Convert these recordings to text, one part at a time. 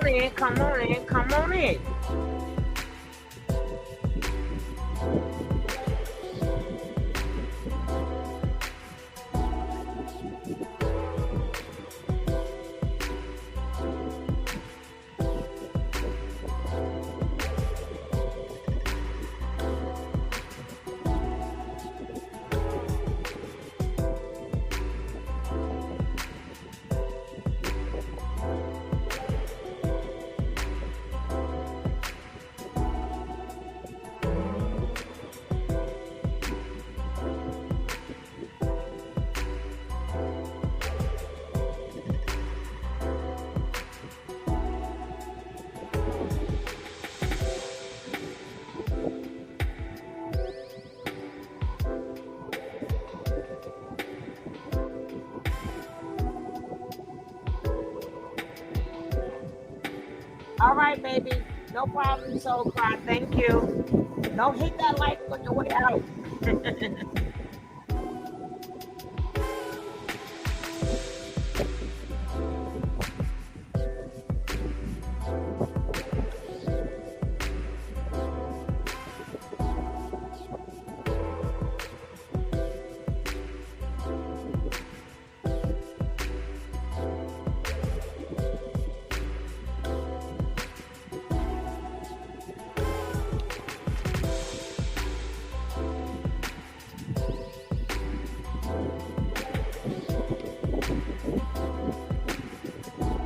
on in, come on in, come on in. All right, baby. No problem, Soul Cry. Thank you. Don't hit that like on your way out.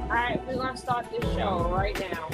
All right, we're gonna start this show right now.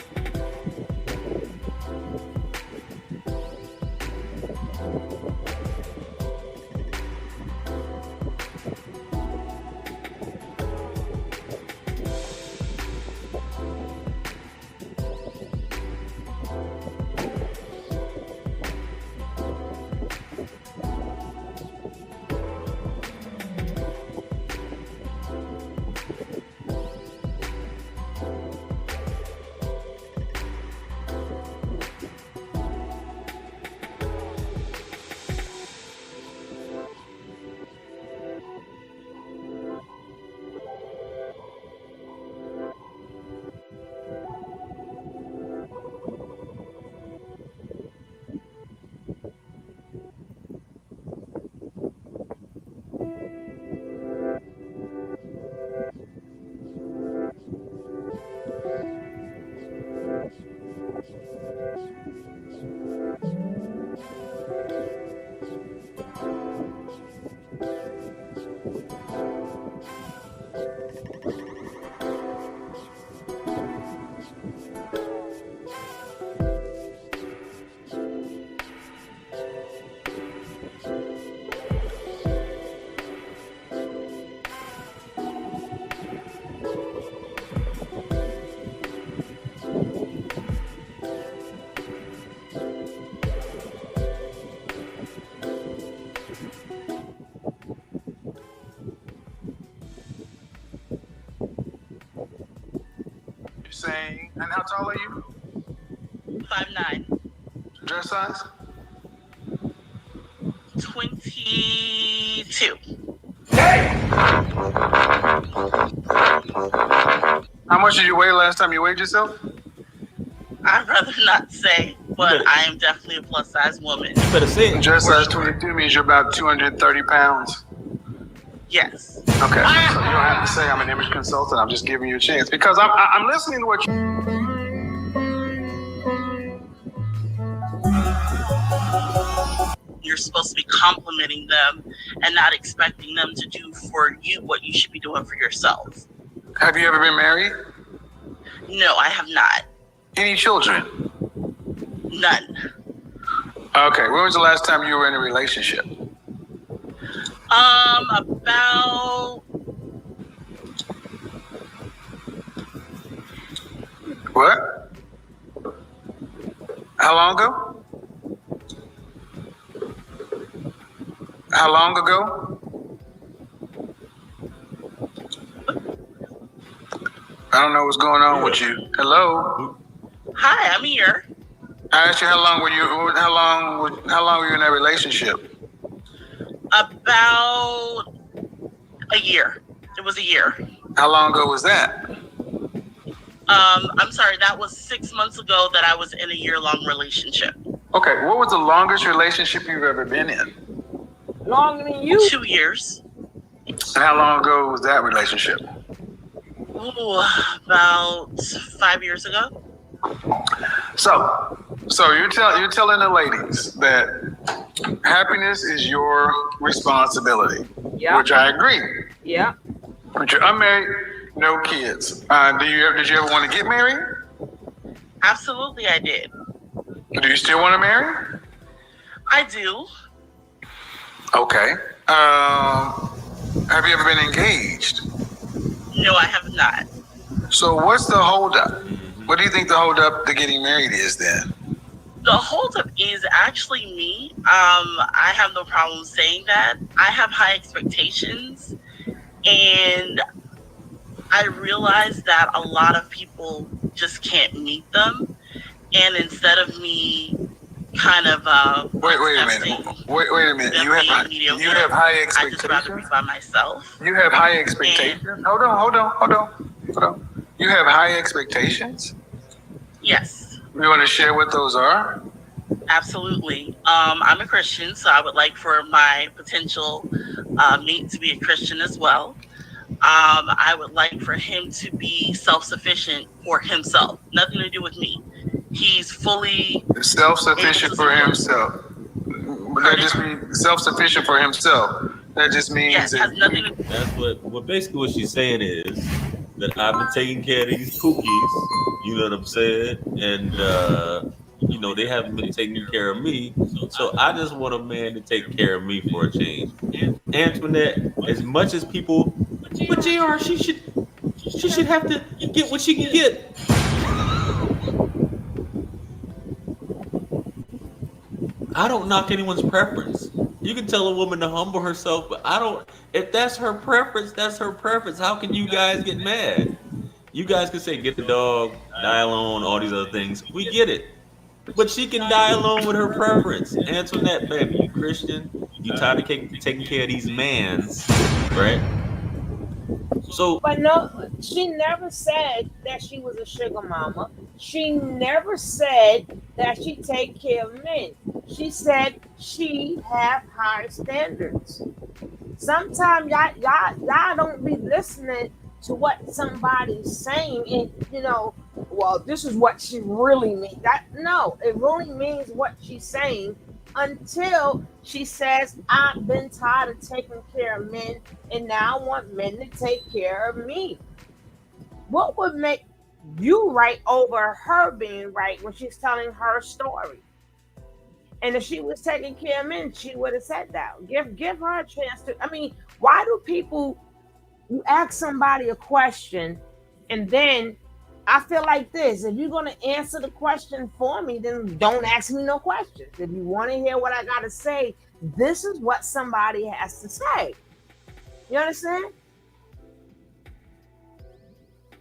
Saying, and how tall are you? 5'9". Dress size? 22. How much did you weigh last time you weighed yourself? I'd rather not say, but I am definitely a plus size woman. You better say it. Dress size 22 means you're about 230 pounds. Yes. Okay, so you don't have to say I'm an image consultant. I'm just giving you a chance because I'm listening to what you. You're supposed to be complimenting them and not expecting them to do for you what you should be doing for yourself. Have you ever been married? No, I have not. Any children? None. Okay, when was the last time you were in a relationship? About What? How long ago? How long ago? I don't know what's going on with you. Hello? Hi, I'm here. I asked you how long were you in that relationship? About a year. It was a year. How long ago was that? I'm sorry, that was 6 months ago that I was in a year-long relationship. Okay, what was the longest relationship you've ever been in? Longer than you? 2 years. And how long ago was that relationship? Ooh, about 5 years ago. So you're telling the ladies that happiness is your responsibility, Yeah. which I agree. Yeah. But you're unmarried, no kids. Did you ever want to get married? Absolutely, I did. Do you still want to marry? I do. Okay. Have you ever been engaged? No, I have not. So what's the holdup? What do you think the holdup to getting married is then? The holdup is actually me. I have no problem saying that. I have high expectations, and I realize that a lot of people just can't meet them. And instead of me kind of Wait a minute. Wait a minute. You have high I just rather be expectations? by myself. You have high expectations? Hold on. You have high expectations? Yes, You want to share what those are? absolutely. I'm a Christian, so I would like for my potential mate to be a Christian as well. I would like for him to be self-sufficient for himself, nothing to do with me. He's fully Self-sufficient for himself. That just means self-sufficient for himself. That just means yes, has nothing to That's what basically what she's saying is that I've been taking care of these cookies, you know what I'm saying? And you know, they haven't been taking care of me. So I just want a man to take care of me for a change. Antoinette, as much as people, but JR, she should have to get what she can get. I don't knock anyone's preference. You can tell a woman to humble herself, but I don't. If that's her preference, that's her preference. How can you guys get mad? You guys can say get the dog, die alone, all these other things. We get it. But she can die alone with her preference. Antoinette, baby, you Christian. You tired of taking care of these mans, right? So But no, she never said that she was a sugar mama. She never said that she take care of men. She said she have high standards. Sometimes y'all don't be listening to what somebody's saying, and well, this is what she really means. That no, it really means what she's saying until she says, I've been tired of taking care of men and now I want men to take care of me. What would make you right over her being right when she's telling her story? And if she was taking care of men, she would have said that. Give her a chance to. I mean, why do people? You ask somebody a question, and then I feel like this: if you're gonna answer the question for me, then don't ask me no questions. If you want to hear what I gotta say, this is what somebody has to say. You understand?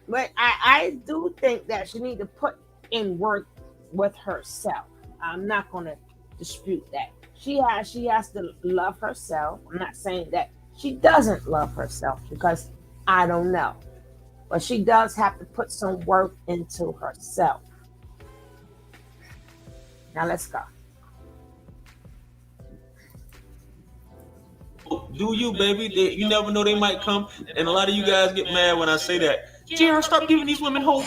But I do think that she need to put in work with herself. I'm not gonna dispute that. She has to love herself. I'm not saying that she doesn't love herself because I don't know. But she does have to put some work into herself. Now let's go. do you, baby? You never know, they might come. And a lot of you guys get mad when I say that. JR, stop giving these women hope.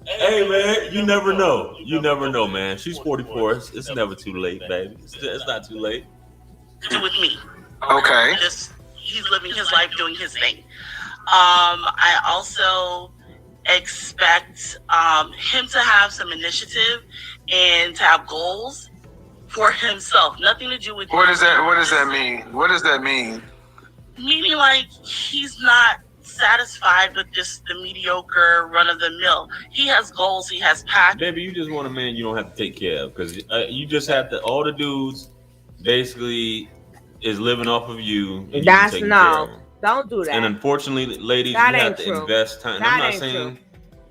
Hey, man, you never know. You never know, man. She's 44. It's never too late, baby. It's not too late. Do with me. Okay. He's living his life, doing his thing. I also expect him to have some initiative and to have goals for himself. Nothing to do with What does that mean? What does that mean? Meaning, like, he's not satisfied with just the mediocre run of the mill. He has goals. He has passion. Baby, you just want a man you don't have to take care of, because you just have to. All the dudes basically is living off of you. And That's you no. Don't do that. And unfortunately, ladies, That you have ain't to true. invest time. That I'm not ain't saying, true.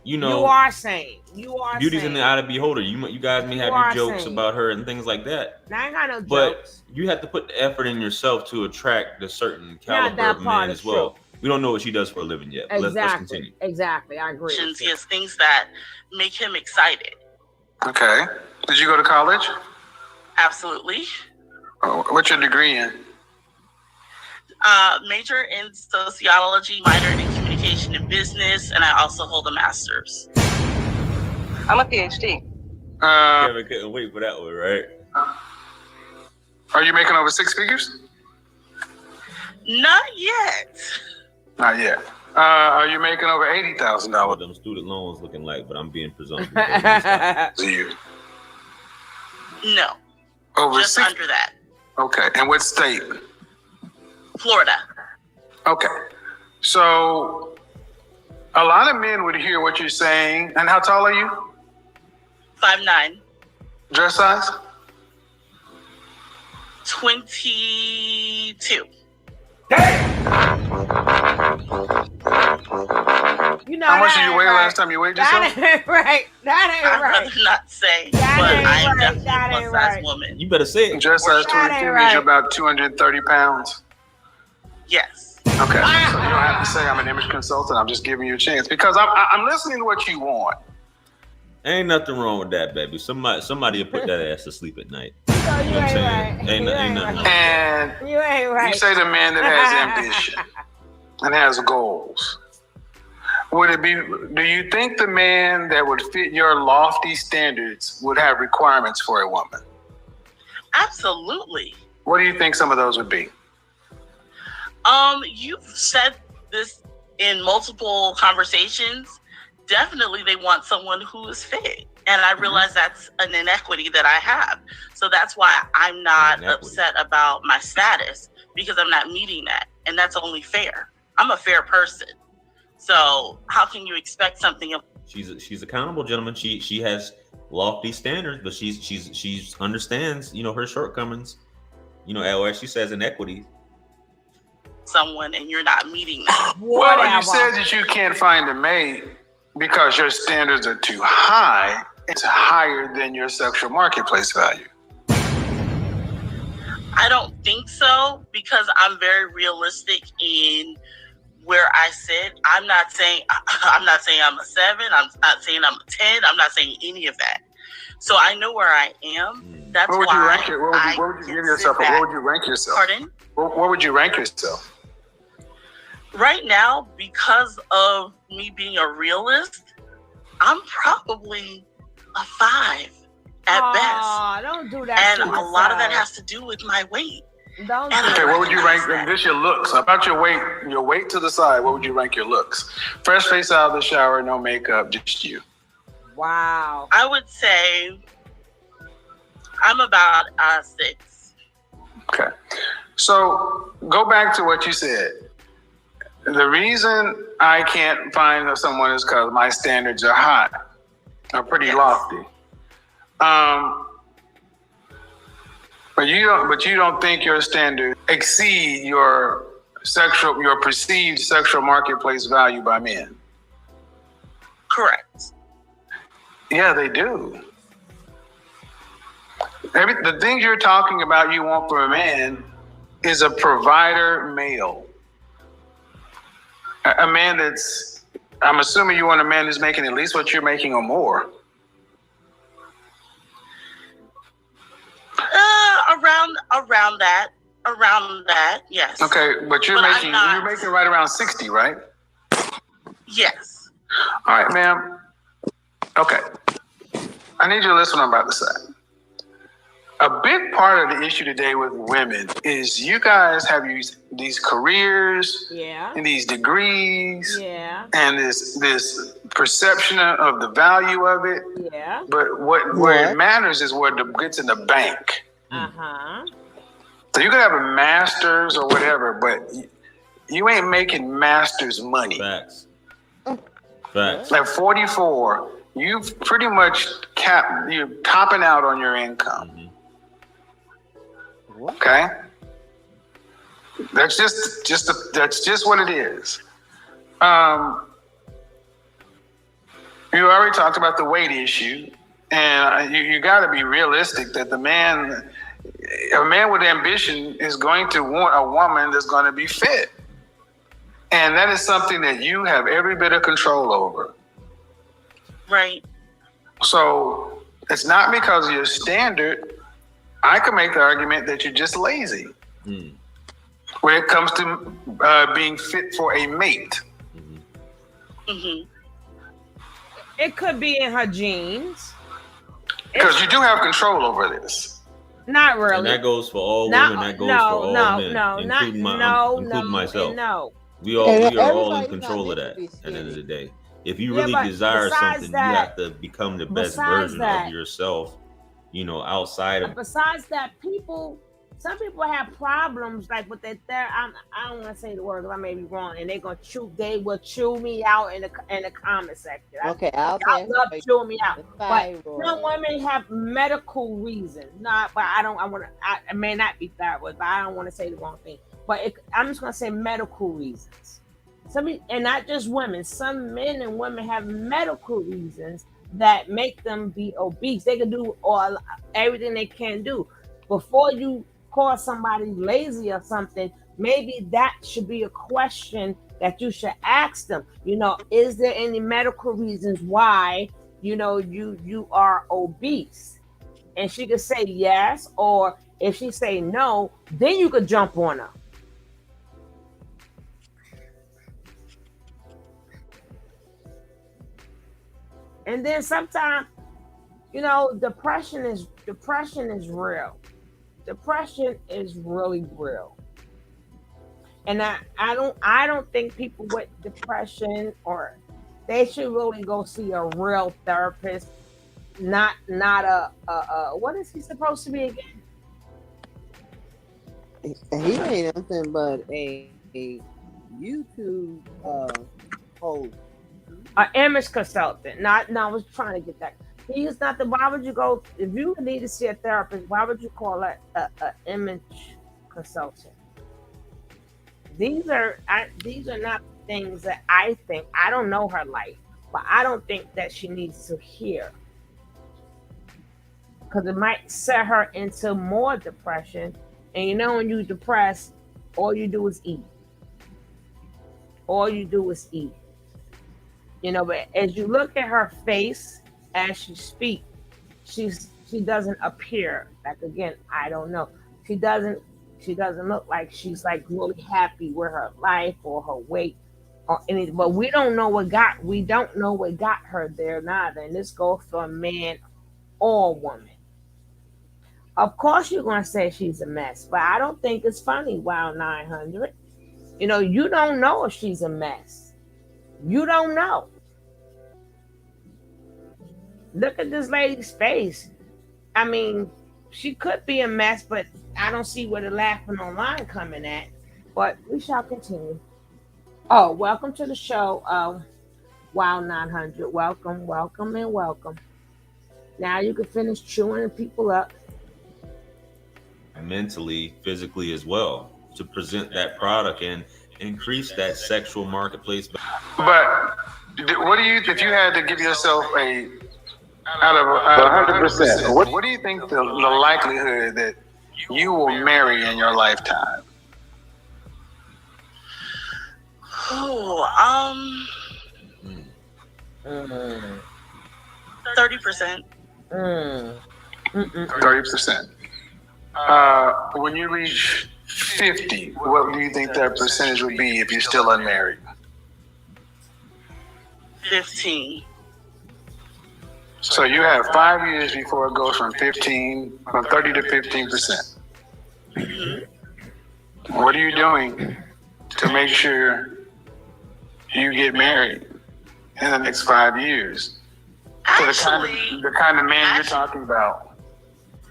you know, You are saying. You are beauty's saying. in the eye of the beholder. You guys may You have are your jokes saying. about her and things like that, I ain't got no but jokes. you have to put the effort in yourself to attract a certain Yeah, caliber that of part man is as well. true. We don't know what she does for a living yet. But let's continue. Exactly. I agree. He has things that make him excited. Okay. Did you go to college? Absolutely. Oh, what's your degree in? Major in sociology, minor in communication and business, and I also hold a master's. I'm a PhD. Kevin couldn't wait for that one, right? Are you making over 6 figures? Not yet. Not yet. Are you making over $80,000? What them student loans looking like? But I'm being presumptuous. To you? No. Over Just 6? under that. Okay. And what state? Florida. Okay. So a lot of men would hear what you're saying. And how tall are you? 5'9". Dress size? 22. You know How much that did you ain't weigh right. last time you weighed yourself? That ain't right. That I'd ain't right. rather not say, That but ain't I am right. definitely That a ain't plus size right. woman. You better say it. Dress size That 22 ain't means right. you're about 230 pounds. Yes. Okay. So you don't have to say I'm an image consultant. I'm just giving you a chance because I'm listening to what you want. Ain't nothing wrong with that, baby. Somebody will put that ass to sleep at night. So you You know what I'm ain't saying? right. Ain't You nothing ain't wrong. right. And You ain't right. you say the man that has ambition and has goals. Do you think the man that would fit your lofty standards would have requirements for a woman? Absolutely. What do you think some of those would be? You've said this in multiple conversations. Definitely they want someone who is fit. And I realize that's an inequity that I have. So that's why I'm not upset about my status, because I'm not meeting that. And that's only fair. I'm a fair person. So how can you expect something of? She's accountable, gentlemen. She has lofty standards, but she's understands, her shortcomings. As she says, inequities. Someone and you're not meeting that. Well, Whatever. you said that you can't find a mate because your standards are too high. It's higher than your sexual marketplace value. I don't think so, because I'm very realistic in where I sit. I'm not saying I'm a 7. I'm not saying I'm a 10. I'm not saying any of that. So I know where I am. That's What would you why rank it? What would you give yourself? What would you rank yourself? Pardon? What would you rank yourself? Right now, because of me being a realist, I'm probably a 5 at best. Don't do that. And to a lot of that yourself. has to do with my weight. Don't do And Okay, that. what would you rank? That. This your looks. About your weight to the side. What would you rank your looks? Fresh face out of the shower, no makeup, just you. Wow. I would say I'm about 6. Okay. So go back to what you said. The reason I can't find someone is because my standards are high, are pretty lofty. But you don't think your standards exceed your perceived sexual marketplace value by men. Correct. Yeah, they do. The things you're talking about you want from a man is a provider male. A man I'm assuming you want a man who's making at least what you're making or more. Around that, yes. Okay, but you're But making I'm right around 60, right? Yes. All right, ma'am. Okay. I need you to listen to what I'm about to say. A big part of the issue today with women is you guys have these careers Yeah. and these degrees Yeah. and this perception of the value of it. Yeah. But where it matters is what gets in the bank. Uh-huh. So you could have a master's or whatever, but you ain't making master's money. Facts. At 44, you've pretty much you're topping out on your income. Mhm. Okay? That's just what it is. You already talked about the weight issue, and you got to be realistic that a man with ambition is going to want a woman that's going to be fit. And that is something that you have every bit of control over. Right. So it's not because of your standard. I could make the argument that you're just lazy when it comes to being fit for a mate. Mm-hmm. It could be in her genes. Because you do have control over this. Not really. And that goes for all women. That goes for all men, including myself. No. We are all in Everybody's control not of that. meant to be At the end of the skinny. day, if you Yeah, really but desire besides something, that- you have to become the best besides version that- of yourself. Outside of And besides that, some people have problems like with that. I don't want to say the word because I may be wrong, and they will chew me out in the comment section. Okay, I'll I say love chewing me out. the But thyroid. some women have medical reasons. I may not be thyroid, but I don't want to say the wrong thing. But I'm just going to say medical reasons. And not just women. Some men and women have medical reasons that make them be obese. They can do everything they can do. Before you call somebody lazy or something, maybe that should be a question that you should ask them. Is there any medical reasons why you are obese? And she could say yes, or if she say no, then you could jump on her. And then sometimes, depression is real. Depression is really real. And I don't think people with depression they should really go see a real therapist, not a what is he supposed to be again? He ain't nothing but a YouTube host. An image consultant. I was trying to get that. He is not why would you go, if you need to see a therapist, why would you call it a image consultant? These are not things that I think. I don't know her life, but I don't think that she needs to hear, because it might set her into more depression. And when you're depressed, all you do is eat. But as you look at her face as she speaks, she doesn't appear like, again, I don't know. She doesn't look like she's like really happy with her life or her weight or anything. But we don't know what got her there neither. And this goes for a man or woman. Of course you're gonna say she's a mess, but I don't think it's funny, Wild 900. You don't know if she's a mess. You don't know. Look at this lady's face. I mean, she could be a mess, but I don't see where the laughing online coming at. But we shall continue. Oh, welcome to the show, Wild 900. Welcome, and welcome. Now you can finish chewing people up. mentally, physically as well, to present that product and increase that sexual marketplace. But what do you, if you had to give yourself out of 100%, what do you think the likelihood that you will marry in your lifetime? 30%. 30%. When you reach 50, what do you think that percentage would be if you're still unmarried? 15. So you have 5 years before it goes from 30 to 15%. What are you doing to make sure you get married in the next 5 years? Actually, the kind of man you're talking about.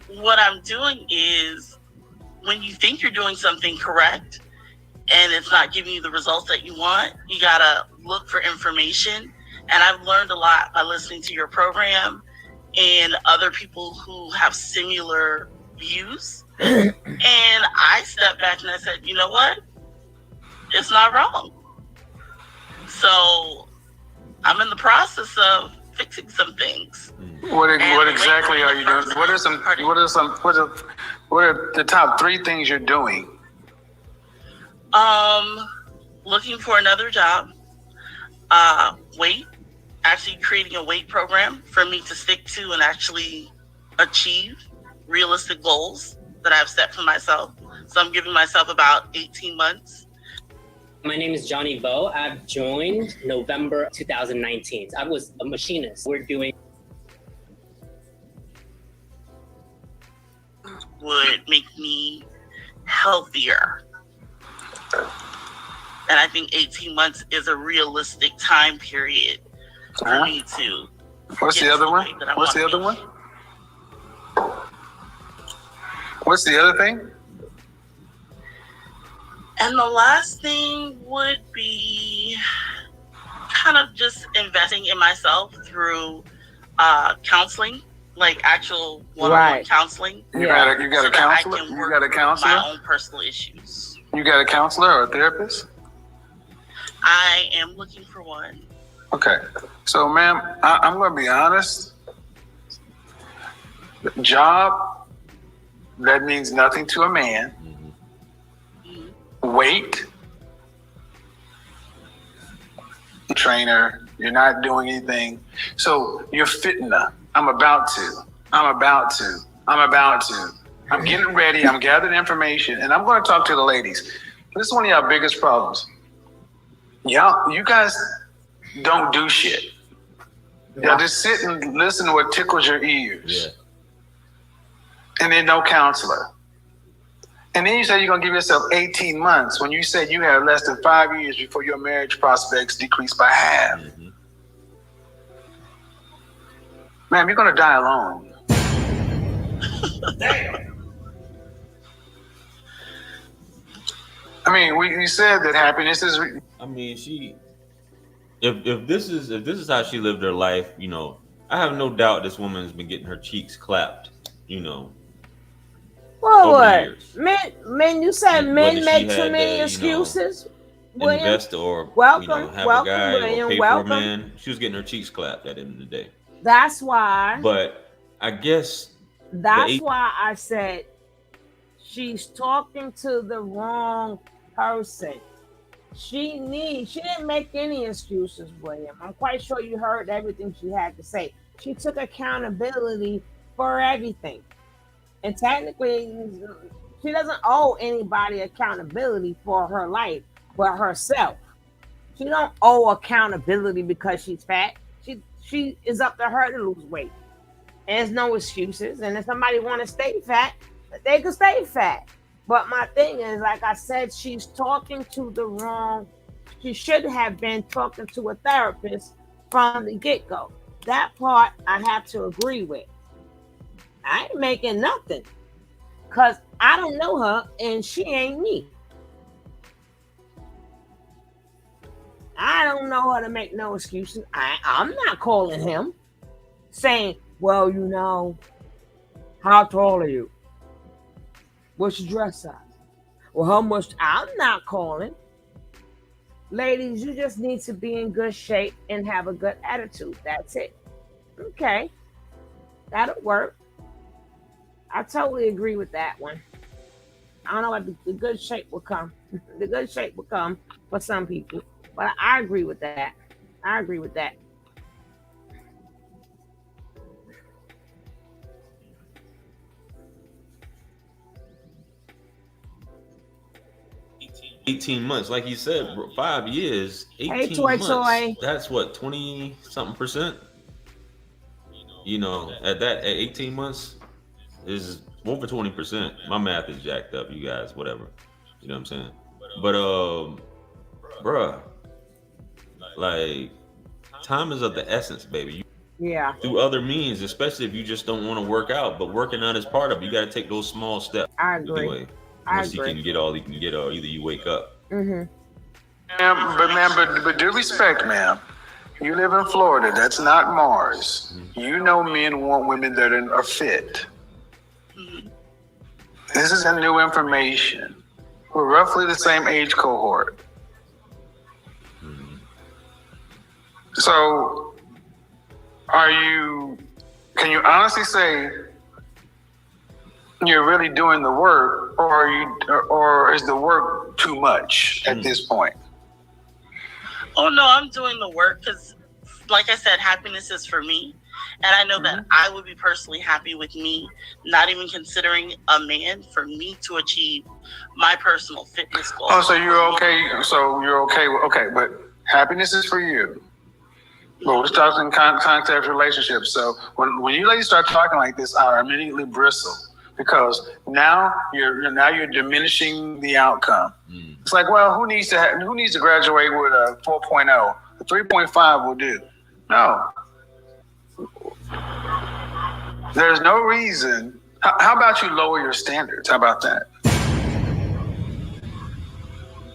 What I'm doing is, when you think you're doing something correct and it's not giving you the results that you want, you gotta look for information. And I've learned a lot by listening to your program and other people who have similar views. And I stepped back and I said, you know what? It's not wrong. So I'm in the process of fixing some things. What exactly are you doing? What are the top 3 things you're doing? looking for another job, actually creating a weight program for me to stick to and actually achieve realistic goals that I've set for myself. So I'm giving myself about 18 months. My name is Johnny Vo. I've joined November 2019. I was a machinist. We're doing would make me healthier. And I think 18 months is a realistic time period for me to. What's the other one? What's the other one? What's the other thing? And the last thing would be kind of just investing in myself through counseling, like actual one-on-one counseling. You got a counselor? You got a counselor? My own personal issues. You got a counselor or a therapist? I am looking for one. Okay. So, ma'am, I'm going to be honest. Job, that means nothing to a man. Weight, trainer, you're not doing anything. So you're fitting up. I'm getting ready. I'm gathering information, and I'm going to talk to the ladies. This is one of y'all biggest problems. You guys don't do shit. Y'all just sit and listen to what tickles your ears. Yeah. And then no counselor. And then you say you're going to give yourself 18 months when you said you had less than 5 years before your marriage prospects decreased by half. Mm-hmm. Ma'am, you're going to die alone. I mean, you said that happiness is... I mean, if this is how she lived her life, you know, I have no doubt this woman has been getting her cheeks clapped, you know. Well, what? Men, you said men make too many to, excuses. Invest or welcome, have welcome, a guy William, or pay welcome. for a man. She was getting her cheeks clapped at the end of the day. That's why. But I guess why I said she's talking to the wrong person. She didn't make any excuses, William. I'm quite sure you heard everything she had to say. She took accountability for everything. And technically, she doesn't owe anybody accountability for her life but herself. She don't owe accountability because she's fat. She is up to her to lose weight. And there's no excuses. And if somebody want to stay fat, they can stay fat. But my thing is, like I said, she's talking to the wrong. She should have been talking to a therapist from the get-go. That part I have to agree with. I ain't making nothing because I don't know her and she ain't me. I don't know her to make no excuses. I'm not calling him saying, well, you know, how tall are you? What's your dress size? Well, how much? I'm not calling. Ladies, you just need to be in good shape and have a good attitude. That's it. Okay. That'll work. I totally agree with that one. I don't know what the good shape will come. The good shape will come for some people. But I agree with that. I agree with that. $18 months, like you said, 5 years. 18 hey, Toy months. Toy. That's what 20-something%. You know, at 18 months is over 20%. My math is jacked up, you guys. Whatever, you know what I'm saying. But bruh, like time is of the essence, baby. Yeah. Through other means, especially if you just don't want to work out, but working out is part of it. You got to take those small steps. I agree. Anyway, once you can get all you can get, or either you wake up. Mm-hmm. But do respect, ma'am. You live in Florida. That's not Mars. You know men want women that are fit. This is a new information. We're roughly the same age cohort. So, can you honestly say you're really doing the work, or is the work too much at this point? Oh no, I'm doing the work because, like I said, happiness is for me. And I know that I would be personally happy with me, not even considering a man, for me to achieve my personal fitness goals. Oh, so you're okay. So you're okay with, okay, but happiness is for you. But we're talking context relationships. So when you ladies start talking like this, I immediately bristle because now you're diminishing the outcome. It's like, well, who needs to graduate with a 4.0? A 3.5 will do. No. There's no reason. How about you lower your standards? How about that?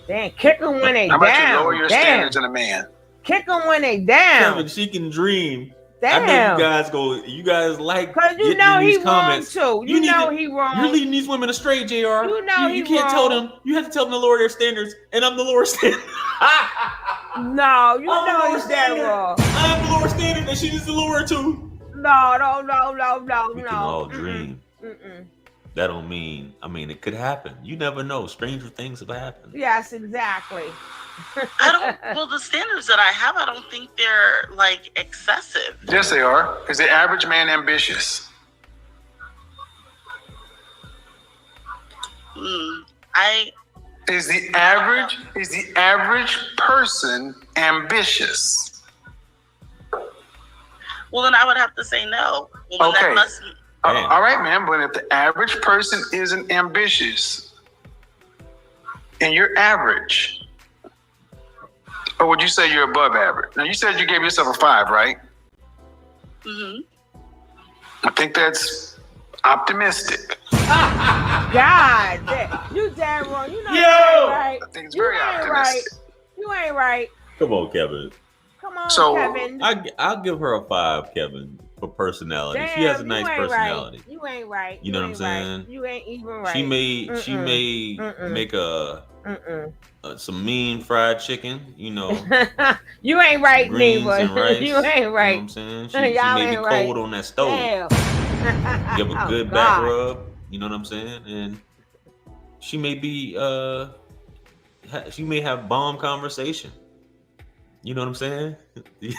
Damn, kick them when they How down. about you lower your Damn. standards in a man? Kick them when they down. Kevin, she can dream. Damn. I know you guys like Cause you getting know in he these comments. wrong too. You know he wrong. You're leading these women astray, JR. You know he you can't tell wrong. them. You have to tell them to lower their standards, and I'm the lower standard. No, you know he's that wrong. I'm the lower standard, and she's the lower too. No. We can all dream. That don't mean. I mean, it could happen. You never know. Stranger things have happened. Yes, exactly. Well, the standards that I have, I don't think they're like excessive. Yes, they are. Is the average man ambitious? Is the average person ambitious? Well, then I would have to say no. Well, then Okay. that must be. All right, man. But if the average person isn't ambitious, and you're average, or would you say you're above average? Now, you said you gave yourself a 5, right? Mm-hmm. I think that's optimistic. God, you damn wrong. You know you Yo! ain't right. I think it's You very ain't optimistic. right. You ain't right. Come on, Kevin. Come on, So, Kevin. I'll give her a 5, Kevin, for personality. Damn, she has a you nice ain't personality. Right. You ain't right. You know what I'm ain't saying? Right. You ain't even right. She may make some mean fried chicken. You know, you ain't right, greens neither. and rice. You ain't right. You know what I'm saying? She Y'all may be ain't right. cold on that stove. Damn. Give a good back rub. You know what I'm saying? And she may be she may have bomb conversation. You know what I'm saying? She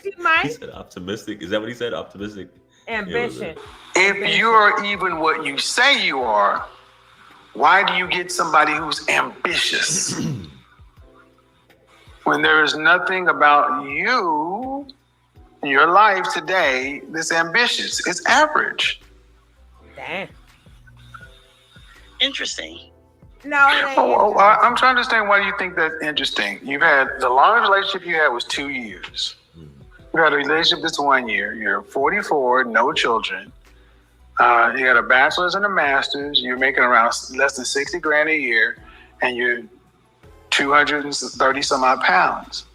He might. said optimistic. Is that what he said? Optimistic. Ambition. If you're even what you say you are, why do you get somebody who's ambitious? When there is nothing about you in your life today that's ambitious. It's average. Damn. Interesting. No, it ain't. I'm trying to understand why you think that's interesting. You've had the longest relationship you had was 2 years. You had a relationship that's 1 year. You're 44, no children. You got a bachelor's and a master's. You're making around less than 60 grand a year, and you're 230 some odd pounds.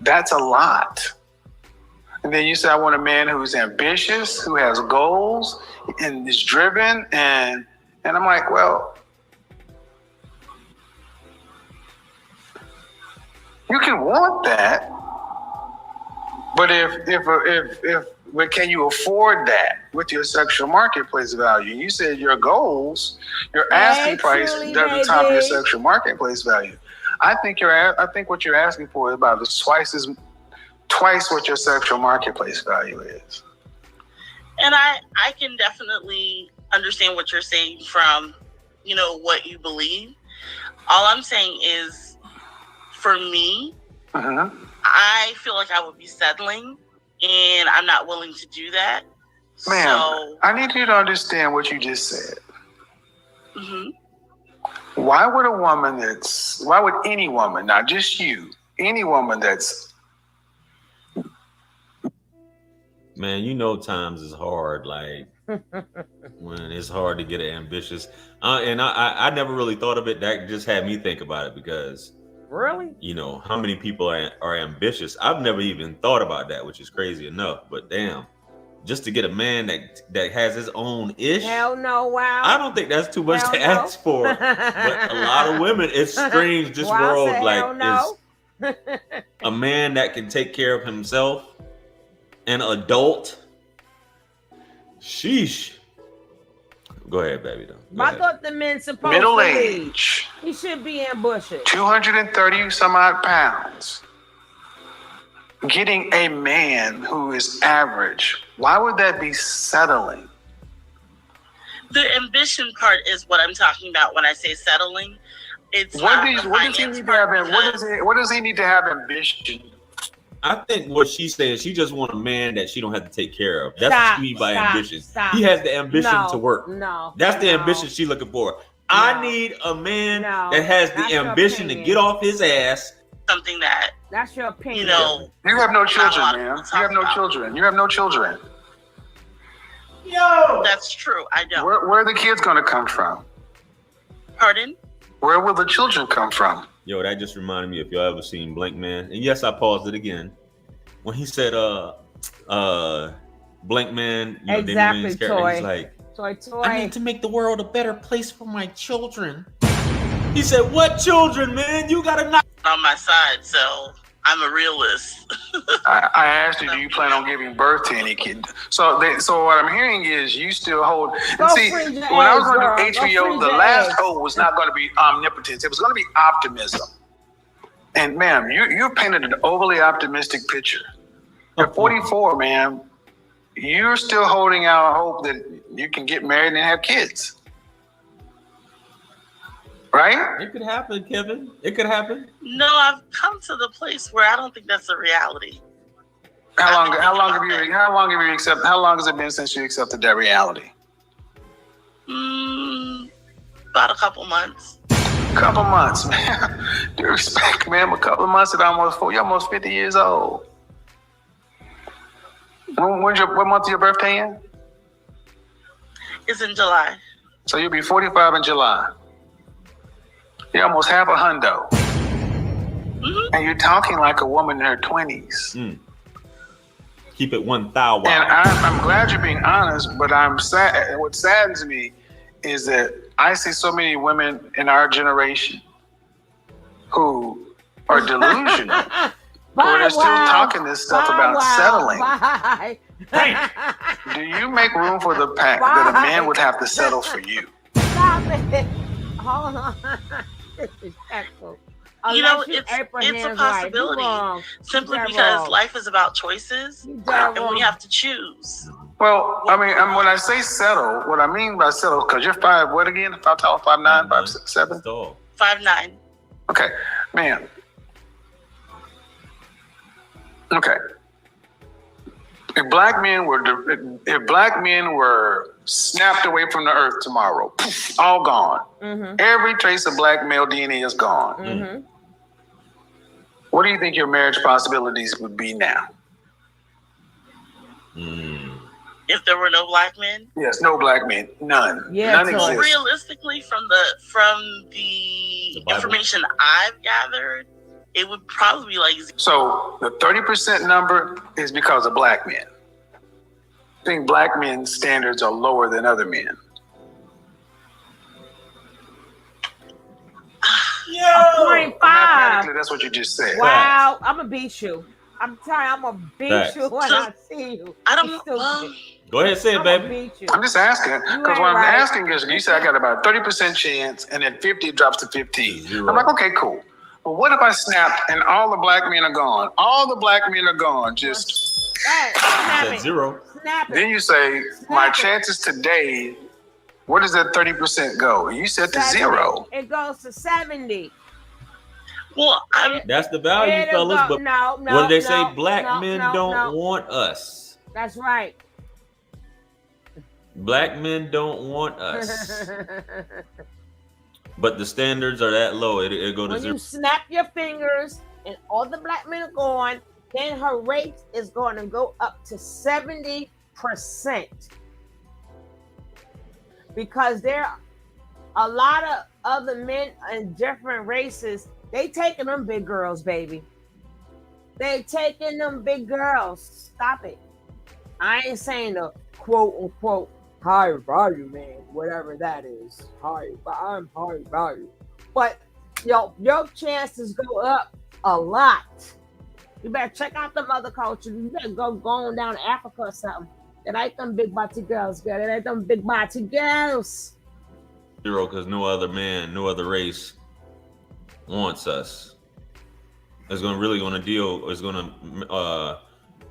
That's a lot. And then you say, I want a man who's ambitious, who has goals, and is driven. And I'm like, well, you can want that, but can you afford that with your sexual marketplace value? You said your goals, your asking price Actually, doesn't top your baby. sexual marketplace value. I think what you're asking for is about twice what your sexual marketplace value is. And I can definitely understand what you're saying from, what you believe. All I'm saying is, for me, I feel like I would be settling, and I'm not willing to do that. Ma'am, So, I need you to understand what you just said. mhm. Why would any woman, not just you, any woman that's Man, times is hard. Like when it's hard to get ambitious, and I never really thought of it. That just had me think about it because Really? how many people are ambitious. I've never even thought about that, which is crazy enough. But damn, just to get a man that has his own ish. Hell no, wow. I don't think that's too much Hell to no. ask for. But a lot of women, it's strange. This Well, I world, say hell no. is a man that can take care of himself, an adult. Sheesh. Go ahead, baby. Though. Go I ahead. thought the men supposed Middle to lead. age, He should be in bushes. 230 some odd pounds. Getting a man who is average, why would that be settling? The ambition part is what I'm talking about when I say settling. It's What not does the he need finance to part have? because What does he need to have ambition? I think what she's saying, she just want a man that she don't have to take care of. That's Stop, what she means by stop, ambition. stop. He has the ambition No, to work. No. That's the no. ambition she's looking for. No. I need a man No, that has that's the your ambition to opinion. get off his ass. something that, That's your opinion. you know, You have no Not a children, lot of man. people You have no talk about. children. You have no children. that's true. I don't. Where are the kids going to come from? Pardon? Where will the children come from? Yo, that just reminded me if y'all ever seen Blank Man. And yes, I paused it again. When he said Blank Man, you know, Exactly, Damon Wayans character, Toy. he's like, Toy. I need to make the world a better place for my children. He said, what children, man? You gotta knock. On my side, so I'm a realist. I asked you, do you plan on giving birth to any kid? So what I'm hearing is you still hold. Go And see, freeze your when I was eggs, going girl. to Go do HBO, freeze the your last eggs. hope was not going to be omnipotence. It was going to be optimism. And ma'am, you painted an overly optimistic picture. At 44, ma'am, you're still holding out hope that you can get married and have kids. Right? It could happen, Kevin. It could happen. No, I've come to the place where I don't think that's a reality. How long has it been since you accepted that reality? About a couple months. Couple months, man. Due respect, man. A couple of months at you're almost 50 years old. What month is your birthday in? It's in July. So you'll be 45 in July. You're almost half a hundo. Mm-hmm. And you're talking like a woman in her 20s. Keep it 1,000. And I'm glad you're being honest, but I'm sad. What saddens me is that I see so many women in our generation who are delusional. Where they're still talking this stuff about settling. Bye. Do you make room for the fact that a man would have to settle for you? Stop it. Hold on. Disrespectful. You know, Unless you it's a Abraham's wife. possibility. You wrong. Simply You're because wrong. life is about choices, You dead and wrong. we have to choose. Well, I mean, when I say settle, what I mean by settle, because you're 5, what again? 5 tall, 5'9", 5'7"? Stall. 5'9". Okay, man. Okay. If black men were snapped away from the earth tomorrow, poof, all gone. Mm-hmm. Every trace of black male DNA is gone. Mm-hmm. What do you think your marriage possibilities would be now? If there were no black men, Yes, no black men, none. Yeah, None so- well, exist. realistically, from the The Bible. information I've gathered, it would probably be like So the 30% number is because of black men. I think black men's standards are lower than other men. 0.5. Mathematically, that's what you just said. Wow, I'm gonna beat you. I'm telling you, I'm gonna beat Facts. you when So, I see you. I You don't. stupid. Go ahead, say it, I'm gonna baby. beat you. I'm just asking, You because ain't what I'm right. asking is, you said I got about a 30% chance, and at 50 it drops to 15. Zero. I'm like, okay, cool. But what if I snapped and all the black men are gone? All the black men are gone. Just Hey, snap Said it. 0. Snap it. then you say my Snap it. chances today. Where does that 30% go? You said to 70. 0. It goes to 70. Well, I'm. That's the value, It'll fellas. go- But no, no, what did they no, say? Black no, men no, don't no. want us. That's right. Black men don't want us. But the standards are that low. It go to When 0. you snap your fingers and all the black men are gone, then her rate is going to go up to 70%. Because there are a lot of other men in different races, they taking them big girls, baby. They taking them big girls. Stop it. I ain't saying the quote unquote high value man, whatever that is. I'm high value. But your chances go up a lot. You better check out them other cultures. You better go on down to Africa or something. They like them big body girls, girl. They like them big body girls. Zero, because no other man, no other race wants us. Is gonna deal. Is gonna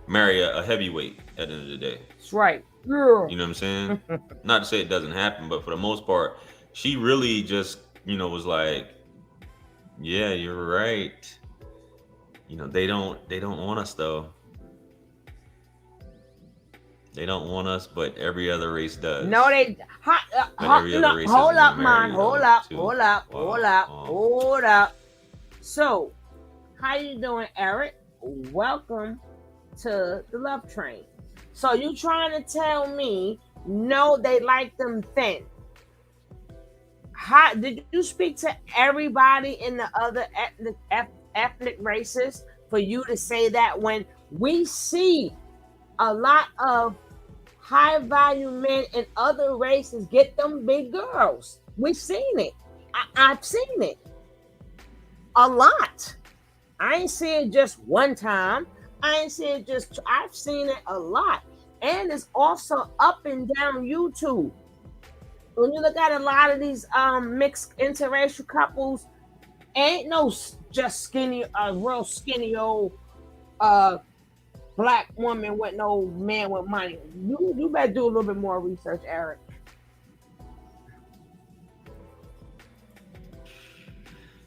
marry a heavyweight at the end of the day. That's right. Yeah. You know what I'm saying? Not to say it doesn't happen, but for the most part, she really just, was like, yeah, you're right. They don't want us though. They don't want us, but every other race does. No, they hold up, man. Hold up. So, how you doing, Eric? Welcome to the Love Train. So you trying to tell me, no, they like them thin? How did you speak to everybody in the other ethnic races for you to say that, when we see a lot of high value men in other races get them big girls? We've seen it. I've seen it a lot. I ain't seen it just one time. I've seen it a lot. And it's also up and down YouTube. When you look at a lot of these mixed interracial couples, ain't no just skinny, real skinny old black woman with no man with money. You better do a little bit more research, Eric.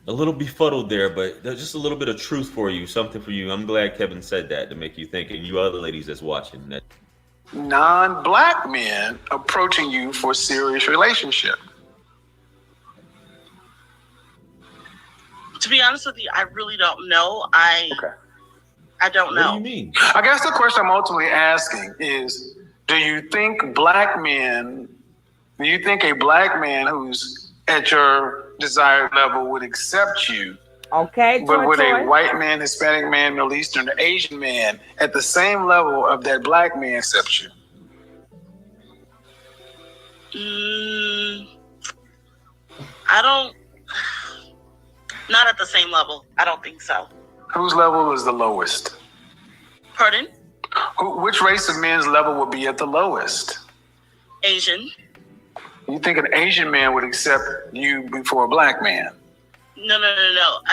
A little befuddled there, but there's just a little bit of truth for you, something for you. I'm glad Kevin said that to make you think, and you other ladies that's watching that. Non-black men approaching you for a serious relationship. To be honest with you, I really don't know. I don't know. What do you mean? I guess the question I'm ultimately asking is, do you think a black man who's at your desired level would accept you? Okay, but would Toy. a white man, Hispanic man, Middle Eastern, or Asian man at the same level of that black man accept you? Not at the same level. I don't think so. Whose level is the lowest? Pardon? Which race of men's level would be at the lowest? Asian. You think an Asian man would accept you before a black man? No.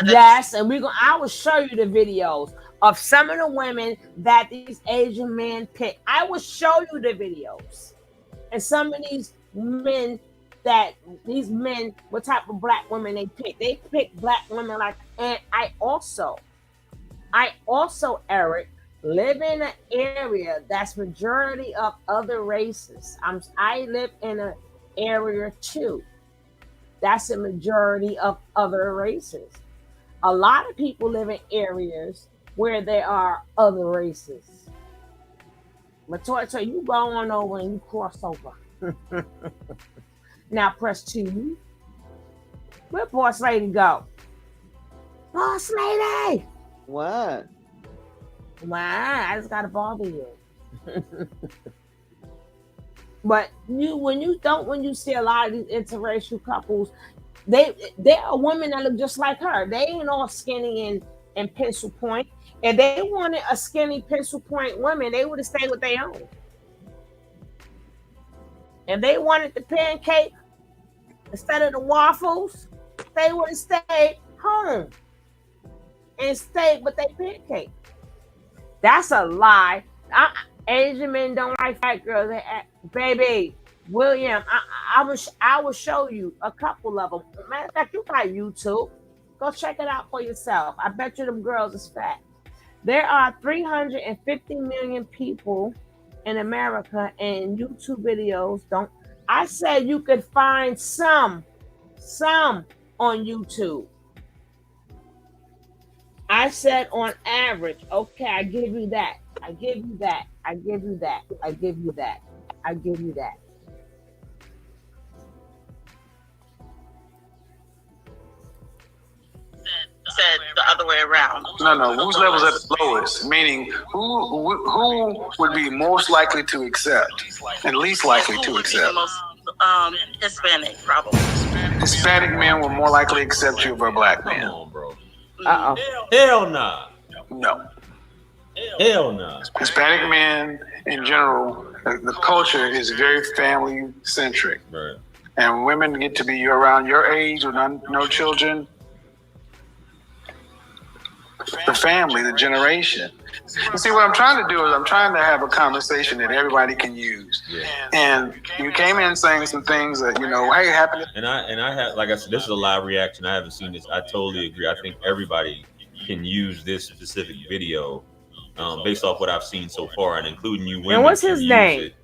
Yes, and I will show you the videos of some of the women that these Asian men pick. I will show you the videos. And some of these men, what type of black women they pick. They pick black women like, and I also, Eric, live in an area that's majority of other races. I live in an area too. That's a majority of other races. A lot of people live in areas where there are other races. But so you go on over and you cross over. Now press 2. Where Boss Lady go? Boss Lady! What? Wow, I just gotta bother you. But when you see a lot of these interracial couples, they are women that look just like her. They ain't all skinny and pencil point. If they wanted a skinny pencil point woman, they would have stayed with their own. If they wanted the pancake instead of the waffles, they would have stayed home and stayed with their pancake. That's a lie. Asian men don't like fat girls. Baby, William, I will show you a couple of them. Matter of fact, you got YouTube. Go check it out for yourself. I bet you them girls is fat. There are 350 million people in America, and YouTube videos don't. I said you could find some on YouTube. I said on average. Okay, I give you that. I give you that. I give you that. I give you that. I give you that. Said the other way around. No. Whose level is at the lowest? Meaning, who would be most likely to accept and least likely to accept? The most Hispanic, probably. Hispanic men will more likely accept you over a black man. Come on, bro. Uh-oh. Hell nah. No. Hell nah. Hispanic men in general the culture is very family centric, Right. and women get to be around your age with no children. The family, the generation. You see, what I'm trying to do is I'm trying to have a conversation that everybody can use. Yeah. And you came in saying some things that, hey, happy. And I have, like I said, this is a live reaction. I haven't seen this. I totally agree. I think everybody can use this specific video based off what I've seen so far, and including you women. And what's can his use name? it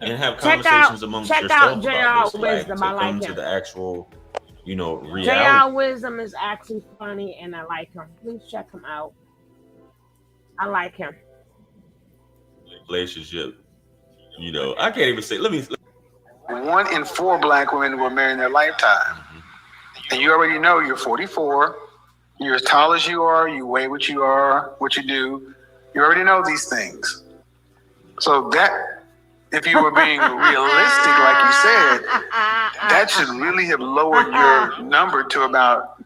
and have Check conversations out- amongst check yourself out about JR this, Wisdom. to I like come him. to the actual, reality. JR Wisdom is actually funny, and I like him. Please check him out. I like him. Relationship. I can't even say. Let me. 1 in 4 black women were married in their lifetime. And you already know you're 44. You're as tall as you are. You weigh what you are, what you do. You already know these things. So that, if you were being realistic, like you said, that should really have lowered your number to about.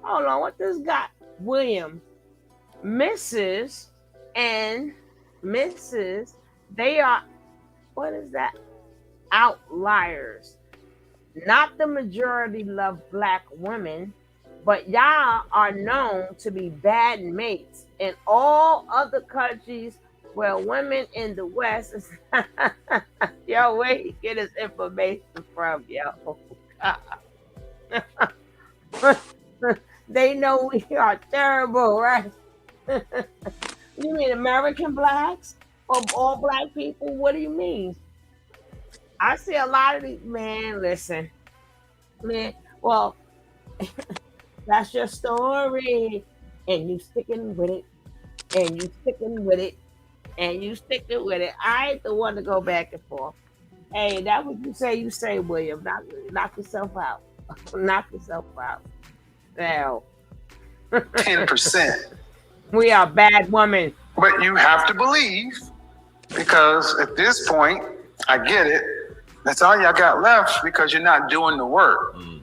Hold on, what this guy? William, Mrs. and Mrs. They are, what is that? Outliers. Not the majority love black women, but y'all are known to be bad mates. In all other countries where women in the West is yo, where he get his information from, yo? They know we are terrible, right? You mean American blacks or all black people? What do you mean? I see a lot of these, man, listen. Man, well, that's your story. And you sticking with it. And you sticking with it. And you sticking with it. I ain't the one to go back and forth. Hey, that's what you say, William. Knock yourself out. Knock yourself out. Now, 10%. we are bad women. But you have to believe, because at this point, I get it. That's all y'all got left because you're not doing the work. Mm.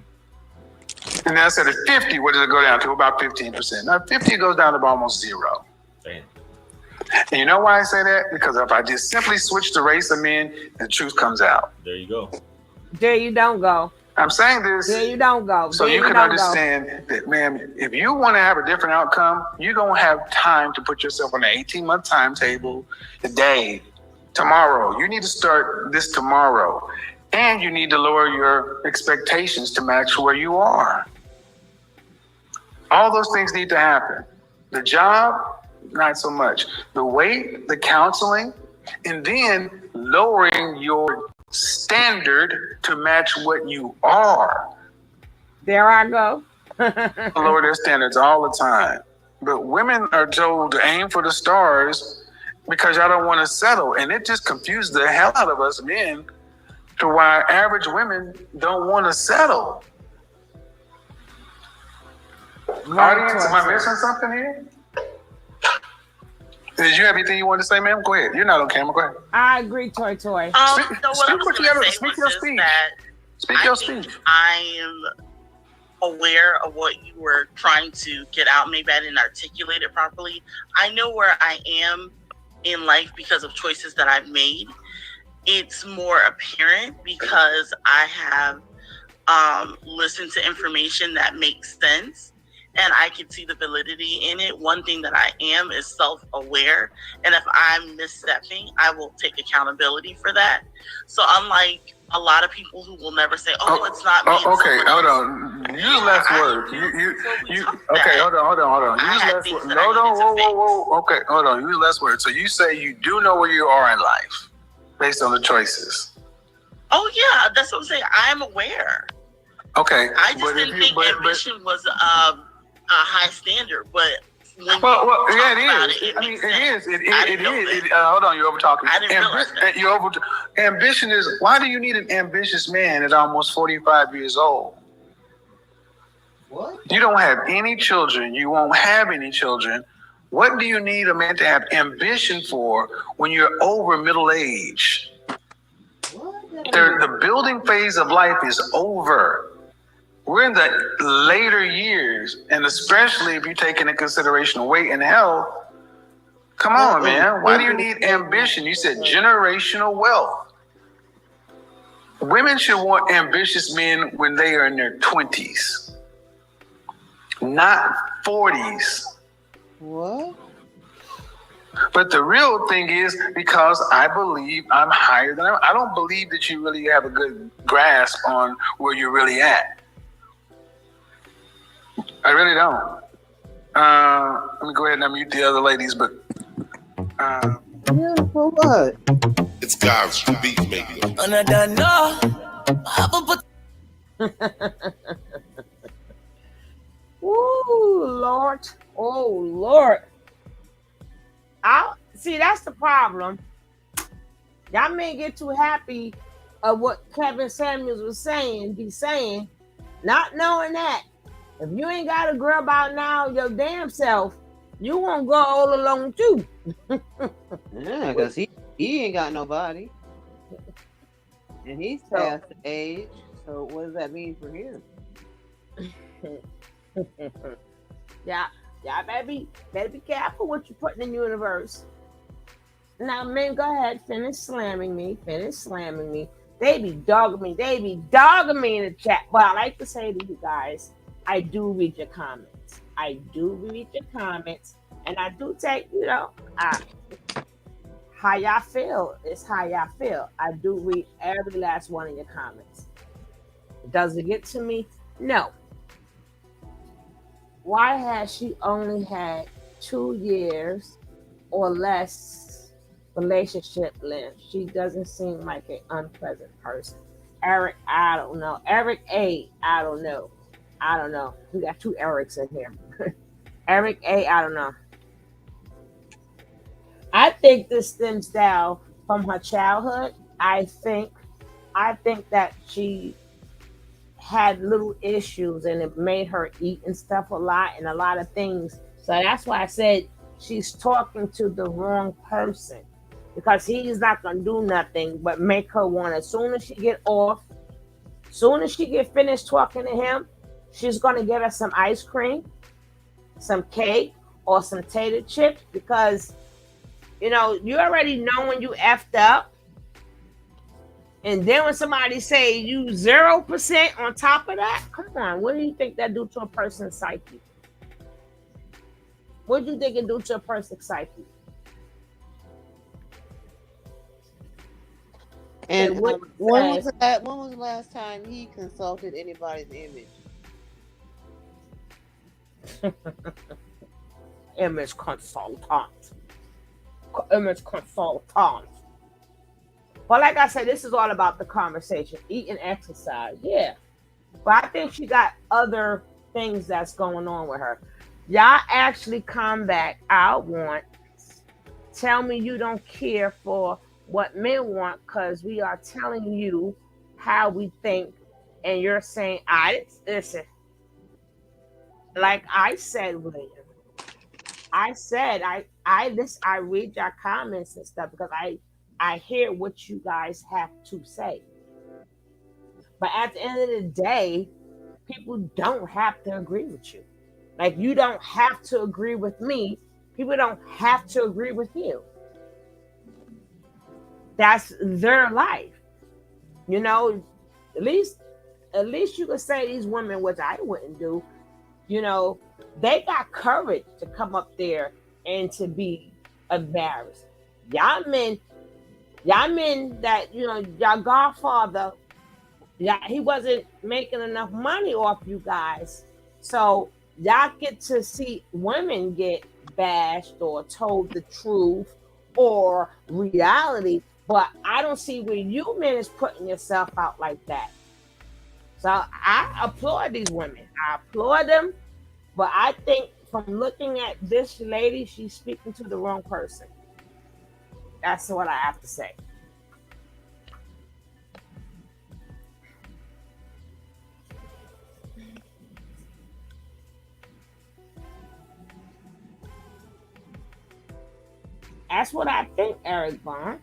And I said at 50, what does it go down to? About 15%. Now 50 goes down to almost 0. Damn. And you know why I say that? Because if I just simply switch the race of men, the truth comes out. There you go. There you don't go. I'm saying this There you don't go. so There you can don't understand that, man, if you want to have a different outcome, you don't have time to put yourself on an 18-month timetable today, tomorrow. You need to start this tomorrow. And you need to lower your expectations to match where you are. All those things need to happen. The job, not so much. The weight, the counseling, and then lowering your standard to match what you are. There I go. Lower their standards all the time. But women are told to aim for the stars because y'all don't want to settle. And it just confuses the hell out of us men to why average women don't want to settle. Audience, am I missing something here? Did you have anything you wanted to say, ma'am? Go ahead. You're not on camera. Go ahead. I agree, Toy Toy. Speak- So what speak I was what you going gotta- to say speak was your just speech. that Speak I your think speech. I am aware of what you were trying to get out. Maybe I didn't articulate it properly. I know where I am in life because of choices that I've made. It's more apparent because I have listened to information that makes sense and I can see the validity in it. One thing that I am is self-aware. And if I'm misstepping, I will take accountability for that. So unlike a lot of people who will never say, "Oh, it's not me." it's Okay, someone hold else." on. Use less I words. do. You. So we talked Okay, that. hold on. I Use had less things words. that I No, needed to whoa. Okay, hold on. Use less words. So you say you do know where you are in life based on the choices. Oh yeah, that's what I'm saying. I'm aware. Okay. I just but if didn't you- think but- ambition was a high standard, but when Well, you yeah, talk about it is. I mean, makes it sense. is. I didn't know It is. that. Hold on, you're over talking. I didn't realize that. Ambition is. Why do you need an ambitious man at almost 45 years old? What? You don't have any children. You won't have any children. What do you need a man to have ambition for when you're over middle age? What? The building phase of life is over. We're in the later years, and especially if you take into consideration weight and health, Come on, man. Why do you need ambition? You said generational wealth. Women should want ambitious men when they are in their 20s, not 40s. What? But the real thing is, because I believe I'm higher than I don't believe that you really have a good grasp on where you're really at. I really don't. Let me go ahead and unmute the other ladies, but For what? It's God's beat making. Ooh, Lord. Oh, Lord. I see, that's the problem. Y'all may get too happy of what Kevin Samuels was saying, not knowing that if you ain't got a girl by now your damn self, you won't go all alone too. Yeah, because he ain't got nobody. And he's past the age. So what does that mean for him? Yeah, better be careful what you putting in the universe. Now, men, go ahead, finish slamming me. They be dogging me in the chat. But I like to say to you guys, I do read your comments. And I do take, how y'all feel is how y'all feel. I do read every last one of your comments. Does it get to me? No. Why has she only had 2 years or less relationship length? She doesn't seem like an unpleasant person. Eric, I don't know. Eric A, I don't know. We got 2 Erics in here. Eric A, I don't know. I think this stems down from her childhood. I think that she had little issues and it made her eat and stuff a lot and a lot of things. So that's why I said she's talking to the wrong person, because he's not gonna do nothing but make her want, as soon as she get finished talking to him, she's gonna get her some ice cream, some cake, or some tater chips, because you already know when you effed up. And then when somebody say you 0% on top of that, come on, what do you think that do to a person's psyche? What do you think it do to a person's psyche? And when was the last time he consulted anybody's image? Image consultant. Well, like I said, this is all about the conversation. Eat and exercise. Yeah. But I think she got other things that's going on with her. Y'all actually come back. Tell me you don't care for what men want, because we are telling you how we think. And you're saying, listen. Like I said, William. I read your comments and stuff because I hear what you guys have to say. But at the end of the day, people don't have to agree with you. Like, you don't have to agree with me. People don't have to agree with you. That's their life. At least you could say these women, which I wouldn't do, they got courage to come up there and to be embarrassed. Y'all men that, y'all godfather, he wasn't making enough money off you guys. So y'all get to see women get bashed or told the truth or reality. But I don't see where you men is putting yourself out like that. So I applaud these women. I applaud them. But I think from looking at this lady, she's speaking to the wrong person. That's what I have to say. That's what I think, Eric Vaughn.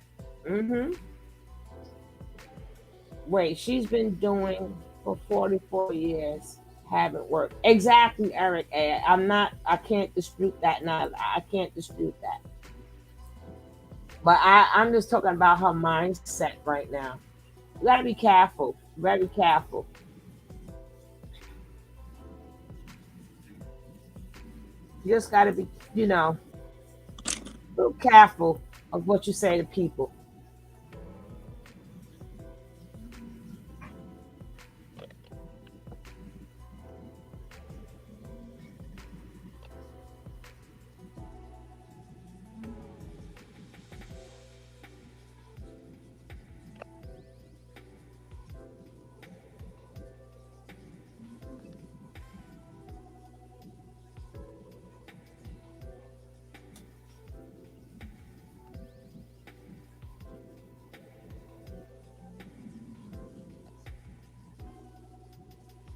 Wait, she's been doing for 44 years. Haven't worked. Exactly, Eric. I can't dispute that. Now, I can't dispute that. But I'm just talking about her mindset right now. You gotta be careful. Very careful. You just gotta be, a little careful of what you say to people.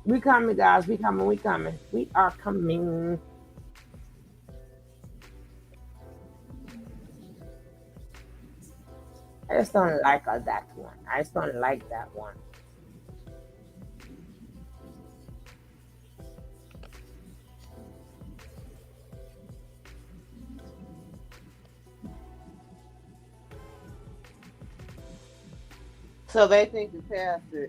We coming, guys. We coming. We coming. We are coming. I just don't like that one. I just don't like that one. So they think the pastor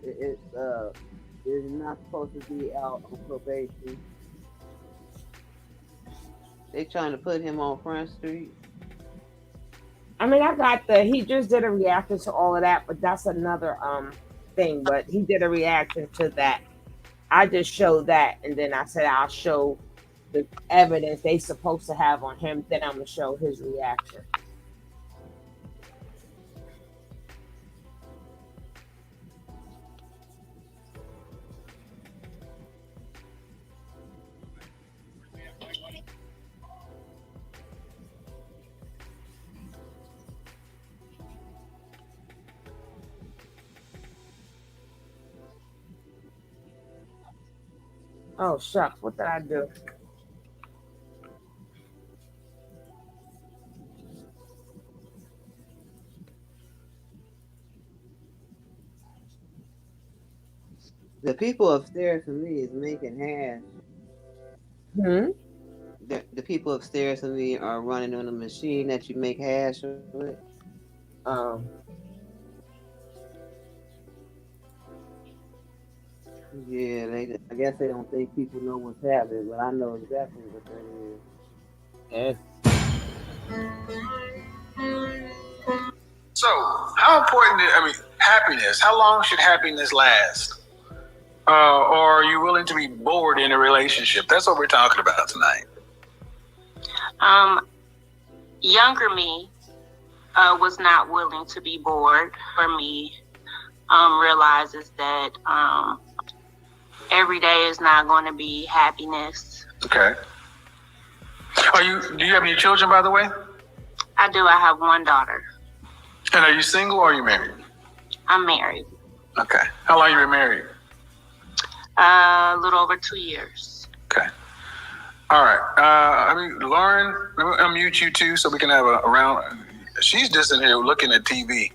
is not supposed to be out on probation. They trying to put him on Front Street. I mean, he just did a reaction to all of that, but that's another thing. But he did a reaction to that. I just showed that, and then I said I'll show the evidence they supposed to have on him. Then I'm gonna show his reaction. Oh shucks, what did I do? The people upstairs from me is making hash. Hmm. The people upstairs from me are running on a machine that you make hash with. Yeah, I guess they don't think people know what's happening, but I know exactly what that is. So, how important happiness? How long should happiness last? Or are you willing to be bored in a relationship? That's what we're talking about tonight. Younger me was not willing to be bored. For me, realizes that every day is not going to be happiness. Okay. Do you have any children, by the way? I do. I have one daughter. And are you single or are you married? I'm married. Okay. How long you been married? A little over 2 years. Okay. All right. Lauren, I'll mute you too so we can have a round. She's just in here looking at TV.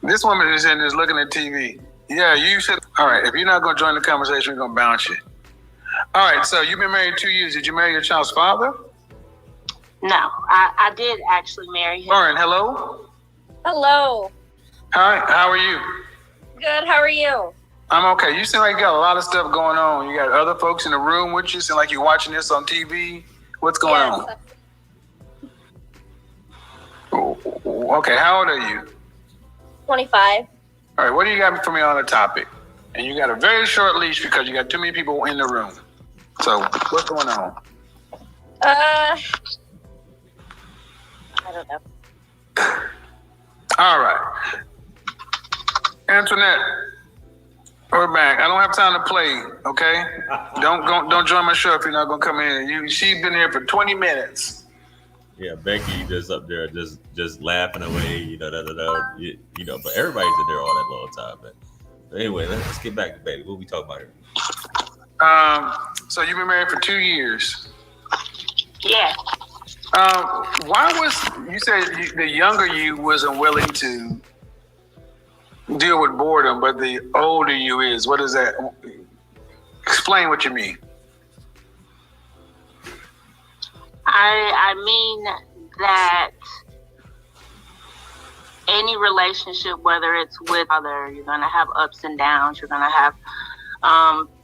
This woman is in there looking at TV. Yeah, you should. All right. If you're not going to join the conversation, we're going to bounce you. All right. So you've been married 2 years. Did you marry your child's father? No, I did actually marry him. Lauren, hello. Hello. Hi. How are you? Good. How are you? I'm okay. You seem like you got a lot of stuff going on. You got other folks in the room with you. Seem like you're watching this on TV. What's going on? Okay. How old are you? 25. All right. What do you got for me on the topic? And you got a very short leash because you got too many people in the room. So what's going on? I don't know. All right. Antoinette, we're back. I don't have time to play, okay? Don't join my show if you're not gonna come in. She's been here for 20 minutes. Yeah, Becky just up there, just laughing away, but everybody's in there all that long time. But anyway, let's get back to Betty. What we talking about here? So you've been married for 2 years. Yeah. Why was you said the younger you wasn't willing to deal with boredom, but the older you is? What is that? Explain what you mean. I mean that any relationship, whether it's with other, you're going to have ups and downs. You're going to have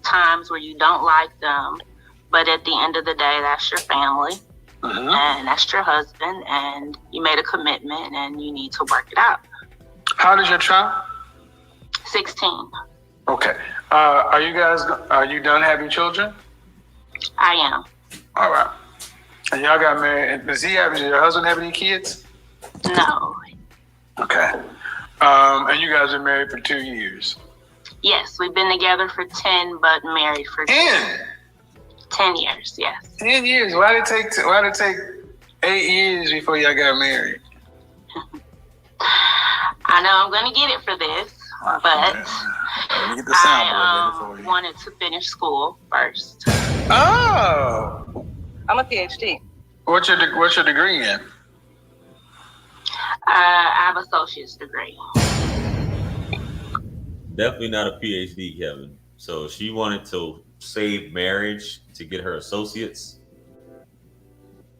times where you don't like them. But at the end of the day, that's your family. And that's your husband. And you made a commitment and you need to work it out. How old is your child? 16. Okay. Are you done having children? I am. All right. And y'all got married. Does your husband have any kids? No. Okay. And you guys are married for 2 years? Yes, we've been together for 10, but married for 10 years, yes. 10 years? Why did it take 8 years before y'all got married? I know I'm going to get it for this, but I wanted to finish school first. Oh! I'm a PhD. What's your degree in? I have an associate's degree. Definitely not a PhD, Kevin. So she wanted to save marriage to get her associates.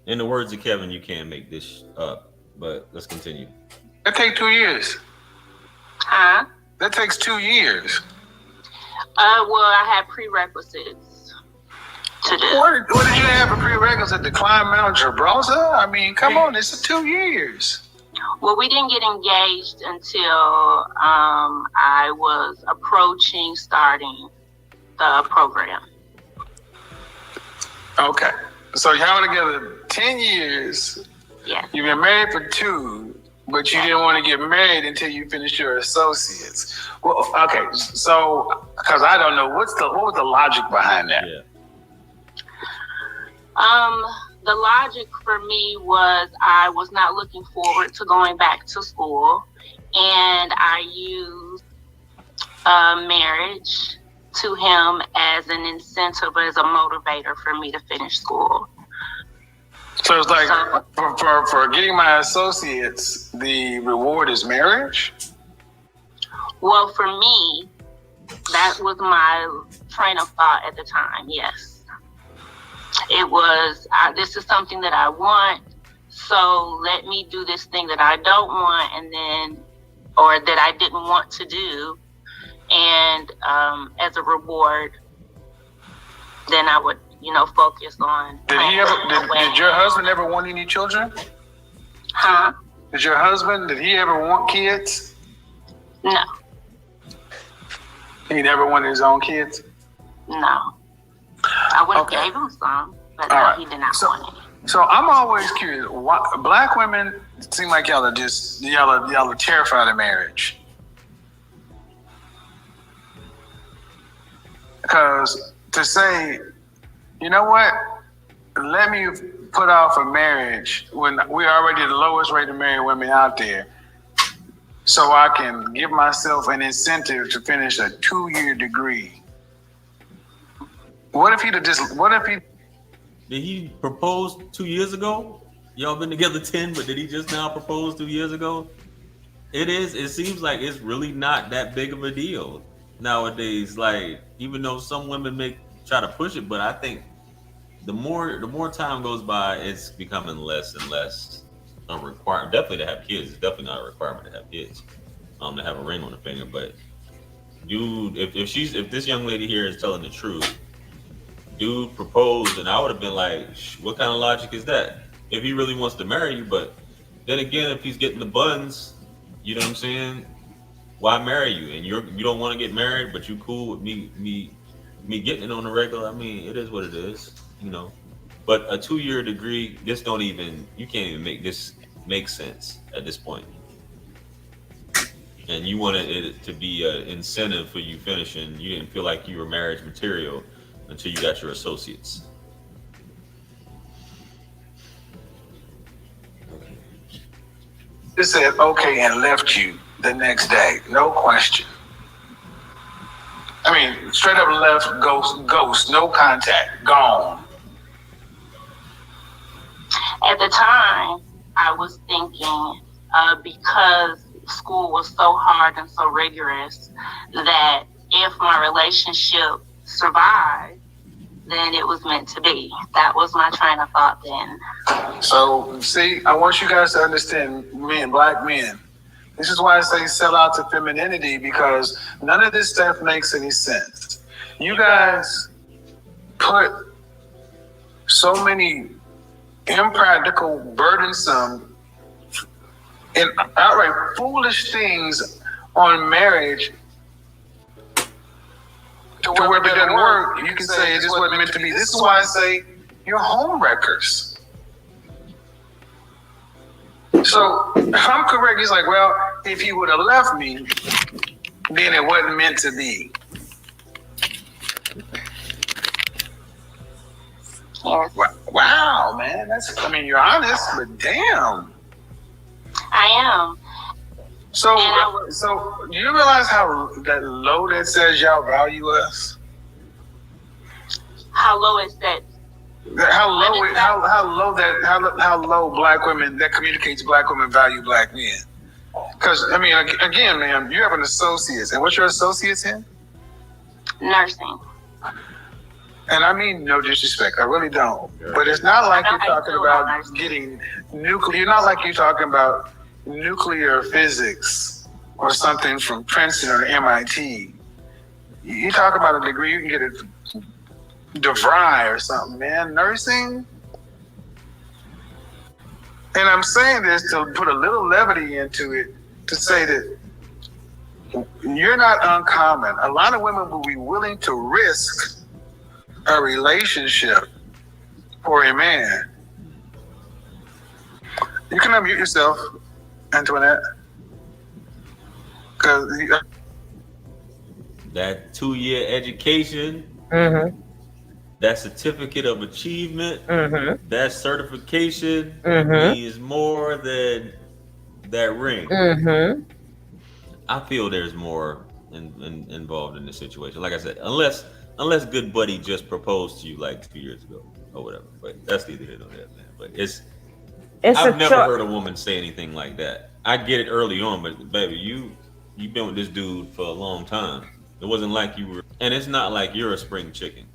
In the words of Kevin, you can't make this up, but let's continue. That takes 2 years. Huh? That takes 2 years. Well, I had prerequisites to do. What did you have for prerequisites to climb Mount Gibraltar? I mean, come on, it's 2 years. Well, we didn't get engaged until I was approaching starting the program. Okay. So y'all were together 10 years. Yes. You've been married for 2, but you didn't want to get married until you finished your associates. Well, okay. So, because I don't know, what was the logic behind that? Yeah. The logic for me was I was not looking forward to going back to school, and I used marriage to him as an incentive, as a motivator for me to finish school. So it's like, for getting my associates, the reward is marriage? Well, for me, that was my train of thought at the time, yes. It was, this is something that I want, so let me do this thing that I don't want, and then, or that I didn't want to do, and as a reward, then I would, focus on. Did your husband ever want any children? Huh? Did he ever want kids? No. He never wanted his own kids? No. I would have gave him some, but no, he did not want any. So I'm always curious. Why, black women seem like y'all are terrified of marriage. Because to say, you know what, let me put off a marriage when we're already the lowest rate of married women out there, so I can give myself an incentive to finish a 2-year degree. What if Did he propose 2 years ago? Y'all been together 10, but did he just now propose 2 years ago? It seems like it's really not that big of a deal nowadays. Like, even though some women may try to push it, but I think the more time goes by, it's becoming less and less a requirement. Definitely to have kids. It's definitely not a requirement to have kids. To have a ring on the finger. But dude, if this young lady here is telling the truth, dude proposed, and I would have been like, what kind of logic is that? If he really wants to marry you, but then again, if he's getting the buns, you know what I'm saying? Why marry you? And you don't want to get married, but you cool with me getting it on the regular. I mean, it is what it is, But a 2-year degree, you can't even make this make sense at this point. And you wanted it to be an incentive for you finishing. You didn't feel like you were marriage material until you got your associates. It said okay and left you the next day, no question. I mean, straight up left, ghost, no contact, gone. At the time, I was thinking, because school was so hard and so rigorous, that if my relationship survived, then it was meant to be. That was my train of thought then. So, see, I want you guys to understand, black men, This is why I say sell out to femininity, because none of this stuff makes any sense. You guys put so many impractical, burdensome, and outright foolish things on marriage to where if it doesn't work, you can say it just wasn't meant to be. This is why I say you're home wreckers. So if I'm correct, he's like, well, if he would have left me, then it wasn't meant to be. Wow, man. You're honest, but damn. I am. So do you realize how that low that says y'all value us? How low is that? How low black women, that communicates black women value black men. Because, again, ma'am, you have an associate's. And what's your associate's in? Nursing. And I mean no disrespect, I really don't. But it's not like you're talking about getting nuclear. You're not like you're talking about nuclear physics or something from Princeton or MIT. You talk about a degree, you can get a DeVry or something, man. Nursing. And I'm saying this to put a little levity into it, to say that you're not uncommon. A lot of women will be willing to risk a relationship for a man. You can unmute yourself, Antoinette. Because that 2-year education, that certificate of achievement, that certification means more than that ring. I feel there's more involved in this situation. Like I said, unless Good Buddy just proposed to you like 2 years ago or whatever. But that's neither here nor there, man. But I've never heard a woman say anything like that. I get it early on, but baby, you've been with this dude for a long time. It wasn't like you were, and it's not like you're a spring chicken.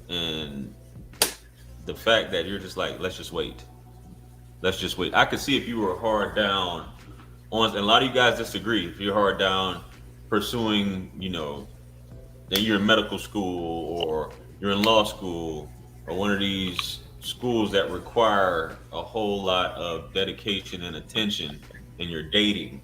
And the fact that you're just like, let's just wait. I could see if you were hard down on, and a lot of you guys disagree. If you're hard down pursuing, that you're in medical school or you're in law school or one of these schools that require a whole lot of dedication and attention, and you're dating,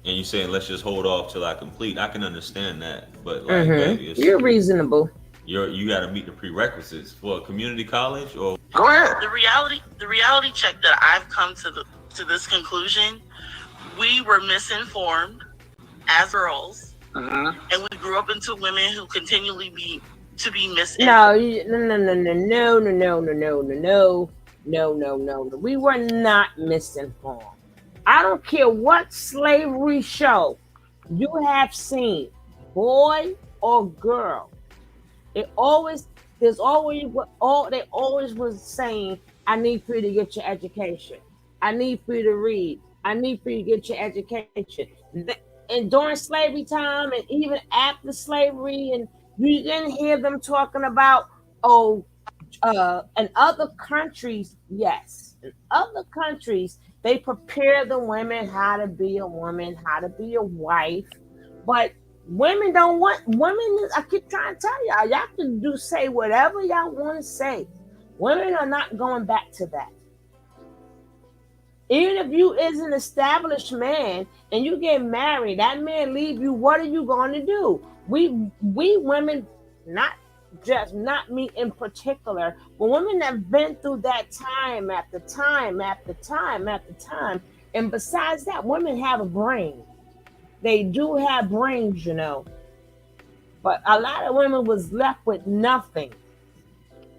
and you're saying, let's just hold off till I complete. I can understand that, but like, baby, you're reasonable. You got to meet the prerequisites for a community college. Or go ahead. The reality check that I've come to this conclusion: we were misinformed as girls, and we grew up into women who continually be misinformed. No. We were not misinformed. I don't care what slavery show you have seen, boy or girl. They always was saying, I need for you to get your education. I need for you to read. I need for you to get your education. And during slavery time, and even after slavery, and you didn't hear them talking about, in other countries, yes. In other countries, they prepare the women how to be a woman, how to be a wife. But women don't want, I keep trying to tell y'all can say whatever y'all want to say. Women are not going back to that. Even if you is an established man and you get married, that man leave you, what are you going to do? We women, not me in particular, but women have been through that time after time after time after time. And besides that, women have a brain. They do have brains, But a lot of women was left with nothing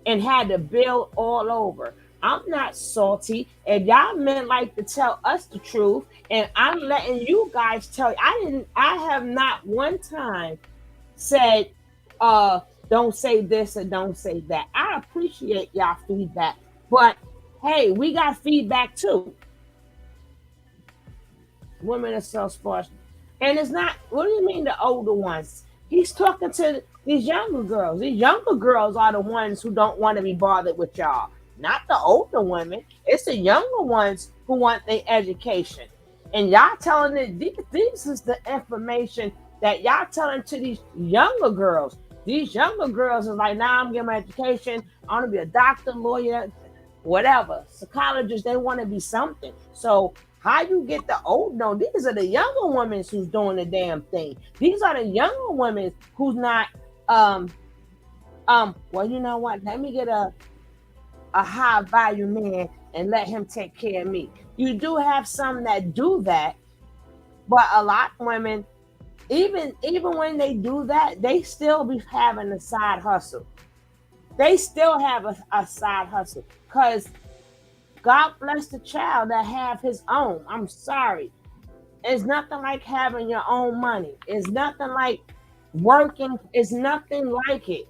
and had to build all over. I'm not salty, and y'all men like to tell us the truth, and I'm letting you guys tell you. I have not one time said, don't say this or don't say that. I appreciate y'all feedback, but hey, we got feedback too. Women are so sparse. And it's not, what do you mean the older ones? He's talking to these younger girls. These younger girls are the ones who don't want to be bothered with y'all. not the older women. It's the younger ones who want their education. And y'all telling it, this is the information that y'all telling to these younger girls. These younger girls are like, now I'm getting my education. I want to be a doctor, lawyer, whatever. Psychologist, they want to be something. So how you get the old? No, these are the younger women who's doing the damn thing. These are the younger women who's not, well, you know what? Let me get a high value man and let him take care of me. You do have some that do that, but a lot of women, even when they do that, they still be having a side hustle. They still have a side hustle because God bless the child that have his own. I'm sorry. It's nothing like having your own money. It's nothing like working. It's nothing like it.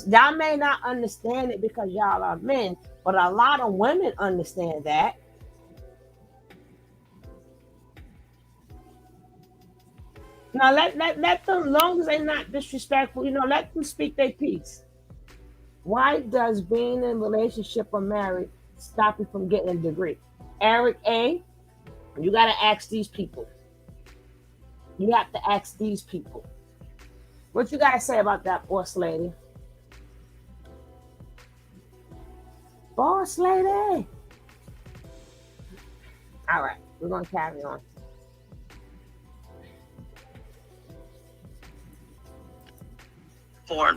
Y'all may not understand it because y'all are men, but a lot of women understand that. Now let them, long as they're not disrespectful, let them speak their piece. Why does being in a relationship or married stop you from getting a degree? Eric A., you got to ask these people. You have to ask these people. What you got to say about that, boss lady? Boss lady. All right, we're going to carry on.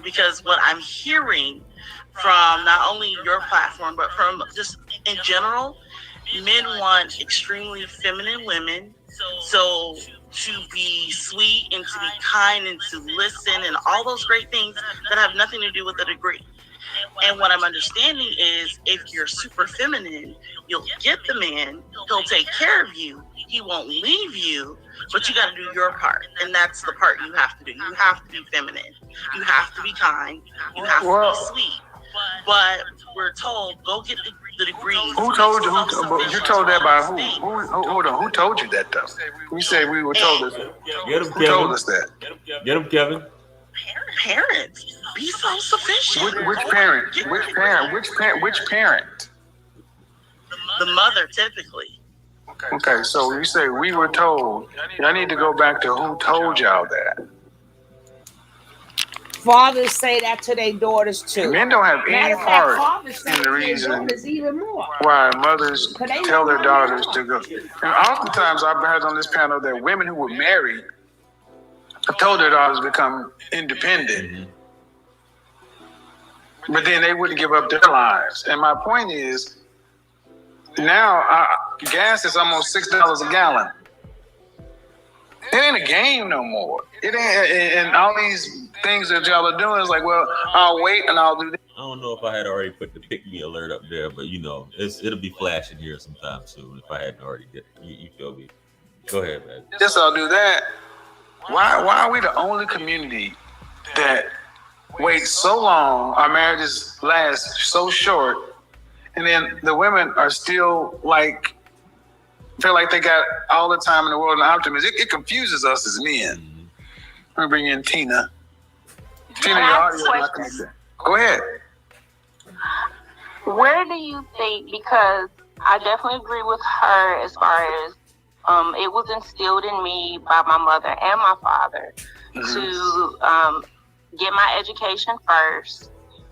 Because what I'm hearing from not only your platform, but from just in general, men want extremely feminine women. So to be sweet and to be kind and to listen and all those great things that have nothing to do with a degree. And what I'm understanding is if you're super feminine, you'll get the man, he'll take care of you, he won't leave you, but you got to do your part. And that's the part you have to do. You have to be feminine. You have to be kind. You have to be sweet. But we're told, go get the degree. Who told you? You told that by who? Hold on. Who told you that, though? We say we were told this. Who told us that? Get him, Kevin. Parents. Be self-sufficient. Which parent? Which parent? The mother, typically. Okay, so you say we were told. I need to go back to who told y'all that. Fathers say that to their daughters too. Men don't have any part in the reason why mothers tell their daughters to go. And oftentimes I've heard on this panel that women who were married have told their daughters to become independent. But then they wouldn't give up their lives. And my point is, now gas is almost $6 a gallon. It ain't a game no more. It ain't, and all these things that y'all are doing is like, well, I'll wait and I'll do this. I don't know if I had already put the pick me alert up there, but it'll be flashing here sometime soon if I hadn't already did it. You feel me? Go ahead, man. Yes, I'll do that. Why are we the only community that waits so long, our marriages last so short, and then the women are still like, feel like they got all the time in the world and optimism. It confuses us as men. Let me bring in Tina. Tina, your audio is not connected. Go ahead. Where do you think, because I definitely agree with her as far as it was instilled in me by my mother and my father to get my education first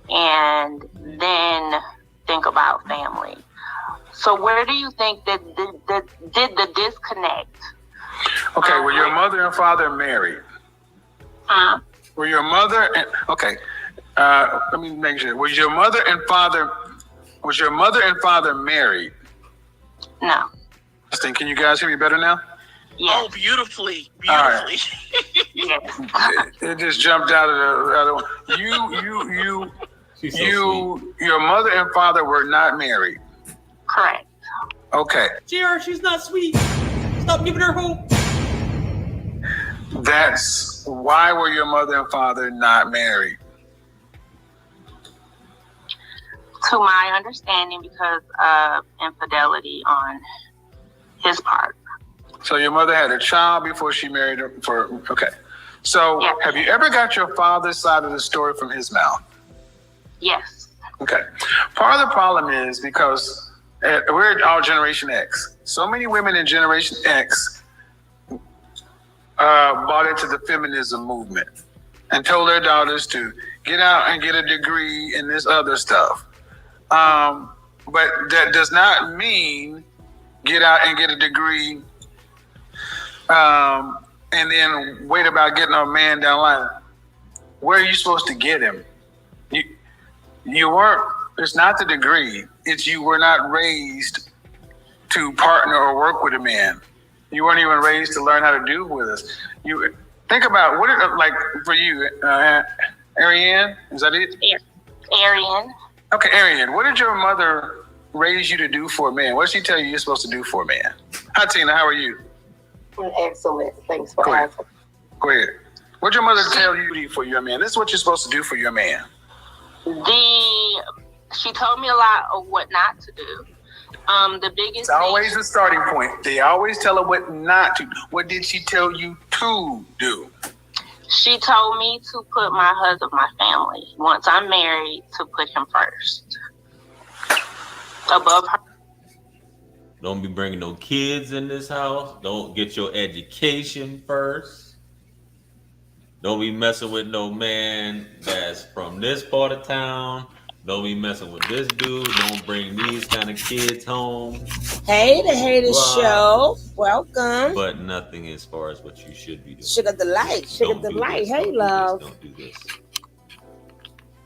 and then think about family. So where do you think that did the disconnect? Okay, were your mother and father married? Were your mother and let me make sure. Was your mother and father married? No. Can you guys hear me better now? Yes. Oh, beautifully. All right. Yes. It just jumped out of the your mother and father were not married. Correct. Okay. JR, she's not sweet. Stop giving her hope. That's why were your mother and father not married? To my understanding, because of infidelity on his part. So your mother had a child before she married her okay. So yes. Have you ever got your father's side of the story from his mouth? Yes. Okay. Part of the problem is because we're all Generation X. So many women in Generation X bought into the feminism movement and told their daughters to get out and get a degree in this other stuff. But that does not mean get out and get a degree and then wait about getting a man down the line. Where are you supposed to get him? You weren't, it's not the degree, it's you were not raised to partner or work with a man. You weren't even raised to learn how to do with us. You think about what it like for you, Ariane, is that it? Arian. Okay, Ariane, what did your mother raise you to do for a man? What did she tell you you're supposed to do for a man? Hi, Tina, how are you? Excellent. Thanks for asking. Go ahead. What did your mother tell you to do for your man? This is what you're supposed to do for your man. She told me a lot of what not to do. The biggest It's always the starting point. They always tell her what not to do. What did she tell you to do? She told me to put my husband, my family, once I'm married, to put him first. Above her. Don't be bringing no kids in this house. Don't get your education first. Don't be messing with no man that's from this part of town. Don't be messing with this dude. Don't bring these kind of kids home. Hey, the Haters Show. Welcome. But nothing as far as what you should be doing. Sugar Delight. Sugar Delight. Hey, love. Don't do this.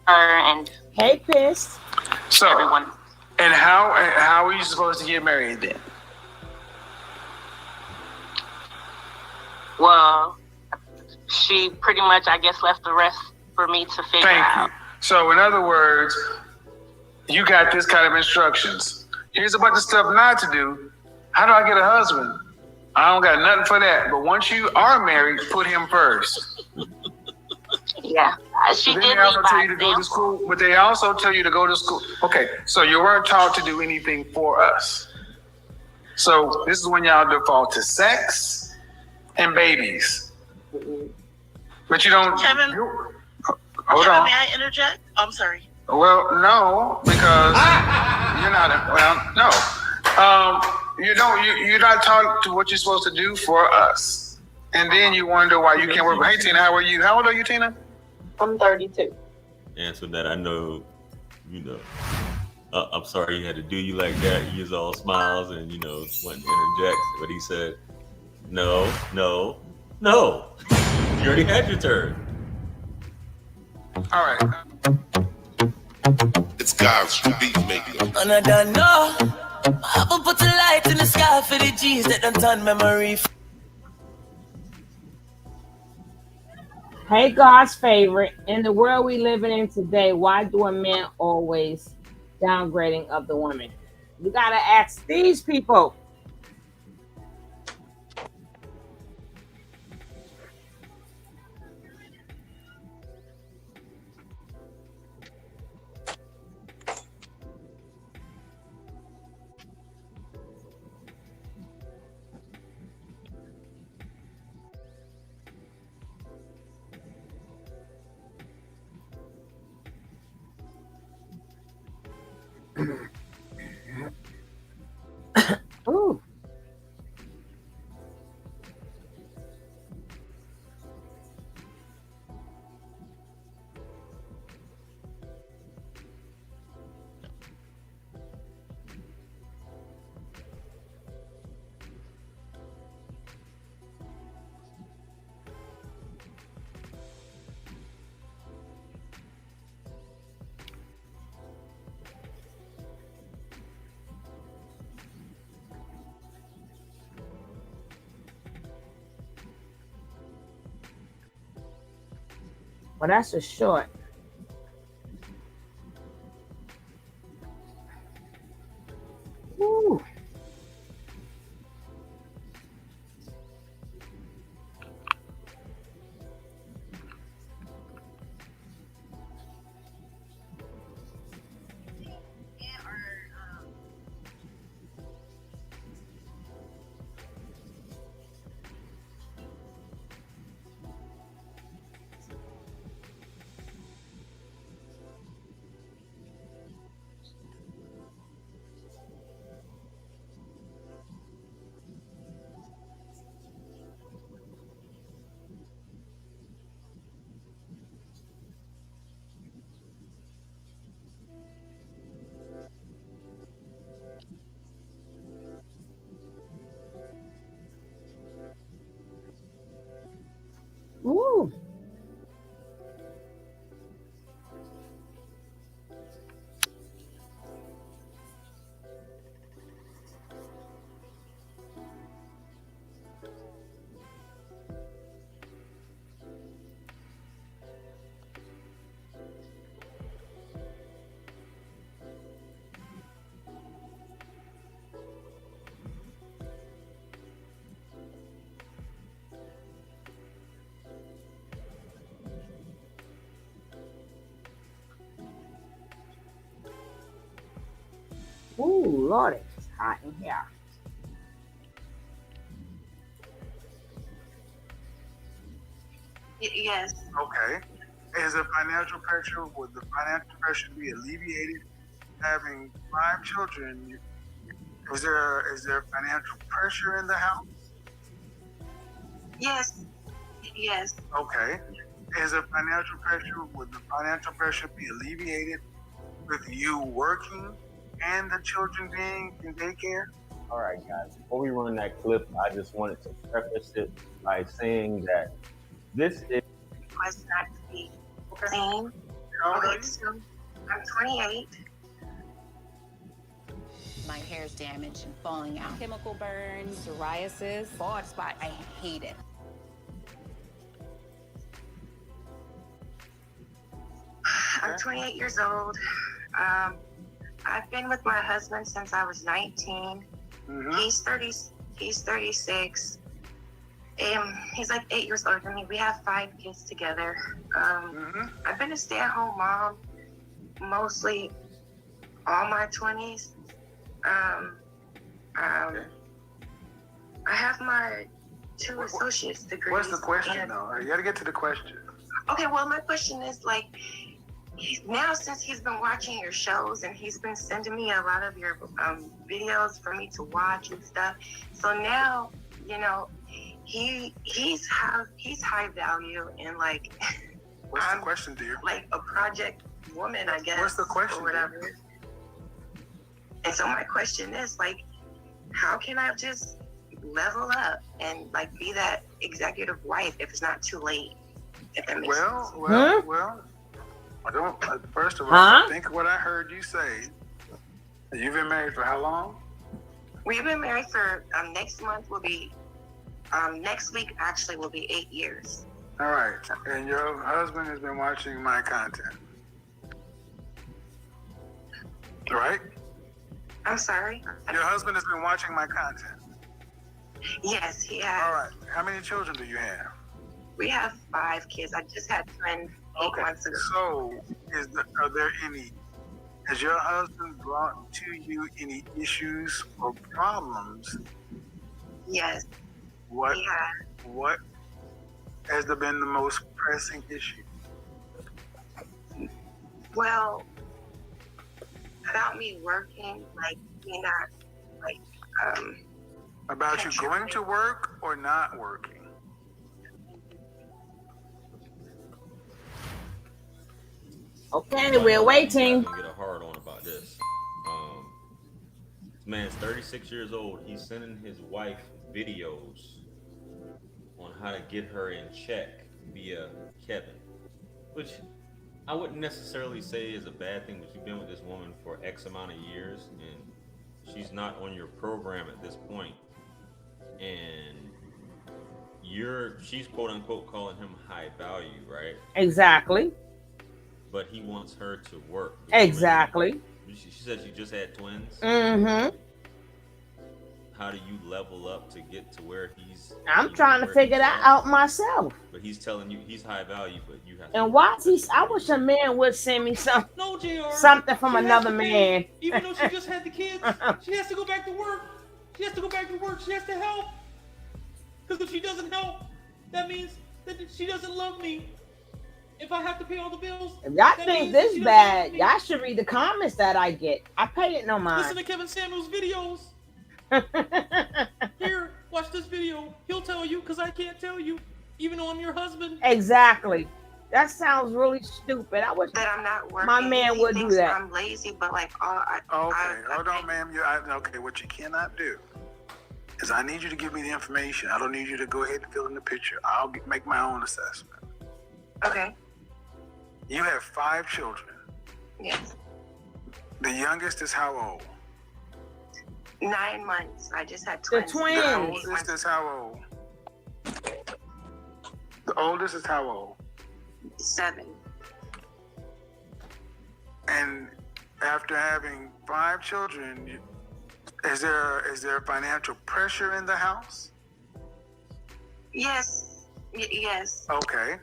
And hey, Piss. So, everyone. And how are you supposed to get married then? Well, she pretty much, I guess, left the rest for me to figure out. You. So, in other words, you got this kind of instructions. Here's a bunch of stuff not to do. How do I get a husband? I don't got nothing for that. But once you are married, put him first. Yeah, she did also tell you to go to school, but they also tell you to go to school. Okay, so you weren't taught to do anything for us. So this is when y'all default to sex and babies. But you don't. Kevin, hold on. May I interject? I'm sorry. Well, no, because you're not. Well, no. You don't. You're not taught to what you're supposed to do for us, and then you wonder why you can't work. Hey, Tina, how are you? How old are you, Tina? I'm 32. Answer that. I know. You know. I'm sorry you had to do you like that. He was all smiles and wanted to interject, but he said, "No, no, no. You already had your turn." All right. It's God's beat maker. And I don't know. I haven't put a light in the sky for the G's that done turn memory. Hey, God's favorite. In the world we living in today, why do a man always downgrading of the woman? You gotta ask these people. Ooh. Well, that's a short. Ooh. Ooh. Ooh, Lord, it's hot in here. Yes. Okay. Is the financial pressure, would the financial pressure be alleviated having 5 children? Is there financial pressure in the house? Yes. Yes. Okay. Is the financial pressure, would the financial pressure be alleviated with you working and the children being in daycare? All right, guys. Before we run that clip, I just wanted to preface it by saying that this is Request not to be seen. Okay, so I'm 28. My hair's damaged and falling out. Chemical burns, psoriasis, bald spot. I hate it. I'm 28 years old. I've been with my husband since I was 19. Mm-hmm. He's 30. He's 36. He's like 8 years older than me. We have 5 kids together. I've been a stay-at-home mom mostly all my 20s. I have my 2 associate's degrees. What's the question, though? You got to get to the question. Okay, well, my question is like, now since he's been watching your shows and he's been sending me a lot of your videos for me to watch and stuff. So now, you know, he's high value and like. What's the question, dear? Like a project woman, I guess. What's the question, or whatever. dear? And so my question is like, how can I just level up and like be that executive wife if it's not too late? If that makes sense. Well. I don't. First of all, I think what I heard you say. You've been married for how long? We've been married for next month will be next week actually will be 8 years. All right. And your husband has been watching my content, right? I'm sorry? Your husband has been watching my content? Yes, he has. All right. How many children do you have? We have 5 kids. I just had twins 8 months ago. So, are there any, has your husband brought to you any issues or problems? Yes. What has been the most pressing issue? Well, about me working, like me not, like, about you going to work or not working? Okay, we're waiting. Get a hard on about this. This man's 36 years old. He's sending his wife videos on how to get her in check via Kevin, which I wouldn't necessarily say is a bad thing, but you've been with this woman for X amount of years and she's not on your program at this point, and she's quote unquote calling him high value, right? Exactly. But he wants her to work. Exactly. She said she just had twins. Mm-hmm. How do you level up to get to where he's? I'm trying to figure that out myself. But he's telling you he's high value, but you have to. And why is he? I wish a man would send me something. No, JR. Something from another man. Even though she just had the kids, she has to go back to work. She has to go back to work. She has to help. Because if she doesn't help, that means that she doesn't love me. If I have to pay all the bills, if y'all think this bad, y'all should read the comments that I get. I pay it no mind. Listen to Kevin Samuels' videos. Here, watch this video. He'll tell you because I can't tell you, even though I'm your husband. Exactly. That sounds really stupid. I wish that I'm not working. My man would do that. I'm lazy, but like hold on, ma'am. Okay, what you cannot do is I need you to give me the information. I don't need you to go ahead and fill in the picture. I'll make my own assessment. Okay. You have 5 children. Yes. The youngest is how old? 9 months. I just had The twins. The twins. oldest is how old? The oldest is how old? 7. And after having 5 children, is there financial pressure in the house? Yes. Yes. Okay.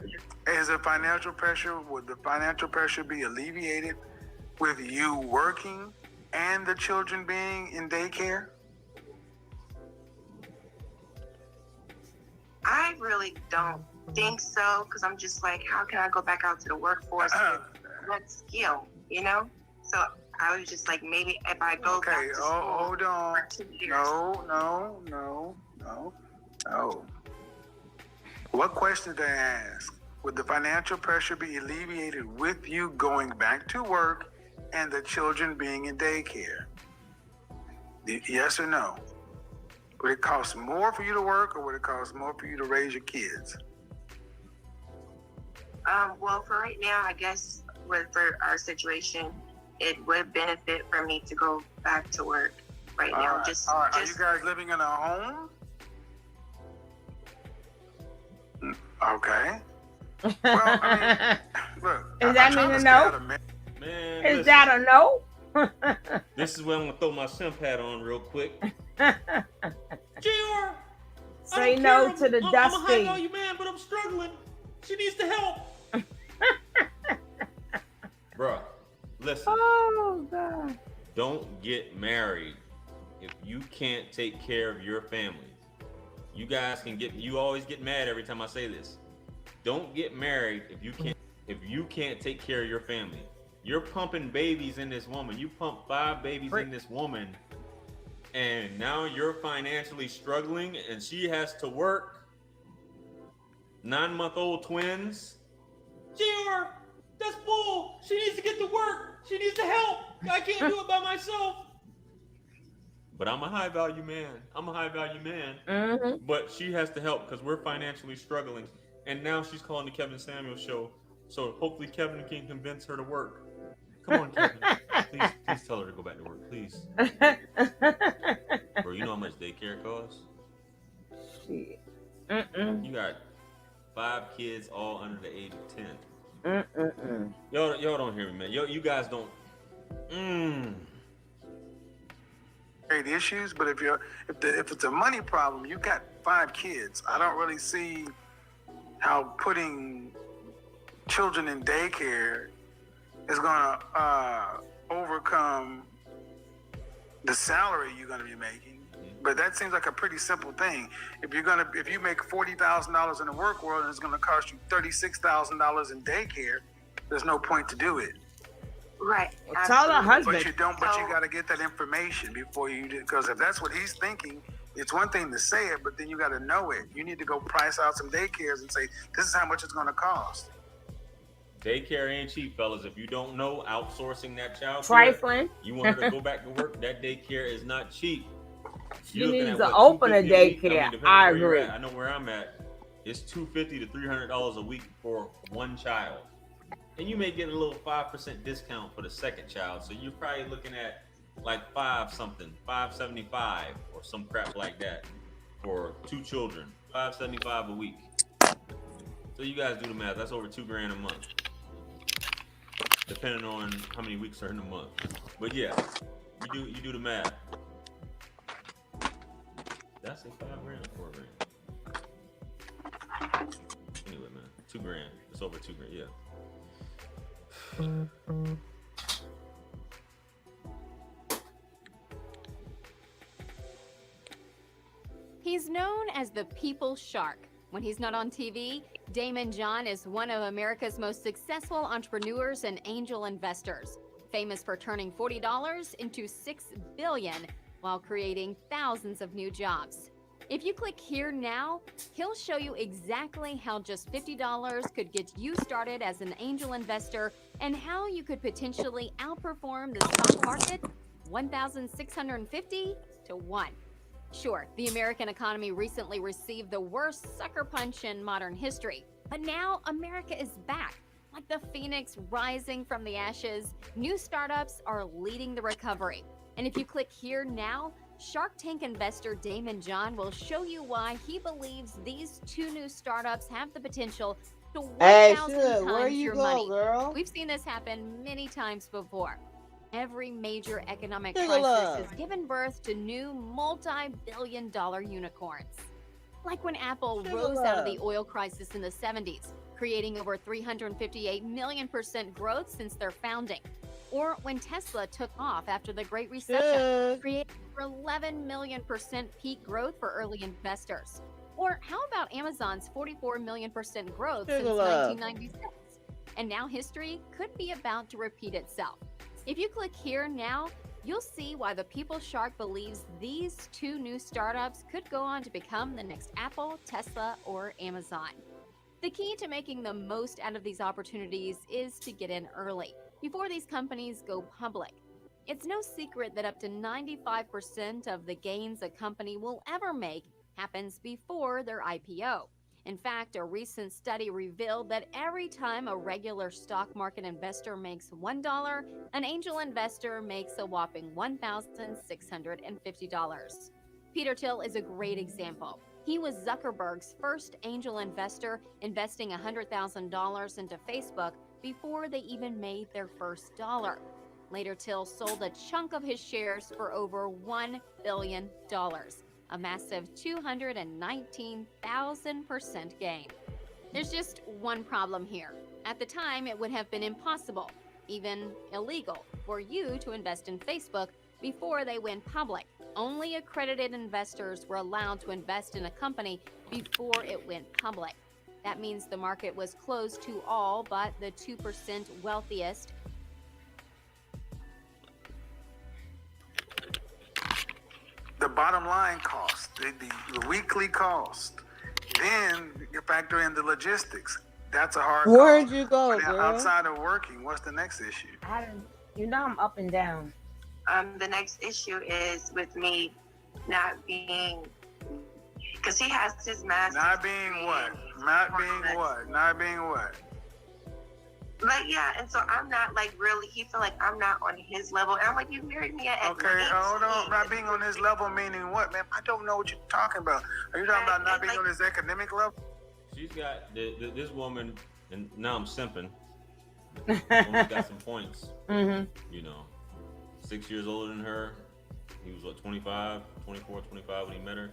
Is there financial pressure? Would the financial pressure be alleviated with you working and the children being in daycare? I really don't think so, because I'm just like, how can I go back out to the workforce with what skill, you know? So I was just like, maybe if I go back to school hold on. for 2 years. No. What question did I ask? Would the financial pressure be alleviated with you going back to work and the children being in daycare? Yes or no? Would it cost more for you to work, or would it cost more for you to raise your kids? Well, for right now, I guess for our situation, it would benefit for me to go back to work right now. All right. Are you guys living in a home? Okay. Well, I mean, look. Is that mean a no? Man, Is that a no? This is where I'm gonna throw my simp hat on real quick. JR, Say no to the I'm a high dusting. value man, but I'm struggling. She needs the help. Bruh, listen. Oh God. Don't get married if you can't take care of your family. You guys you always get mad every time I say this. Don't get married if you can't take care of your family. You're pumping babies in this woman. You pump 5 babies in this woman, and now you're financially struggling and she has to work. 9-month-old twins. JR, that's bull. She needs to get to work. She needs to help. I can't do it by myself. But I'm a high value man. Mm-hmm. But she has to help because we're financially struggling. And now she's calling the Kevin Samuels show. So hopefully Kevin can convince her to work. Come on, Kevin. Please tell her to go back to work, please. Bro, you know how much daycare costs? You got 5 kids all under the age of 10. Y'all don't hear me, man. You guys don't. Great issues, but if it's a money problem, you got 5 kids. I don't really see how putting children in daycare is going to overcome the salary you're going to be making. But that seems like a pretty simple thing. If you make $40,000 in the work world and it's going to cost you $36,000 in daycare, there's no point to do it. Right. Tell her husband. But you got to get that information before you do. Because if that's what he's thinking, it's one thing to say it, but then you got to know it. You need to go price out some daycares and say, this is how much it's going to cost. Daycare ain't cheap, fellas. If you don't know, outsourcing that child Trifling. You want her to go back to work, that daycare is not cheap. She needs to open a daycare. I agree. I know where I'm at. It's $250 to $300 a week for 1 child. And you may get a little 5% discount for the second child. So you're probably looking at like $575 or some crap like that for 2 children. $575 a week. So you guys do the math. That's over $2,000 a month, depending on how many weeks are in a month. But yeah, you do the math. That's a $5,000 or $4,000. Anyway, man, $2,000. It's over $2,000. Yeah. He's known as the People's Shark. When he's not on TV, Daymond John is one of America's most successful entrepreneurs and angel investors, famous for turning $40 into $6 billion while creating thousands of new jobs. If you click here now, he'll show you exactly how just $50 could get you started as an angel investor and how you could potentially outperform the stock market 1,650 to 1. Sure, the American economy recently received the worst sucker punch in modern history, but now America is back. Like the phoenix rising from the ashes, new startups are leading the recovery. And if you click here now, Shark Tank investor Damon John will show you why he believes these two new startups have the potential to 1,000 Shug, where times you your go, money. girl? We've seen this happen many times before. Every major economic Sugar crisis love. has given birth to new multi-billion-dollar unicorns. Like when Apple Sugar rose out of the love. oil crisis in the 70s, creating over 358 million% growth since their founding. Or when Tesla took off after the Great Recession, Shug. creating over 11 million% peak growth for early investors. Or how about Amazon's 44 million% growth Sugar since love. 1996? And now history could be about to repeat itself. If you click here now, you'll see why the People Shark believes these two new startups could go on to become the next Apple, Tesla, or Amazon. The key to making the most out of these opportunities is to get in early, before these companies go public. It's no secret that up to 95% of the gains a company will ever make happens before their IPO. In fact, a recent study revealed that every time a regular stock market investor makes $1, an angel investor makes a whopping $1,650. Peter Thiel is a great example. He was Zuckerberg's first angel investor, investing $100,000 into Facebook before they even made their first dollar. Later, Thiel sold a chunk of his shares for over $1 billion. A massive 219,000% gain. There's just one problem here. At the time, it would have been impossible, even illegal, for you to invest in Facebook before they went public. Only accredited investors were allowed to invest in a company before it went public. That means the market was closed to all but the 2% wealthiest. The bottom line cost, the weekly cost. Then you factor in the logistics. That's a hard Where'd cost. you go, But now, girl? outside of working, what's the next issue? I'm up and down. The next issue is with me not being, because he has his master's. Not being what? Not being what? Not being what? Like, yeah, and so I'm not like really, he feel like I'm not on his level. And I'm like, you married me at Okay, hold on. Not being on his level meaning what, man? I don't know what you're talking about. Are you talking about not being on his academic level? She's got this woman, and now I'm simping. Woman's got some points. Mm-hmm. You know, 6 years older than her. He was what, 24, 25 when he met her.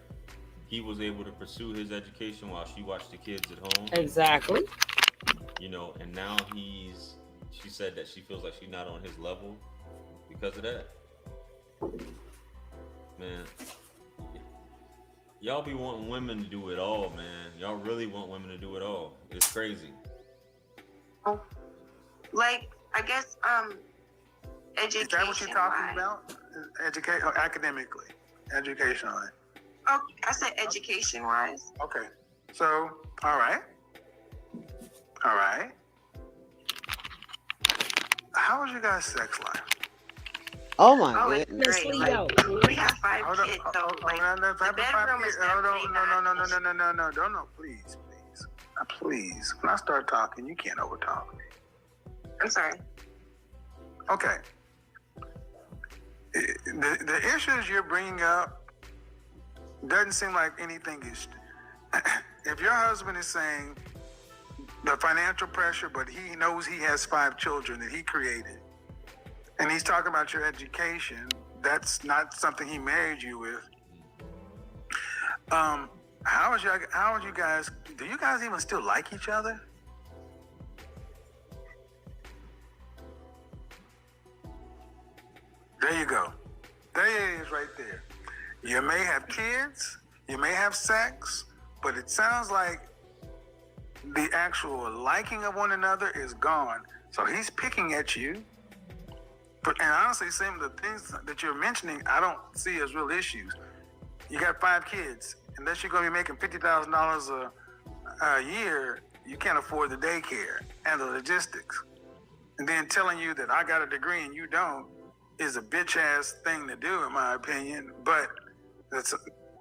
He was able to pursue his education while she watched the kids at home. Exactly. You know, and now she said that she feels like she's not on his level because of that. Man, y'all be wanting women to do it all, man. Y'all really want women to do it all. It's crazy. Like, I guess, education. Is that what you're talking about? Academically, educationally. Oh, I said education wise. Okay. So, all right. All right. How was your guys' sex life? Oh my it's goodness. great. Like, we have 5 kids, so like the bedroom is definitely No, please. Please. When I start talking, you can't overtalk me. I'm sorry. Okay. The issues you're bringing up doesn't seem like anything is. If your husband is saying the financial pressure, but he knows he has 5 children that he created, and he's talking about your education, that's not something he married you with. How is you guys? Do you guys even still like each other? There you go. There it is right there. You may have kids, you may have sex, but it sounds like the actual liking of one another is gone. So he's picking at you. And honestly, some of the things that you're mentioning, I don't see as real issues. You got 5 kids. Unless you're going to be making $50,000 a year, you can't afford the daycare and the logistics. And then telling you that I got a degree and you don't is a bitch ass thing to do, in my opinion. But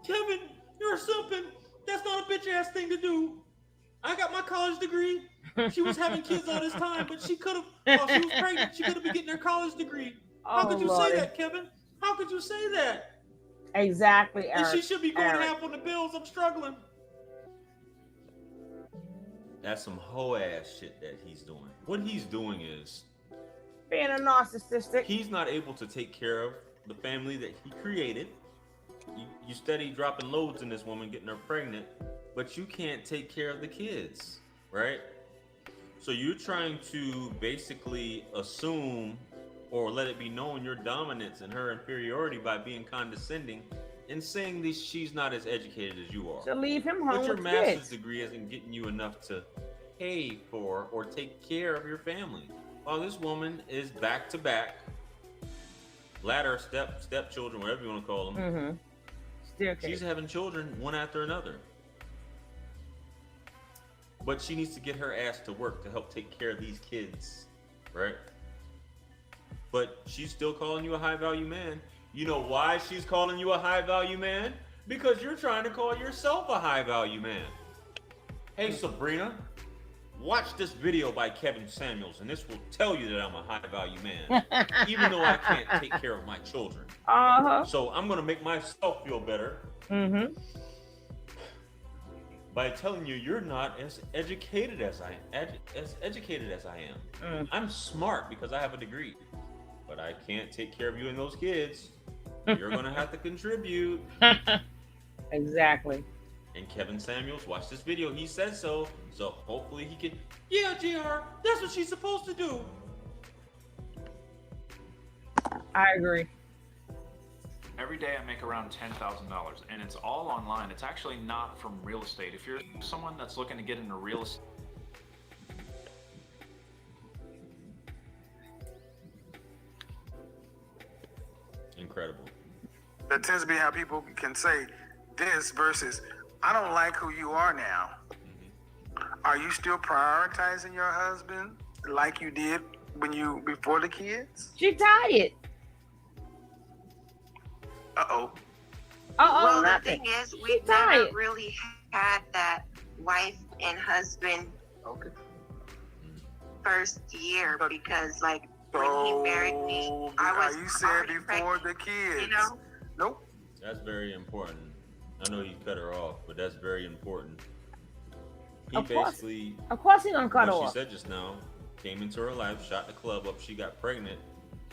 Kevin, you're simping. That's not a bitch ass thing to do. I got my college degree. She was having kids all this time, but she could have, while she was pregnant, she could have been getting her college degree. How could you say that, Kevin? How could you say that? Exactly, And Eric. she should be going Eric. half on the bills. I'm struggling. That's some hoe ass shit that he's doing. What he's doing is Being a narcissistic. he's not able to take care of the family that he created. You steady dropping loads in this woman, getting her pregnant, but you can't take care of the kids, right? So you're trying to basically assume or let it be known your dominance and her inferiority by being condescending and saying that she's not as educated as you are. To leave him But home your with master's kids. degree isn't getting you enough to pay for or take care of your family. While this woman is back to back, ladder, stepchildren, whatever you want to call them. Mm-hmm. She's having children one after another. But she needs to get her ass to work to help take care of these kids, right? But she's still calling you a high value man. You know why she's calling you a high value man? Because you're trying to call yourself a high value man. Hey Sabrina, watch this video by Kevin Samuels and this will tell you that I'm a high value man. Even though I can't take care of my children. Uh-huh. So I'm gonna make myself feel better. Mm-hmm. By telling you you're not as educated as I am. I'm smart because I have a degree, but I can't take care of you and those kids. You're gonna have to contribute. Exactly. And Kevin Samuels, watch this video. He says so. So hopefully he can. Yeah, JR, that's what she's supposed to do. I agree. Every day I make around $10,000 and it's all online. It's actually not from real estate. If you're someone that's looking to get into real estate, Incredible. That tends to be how people can say this versus, I don't like who you are now. Are you still prioritizing your husband like you did before the kids? She tired. Uh-oh. Well, Nothing. the thing is, we've never really had that wife and husband first year because, like, when he married me, I was you said before the kids. You know? Nope. That's very important. I know you cut her off, but that's very important. He Of course. basically, Of course he gonna cut what her she off. said just now, came into her life, shot the club up, she got pregnant.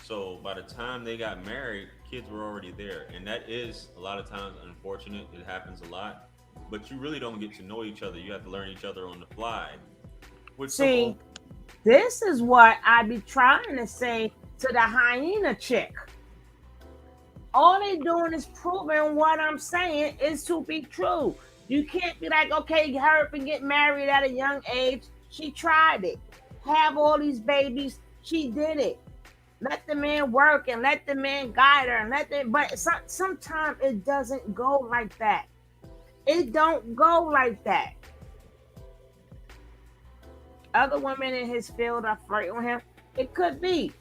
So by the time they got married, kids were already there. And that is a lot of times unfortunate. It happens a lot. But you really don't get to know each other. You have to learn each other on the fly. Which See, this is what I be trying to say to the hyena chick. All they doing is proving what I'm saying is to be true. You can't be like, okay, hurry up and get married at a young age. She tried it. Have all these babies. She did it. Let the man work and let the man guide her and but sometimes it doesn't go like that. It don't go like that. Other women in his field are flirting with him. It could be.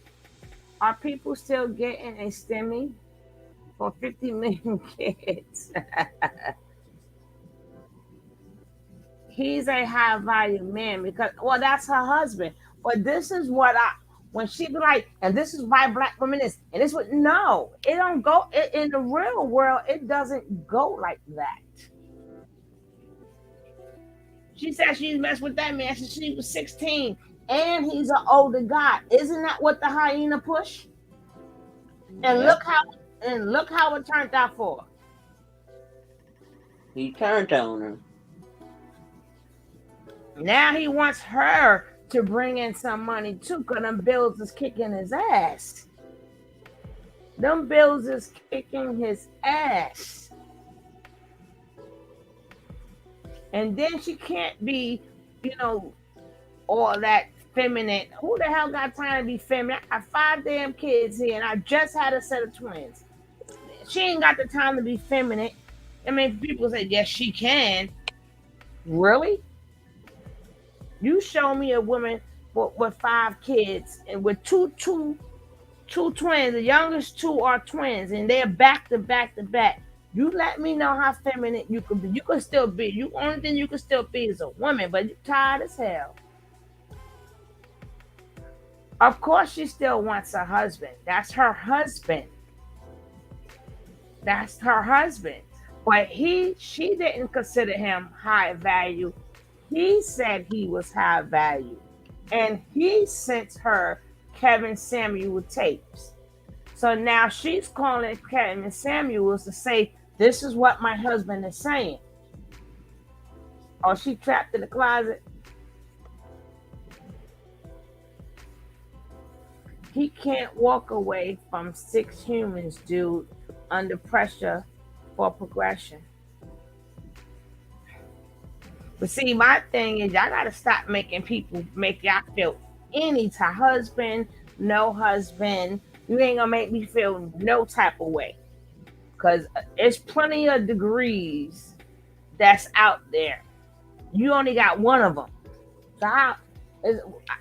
Are people still getting a STEMI for 50 million kids? He's a high value man because, well, that's her husband. But this is what when she be like, and this is why black women is, and this would, no, it don't go, in the real world, it doesn't go like that. She said she messed with that man since she was 16, and he's an older guy. Isn't that what the hyena push? And look how it turned out for her. He turned on her. Now he wants her to bring in some money too, because them bills is kicking his ass. Them bills is kicking his ass. And then she can't be, all that feminine. Who the hell got time to be feminine? I got 5 damn kids here, and I just had a set of twins. She ain't got the time to be feminine. I mean, people say, yes, she can. Really? You show me a woman with 5 kids and with two twins. The youngest 2 are twins, and they're back to back to back. You let me know how feminine you can be. You can still be. You only thing you can still be is a woman, but you're tired as hell. Of course, she still wants a husband. That's her husband. That's her husband. But she didn't consider him high value. He said he was high value. And he sent her Kevin Samuel tapes. So now she's calling Kevin Samuels to say, this is what my husband is saying. Or she trapped in the closet. He can't walk away from 6 humans, dude, under pressure for progression. But see, my thing is, y'all gotta stop making people make y'all feel any type. Husband, no husband. You ain't gonna make me feel no type of way. Because there's plenty of degrees that's out there. You only got one of them. So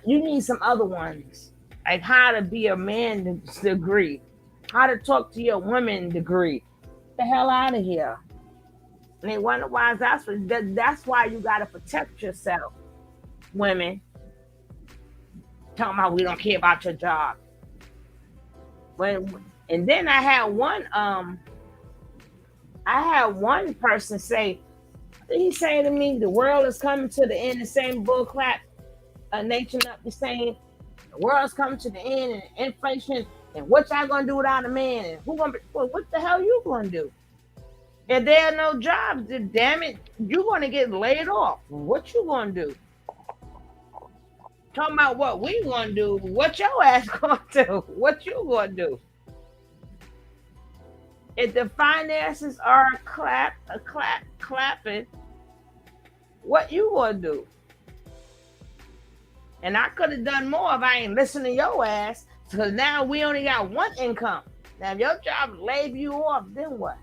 you need some other ones. Like how to be a man degree. How to talk to your woman degree. Get the hell out of here. And they wonder why that's why you gotta protect yourself, women. Talking about we don't care about your job. And then I had one person say, he saying to me, the world is coming to the end, the same bullcrap Nation Up is saying, the world's coming to the end and inflation, and what y'all gonna do without a man? And what the hell you gonna do? If there are no jobs, then damn it, you're gonna get laid off. What you gonna do? Talking about what we gonna do, what your ass gonna do? What you gonna do? If the finances are clapping, what you gonna do? And I could have done more if I ain't listened to your ass. Because now we only got one income. Now if your job laid you off, then what?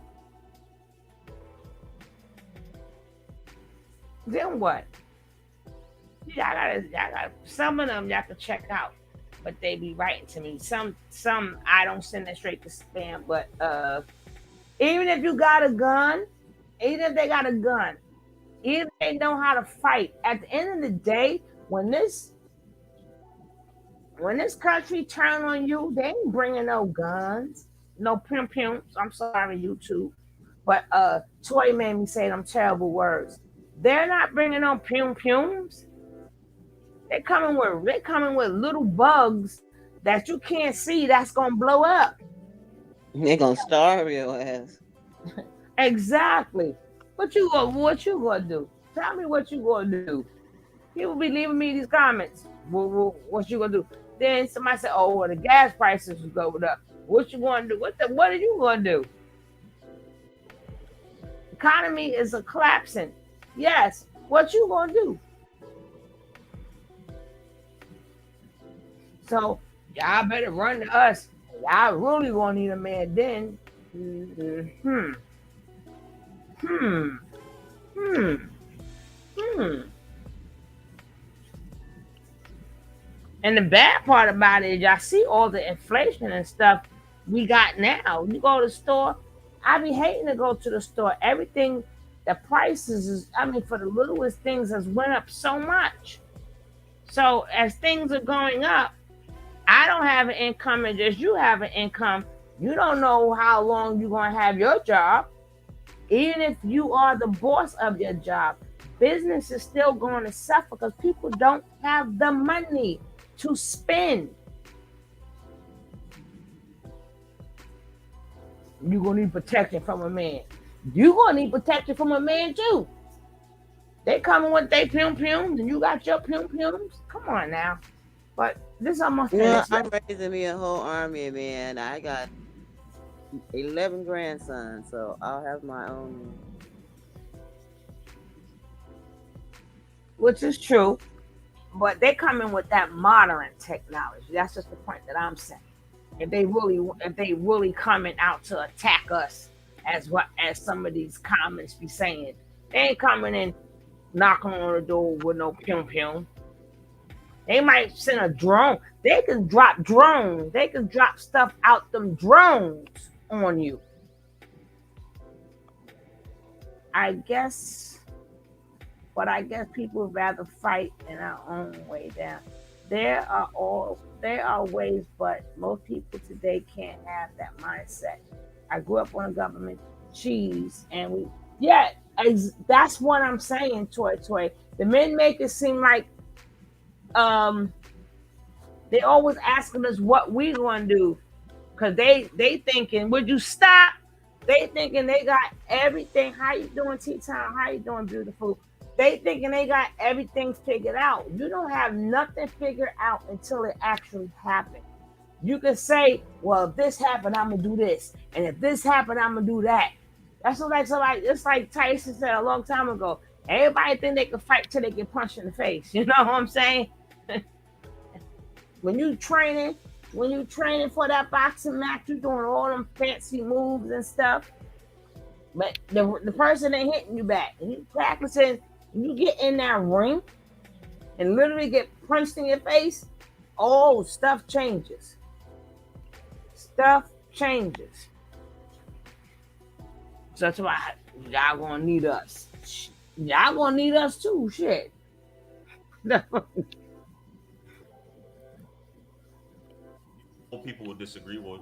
Then what? Y'all gotta some of them y'all can check out, but they be writing to me. Some I don't send that straight to spam, but even if you got a gun, even if they got a gun, even if they know how to fight, at the end of the day, when this country turn on you, they ain't bringing no guns, no pimps. I'm sorry, YouTube, but Toy made me say them terrible words. They're not bringing on pums. They're coming with little bugs that you can't see that's gonna blow up. They're gonna starve your ass. Exactly. What you gonna do? Tell me what you gonna do. People be leaving me these comments. What you gonna do? Then somebody said, "Oh, well, the gas prices is going up. What you gonna do? What are you gonna do?" Economy is a collapsing. Yes. What you gonna do? So y'all better run to us. Y'all really gonna need a man then. And the bad part about it is y'all see all the inflation and stuff we got now. You go to the store, I be hating to go to the store. Everything, the prices is, for the littlest things has went up so much. So as things are going up, I don't have an income and just you have an income. You don't know how long you're going to have your job. Even if you are the boss of your job, business is still going to suffer because people don't have the money to spend. You're going to need protection from a man. You're going to need protection from a man too. They coming with their pums and you got your pums. Come on now. But this almost I'm raising me a whole army, man. I got 11 grandsons, so I'll have my own. Which is true, but they come in with that modern technology. That's just the point that I'm saying. If they really coming out to attack us, as some of these comments be saying, they ain't coming in knocking on the door with no pum. They might send a drone. They can drop drones. They can drop stuff out them drones on you. I guess people would rather fight in our own way down. There are ways, but most people today can't have that mindset. I grew up on government cheese, and that's what I'm saying, Toy. The men make it seem like they always asking us what we gonna do, cause they thinking, would you stop? They thinking they got everything. How you doing, T-Time? How you doing, beautiful? They thinking they got everything figured out. You don't have nothing figured out until it actually happened. You can say, well, if this happened, I'm gonna do this, and if this happened, I'm gonna do that. That's what it's like Tyson said a long time ago. Everybody think they can fight till they get punched in the face. You know what I'm saying? When you training for that boxing match, you doing all them fancy moves and stuff. But the person ain't hitting you back. And you practicing, you get in that ring and literally get punched in your face, stuff changes. Stuff changes. So that's why y'all gonna need us. Y'all gonna need us too, shit. People will disagree. Well,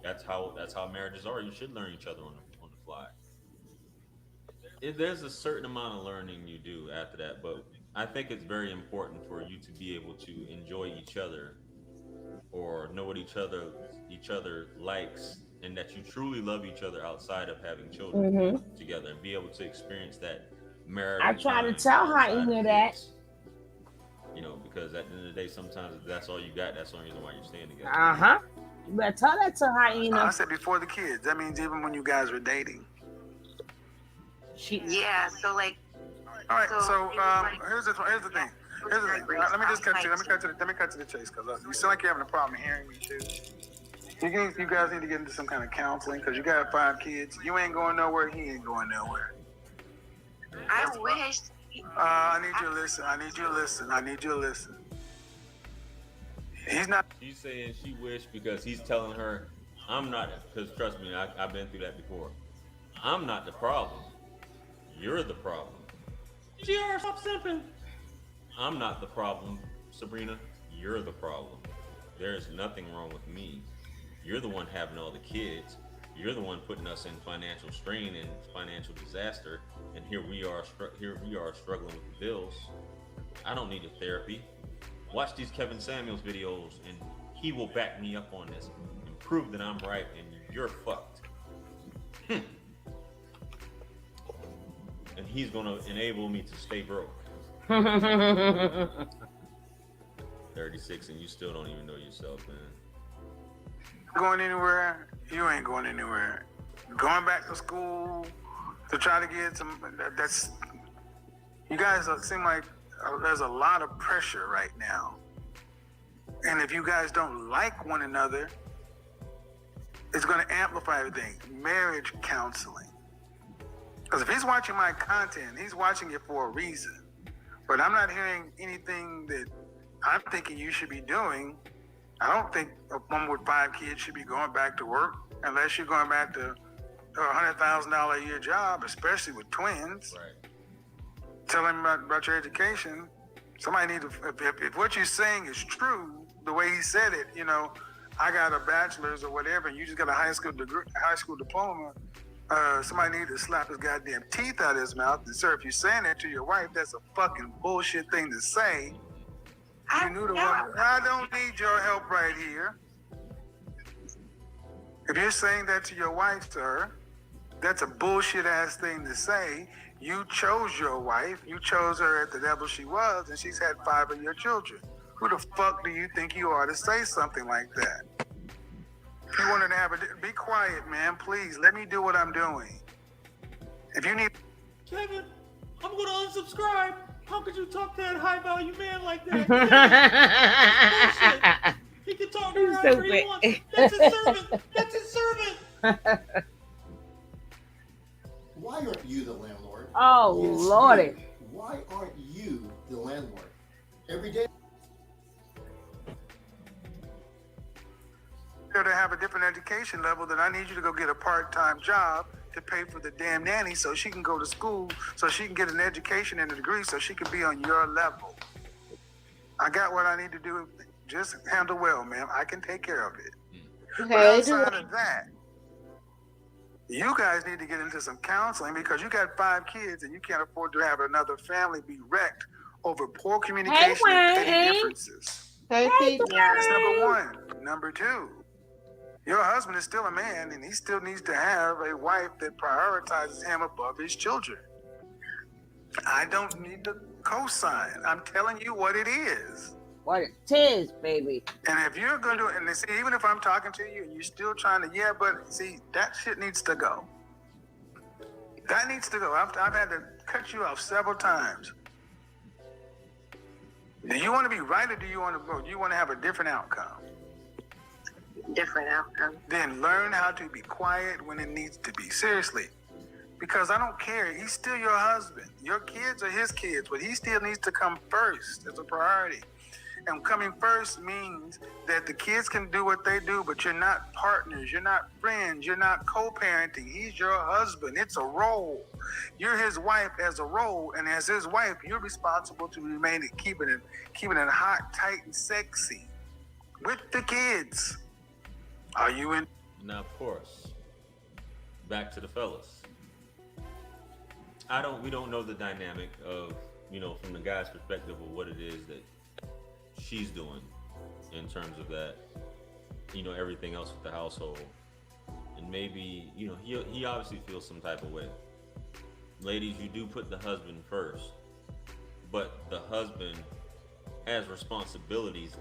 that's how marriages are. You should learn each other on the fly. There's a certain amount of learning you do after that, but I think it's very important for you to be able to enjoy each other or know what each other likes, and that you truly love each other outside of having children together, and be able to experience that marriage. I try to tell Hyena that. You know, because at the end of the day, sometimes if that's all you got, that's the only reason why you're staying together. You better tell that to Hyena. I said before the kids. That means even when you guys were dating. Yeah, so like. All right, so here's the thing. Let me cut to the chase, because you sound like you're having a problem hearing me too. You guys need to get into some kind of counseling, because you got 5 kids. You ain't going nowhere. He ain't going nowhere. I wish. I need you to listen. He's not. She's saying she wished because he's telling her, I'm not, because trust me, I've been through that before. I'm not the problem. You're the problem. GR, stop simping. I'm not the problem, Sabrina. You're the problem. There's nothing wrong with me. You're the one having all the kids. You're the one putting us in financial strain and financial disaster, and here we are struggling with the bills. I don't need a therapy. Watch these Kevin Samuels videos, and he will back me up on this and prove that I'm right and you're fucked. And he's gonna enable me to stay broke. 36, and you still don't even know yourself, man. Going anywhere? You ain't going anywhere. Going back to school to try to get some. You guys seem like there's a lot of pressure right now, and if you guys don't like one another, it's going to amplify everything. Marriage counseling. Because if he's watching my content, he's watching it for a reason. But I'm not hearing anything that I'm thinking you should be doing. I don't think a woman with 5 kids should be going back to work unless you're going back to a $100,000 a year job, especially with twins. Right. Tell them about your education. Somebody need to, if what you're saying is true, the way he said it, you know, I got a bachelor's or whatever, and you just got a high school diploma. Somebody need to slap his goddamn teeth out of his mouth. And sir, if you're saying that to your wife, that's a fucking bullshit thing to say. You knew the woman. I don't need your help right here. If you're saying that to your wife, sir, that's a bullshit ass thing to say. You chose your wife. You chose her at the level she was, and she's had 5 of your children. Who the fuck do you think you are to say something like that? If you wanted to have be quiet, man. Please let me do what I'm doing. If you need, Kevin, I'm gonna unsubscribe. How could you talk to that high value man like that? He can talk to her however he wants. That's his servant. That's his servant. Why aren't you the landlord? Oh, Yes, Lordy. you. Why aren't you the landlord? Every day. to have a different education level, then I need you to go get a part-time job to pay for the damn nanny so she can go to school, so she can get an education and a degree, so she can be on your level. I got what I need to do. Just handle well, ma'am. I can take care of it. But outside of that, you guys need to get into some counseling because you got 5 kids and you can't afford to have another family be wrecked over poor communication and petty differences. That's number 1. Number 2, your husband is still a man and he still needs to have a wife that prioritizes him above his children. I don't need to co-sign. I'm telling you what it is. What it is, baby. And if you're going to, and see, even if I'm talking to you and you're still trying to, yeah, but see, that shit needs to go. That needs to go. I've had to cut you off several times. Do you want to be right or do you want to have a different outcome? Different outcome. Then learn how to be quiet when it needs to be. Seriously. Because I don't care. He's still your husband. Your kids are his kids, but he still needs to come first as a priority. And coming first means that the kids can do what they do, but you're not partners, you're not friends, you're not co-parenting. He's your husband. It's a role. You're his wife as a role, and as his wife, you're responsible to remain keeping it hot, tight, and sexy with the kids. Are you in? Now, of course, back to the fellas. We don't know the dynamic of, from the guy's perspective of what it is that she's doing in terms of that, everything else with the household. And maybe, he obviously feels some type of way. Ladies, you do put the husband first, but the husband has responsibilities.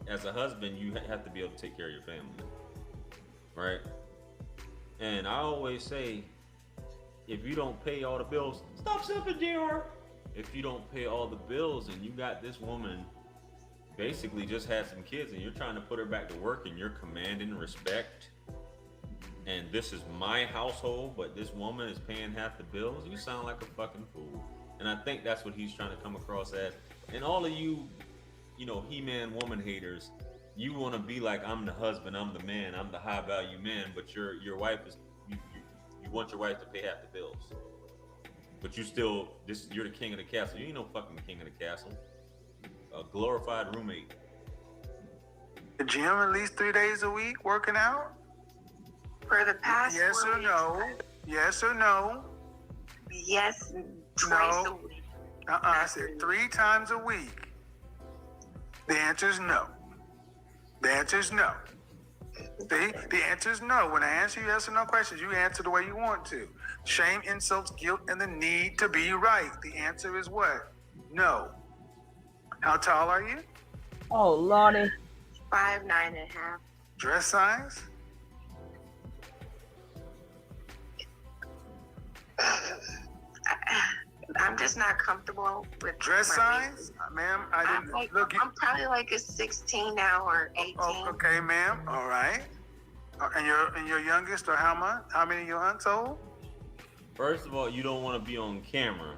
As a husband, you have to be able to take care of your family, right? And I always say, if you don't pay all the bills, stop simping, JR. If you don't pay all the bills and you got this woman basically just had some kids and you're trying to put her back to work and you're commanding respect and this is my household, but this woman is paying half the bills, you sound like a fucking fool. And I think that's what he's trying to come across as. And all of you, he-man, woman haters, you want to be like, I'm the husband, I'm the man, I'm the high value man, but your wife is, you want your wife to pay half the bills. But you're the king of the castle. You ain't no fucking king of the castle. A glorified roommate. The gym at least 3 days a week working out? For the past Yes or no? Yes or no? Yes, twice a week. I said 3 times a week. The answer is no. The answer is no. The answer is no. When I answer yes or no questions, you answer the way you want to. Shame, insults, guilt, and the need to be right. The answer is what? No. How tall are you? Oh, Lordy. 5'9.5". Dress size? I'm just not comfortable with dress size, ma'am. I'm probably like a 16 now or 18. Oh, okay, ma'am. All right. And your youngest, or how many your aunts old? First of all, you don't want to be on camera,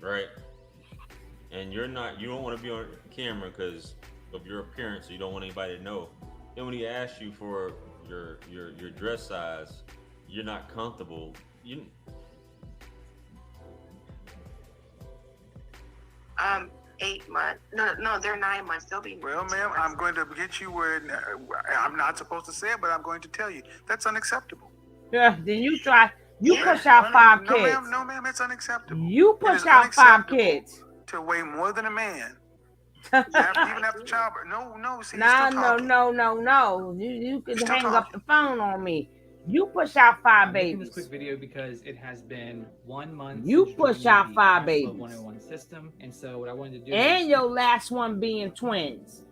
right? And you don't want to be on camera because of your appearance, so you don't want anybody to know. Then when he asks you for your dress size, you're not comfortable. 8 months. No, they're 9 months. They'll be. Well, ma'am, I'm going to get you where I'm not supposed to say it, but I'm going to tell you that's unacceptable. Yeah, then you try. You push out 5 kids. No, ma'am, it's unacceptable. You push out 5 kids. To weigh more than a man. Even after childbirth. No. See, No. You can hang up the phone on me. You push out 5 babies. This quick video because it has been 1 month. You push out 5 babies. 101 system, and so what I wanted to do. And your last one being twins.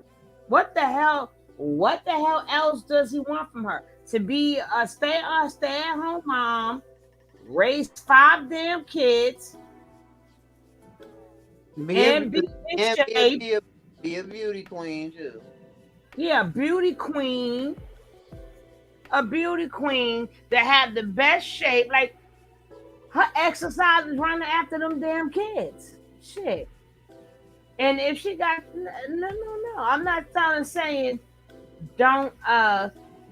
What the hell? What the hell else does he want from her? To be a stay-at-home mom, raise 5 damn kids, be a beauty queen too. Yeah, beauty queen. A beauty queen that had the best shape. Like, her exercise is running after them damn kids. Shit. And if she got no. I'm not saying don't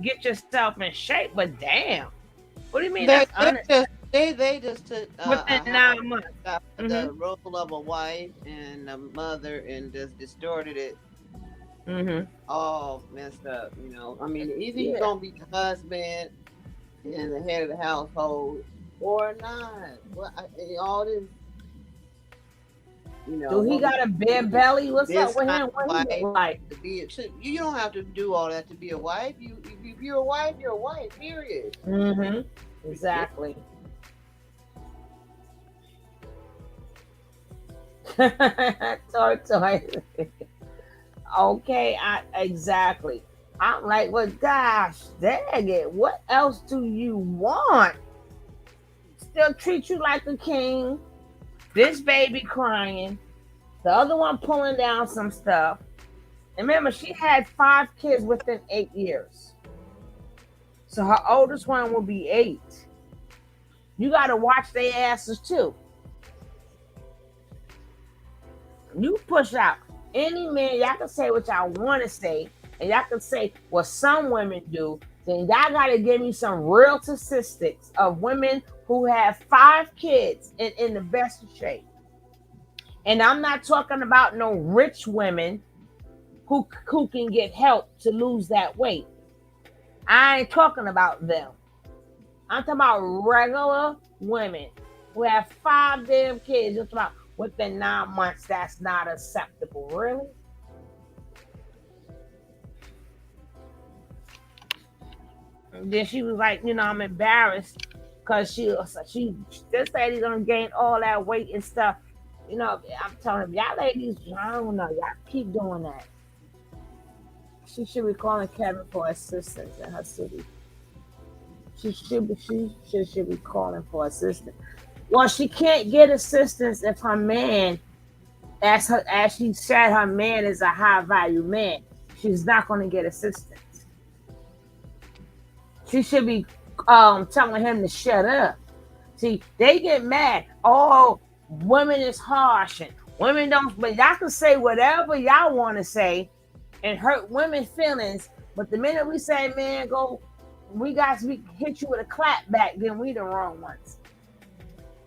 get yourself in shape, but damn. What do you mean? They That's honest. they just took Within 9 months. the role of a wife and a mother and just distorted it. All messed up, you know. I mean, either you're gonna be the husband and the head of the household or not. Well, all this, you know. Do he got a bare belly? What's up with him? What What he look like? You don't have to do all that to be a wife. If you're a wife, you're a wife. Period. Exactly. Toy. Okay, exactly. I'm like, well, gosh, dang it. What else do you want? Still treat you like a king. This baby crying. The other one pulling down some stuff. And remember, she had 5 kids within 8 years. So her oldest one will be 8. You got to watch their asses too. You push out any man, y'all can say what y'all want to say, and y'all can say what some women do, then y'all got to give me some real statistics of women who have 5 kids in the best of shape. And I'm not talking about no rich women who can get help to lose that weight. I ain't talking about them. I'm talking about regular women who have 5 damn kids. You're talking about within 9 months, that's not acceptable. Really? And then she was like, you know, I'm embarrassed because this lady's gonna gain all that weight and stuff. You know, I'm telling them, y'all ladies, I don't know, y'all keep doing that. She should be calling Kevin for assistance in her city. She should be calling for assistance. Well, she can't get assistance if her man, as she said, her man is a high value man. She's not going to get assistance. She should be telling him to shut up. See, they get mad. Oh, women is harsh and women don't. But y'all can say whatever y'all want to say and hurt women's feelings. But the minute we say, man, we hit you with a clap back, then we the wrong ones.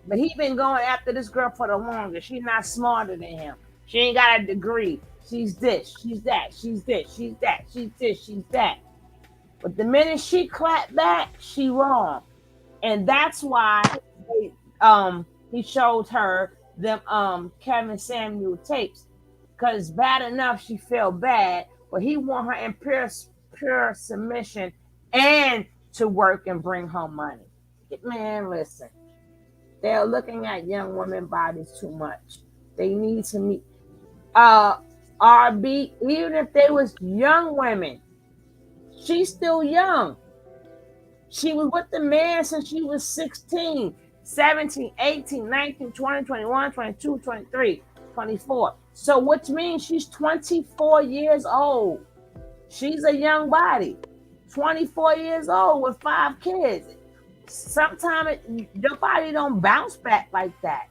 But he been going after this girl for the longest. She's not smarter than him. She ain't got a degree. She's this, she's that, she's this, she's that, she's this, she's that. But the minute she clapped back, she wrong. And that's why he showed her them Kevin Samuel tapes. Because bad enough she felt bad, but he want her in pure submission and to work and bring home money. Man, listen. They're looking at young women bodies too much. They need to meet RB, even if they was young women. She's still young. She was with the man since she was 16, 17, 18, 19, 20, 21, 22, 23, 24. So which means she's 24 years old. She's a young body. 24 years old with 5 kids. Sometimes your body don't bounce back like that.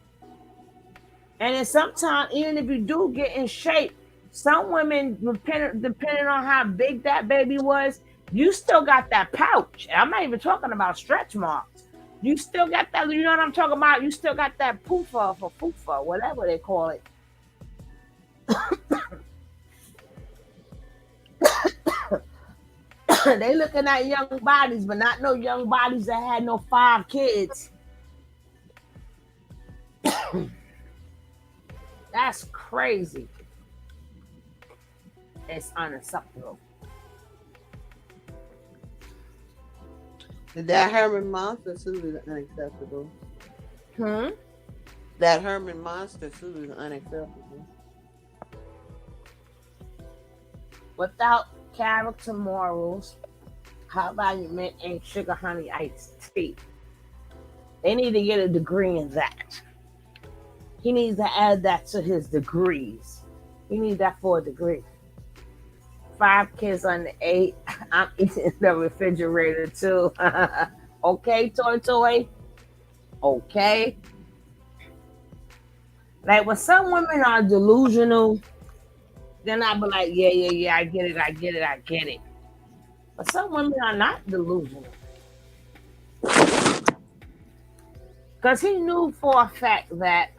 And then sometimes, even if you do get in shape, some women, depending on how big that baby was, you still got that pouch. I'm not even talking about stretch marks. You still got that, you know what I'm talking about? You still got that poofa, whatever they call it. They looking at young bodies, but not no young bodies that had no 5 kids. That's crazy. It's unacceptable. That Herman Monster suit is unacceptable. That Herman Monster suit is unacceptable. Without character morals, high value men ain't sugar honey iced tea. They need to get a degree in that. He needs to add that to his degrees. He needs that for a degree. 5 kids under 8. I'm eating the refrigerator too. Okay, toy. Okay. Like when some women are delusional, then I'll be like, yeah, I get it. But some women are not delusional. Because he knew for a fact that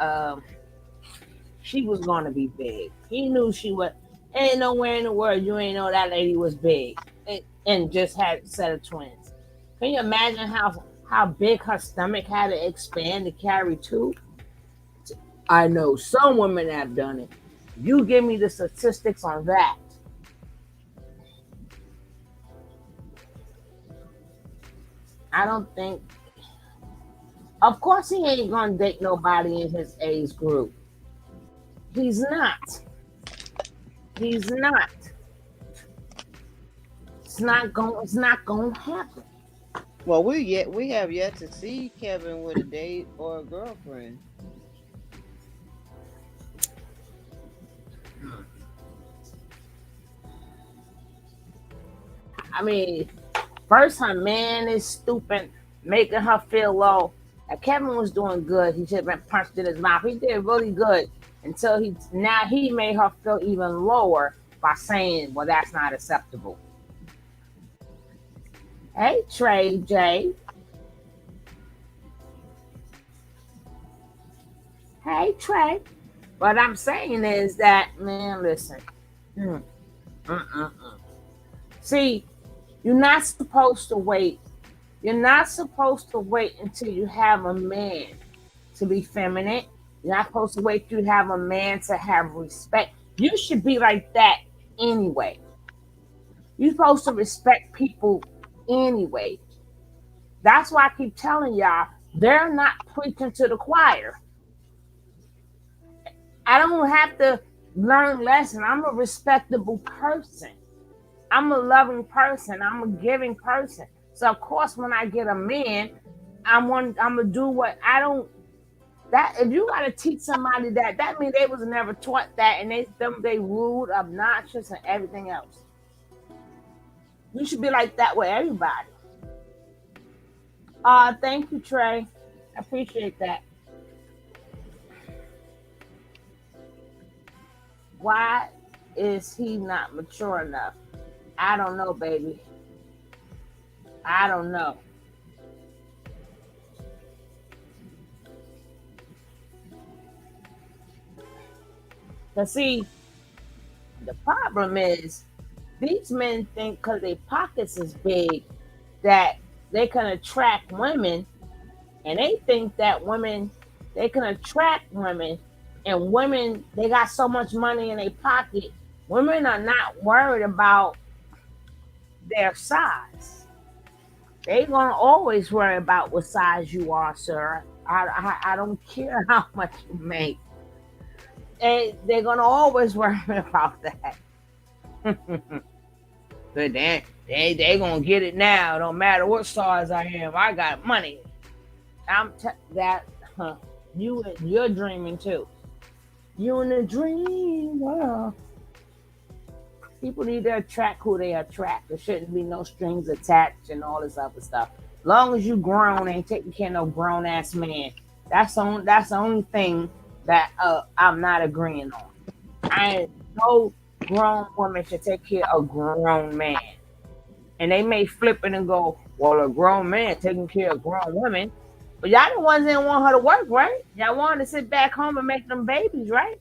she was going to be big. He knew she was. Ain't nowhere in the world you ain't know that lady was big and just had a set of twins. Can you imagine how big her stomach had to expand to carry two? I know some women have done it. You give me the statistics on that. I don't think. Of course, he ain't gonna date nobody in his age group. He's not. He's not. It's not going to happen. Well, we have yet to see Kevin with a date or a girlfriend. I mean, first her man is stupid, making her feel low. And Kevin was doing good. He should have been punched in his mouth. He did really good until he made her feel even lower by saying, well, that's not acceptable. Hey, Trey J. Hey, Trey. What I'm saying is that, man, listen. See, you're not supposed to wait. You're not supposed to wait until you have a man to be feminine. You're not supposed to wait till you have a man to have respect. You should be like that anyway. You're supposed to respect people anyway. That's why I keep telling y'all, they're not preaching to the choir. I don't have to learn lessons. I'm a respectable person. I'm a loving person. I'm a giving person. So of course, when I get a man, I'm gonna do what I don't. That if you gotta teach somebody that means they was never taught that, and they rude, obnoxious, and everything else. You should be like that with everybody. Thank you, Trey. I appreciate that. Why is he not mature enough? I don't know, baby. I don't know. But see, the problem is these men think because their pockets is big that they can attract women, and they think that women, they can attract women, and women, they got so much money in their pocket, women are not worried about their size. They're gonna always worry about what size you are, sir. I don't care how much you make. And they're gonna always worry about that. But they gonna get it now. Don't matter what size I am. I got money. You're dreaming too. You in a dream world. People need to attract who they attract. There shouldn't be no strings attached and all this other stuff. Long as you grown, ain't taking care of no grown ass man. That's the only thing that I'm not agreeing on. No grown woman should take care of a grown man. And they may flip it and go, well, a grown man taking care of grown women. But y'all the ones that didn't want her to work, right? Y'all wanted to sit back home and make them babies, right?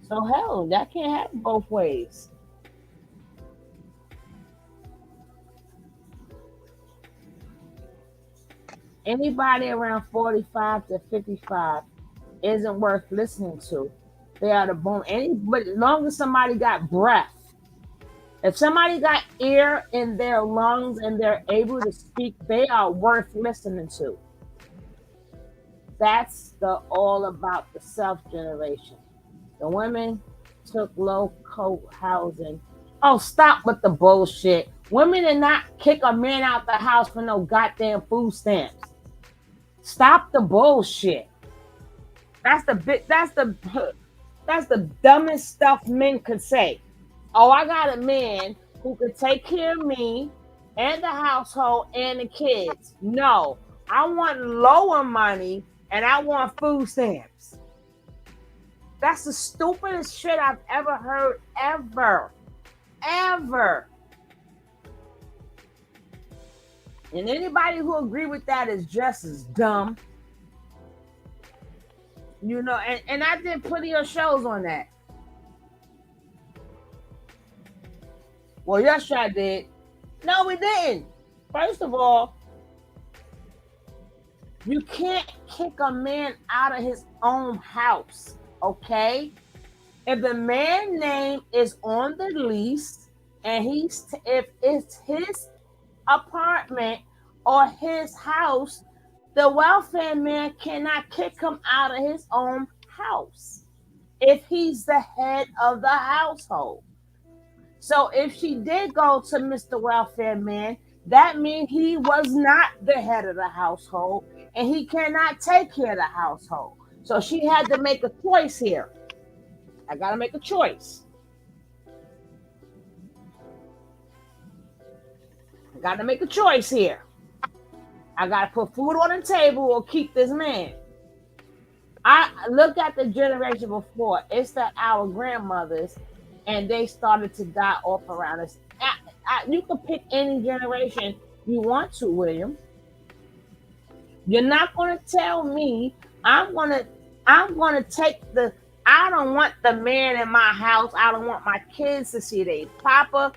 So hell, that can't happen both ways. Anybody around 45 to 55 isn't worth listening to. They are the bone. But as long as somebody got breath, if somebody got air in their lungs and they're able to speak, they are worth listening to. That's all about the self-generation. The women took low-cost housing. Oh, stop with the bullshit. Women did not kick a man out the house for no goddamn food stamps. Stop the bullshit. That's the dumbest stuff men could say. Oh, I got a man who could take care of me and the household and the kids. No, I want lower money and I want food stamps. That's the stupidest shit I've ever heard, ever. And anybody who agree with that is just as dumb. You know, and I did plenty of shows on that. Well, yes, I did. No, we didn't. First of all, you can't kick a man out of his own house, okay? If the man's name is on the lease and if it's his apartment or his house, the welfare man cannot kick him out of his own house if he's the head of the household. So if she did go to Mr. Welfare Man, that means he was not the head of the household and he cannot take care of the household. So she had to make a choice here. I got to make a choice. I got to make a choice here. I got to put food on the table or keep this man. I look at the generation before. It's that our grandmothers, and they started to die off around us. You can pick any generation you want to, William. You're not going to tell me I'm going to take the. I don't want the man in my house. I don't want my kids to see their papa.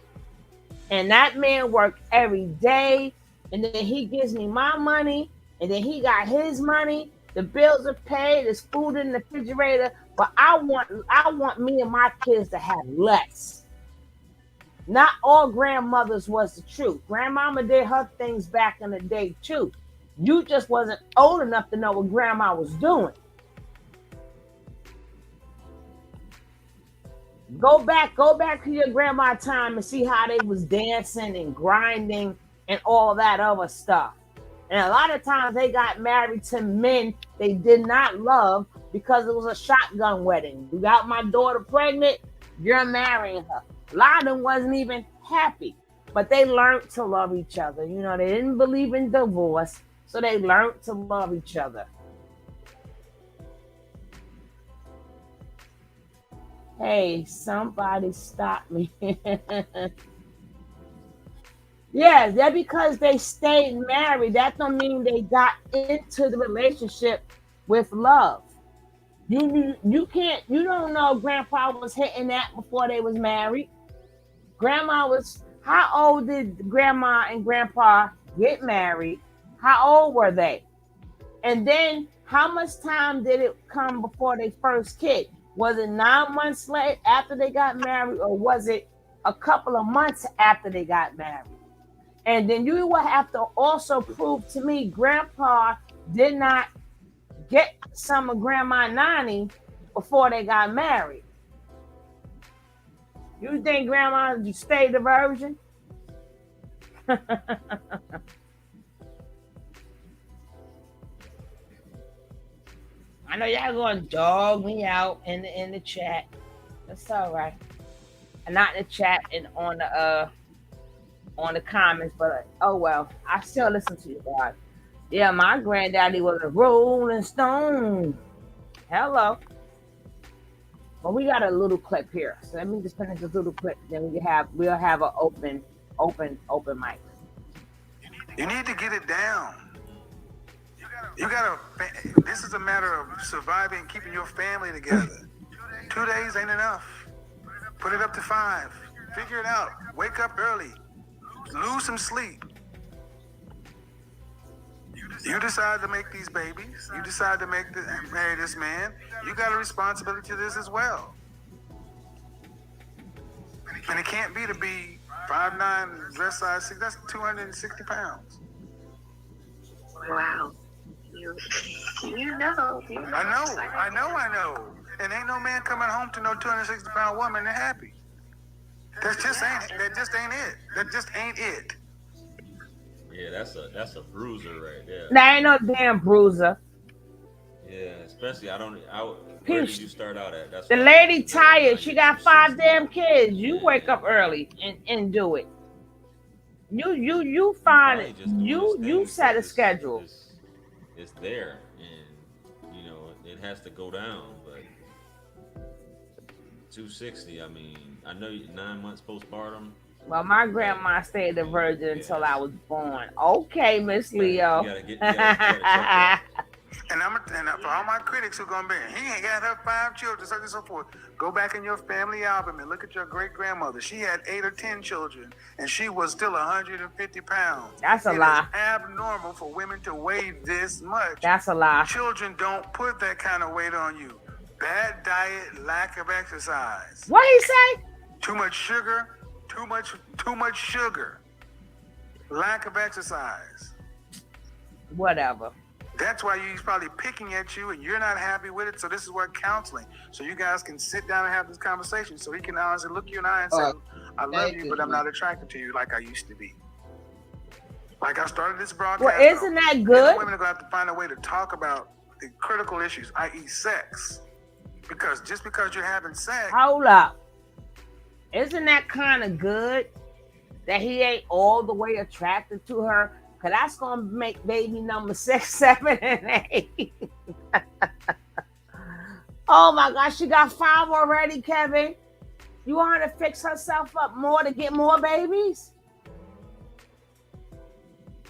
And that man worked every day, and then he gives me my money, and then he got his money. The bills are paid. There's food in the refrigerator, but I want me and my kids to have less. Not all grandmothers was the truth. Grandmama did her things back in the day too. You just wasn't old enough to know what grandma was doing. Go back to your grandma time and see how they was dancing and grinding and all that other stuff. And a lot of times they got married to men they did not love because it was a shotgun wedding. You got my daughter pregnant, you're marrying her. A lot of them wasn't even happy, but they learned to love each other. You know, they didn't believe in divorce, so they learned to love each other. Hey, somebody stop me. Yeah, that because they stayed married, that don't mean they got into the relationship with love. You don't know grandpa was hitting that before they was married. How old did grandma and grandpa get married? How old were they? And then how much time did it come before their first kid? Was it 9 months late after they got married, or was it a couple of months after they got married? And then you will have to also prove to me grandpa did not get some of grandma Nani before they got married. You think grandma stayed a virgin? I know y'all gonna dog me out in the chat. That's all right. Not in the chat and on the comments, but oh well. I still listen to you guys. Yeah, my granddaddy was a Rolling Stone. Hello. But we got a little clip here. So let me just finish this little clip. Then we'll have an open mic. You need to get it down. This is a matter of surviving, keeping your family together. 2 days ain't enough. Put it up to 5. Figure it out. Wake up early. Lose some sleep. You decide to make these babies. You decide to marry this man. You got a responsibility to this as well. And it can't be to be 5'9", dress size 6. That's 260 pounds. Wow. You know. I know. And ain't no man coming home to no 260-pound woman and happy. That just ain't it. Yeah, that's a bruiser right there. That ain't no damn bruiser. Yeah, especially where did you start out at? That's the lady tired. She got 5 damn kids. You wake up early and do it. You find it. You set a schedule. It's there, and it has to go down. But 260. I mean, I know 9 months postpartum. Well, my grandma stayed a virgin until I was born. Okay, Miss Leo. And And for all my critics who are gonna be, he ain't got her 5 children, so on and so forth. Go back in your family album and look at your great grandmother. She had 8 or 10 children, and she was still 150 pounds. That's a lie. It is abnormal for women to weigh this much. That's a lie. Children don't put that kind of weight on you. Bad diet, lack of exercise. What he say? Too much sugar. Too much sugar. Lack of exercise. Whatever. That's why he's probably picking at you and you're not happy with it. So this is where counseling. So you guys can sit down and have this conversation so he can honestly look you in the eye and say, I love you, but I'm not attracted to you like I used to be. Like I started this broadcast. Well, isn't that good? Women are going to have to find a way to talk about the critical issues, i.e. sex. Because just because you're having sex. Hold up. Isn't that kind of good that he ain't all the way attracted to her? Cause that's gonna make baby number 6, 7, and 8. Oh my gosh, she got 5 already, Kevin. You want her to fix herself up more to get more babies?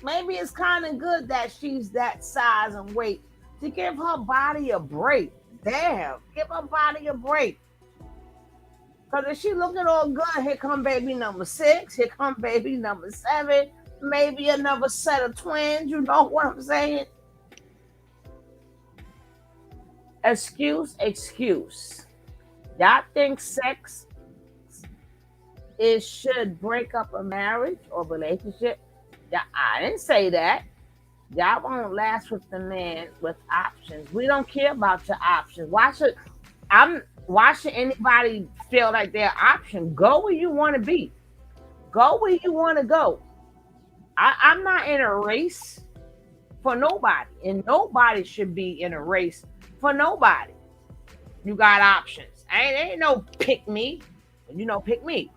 Maybe it's kind of good that she's that size and weight to give her body a break. Damn, give her body a break. Cause if she looking all good, here come baby number 6, here come baby number 7. Maybe another set of twins, you know what I'm saying? Excuse. Y'all think sex should break up a marriage or relationship? Yeah, I didn't say that. Y'all won't last with the man with options. We don't care about your options. Why should anybody feel like their option? Go where you want to be. Go where you want to go. I'm not in a race for nobody, and nobody should be in a race for nobody. You got options. Ain't no pick me. You know, pick me.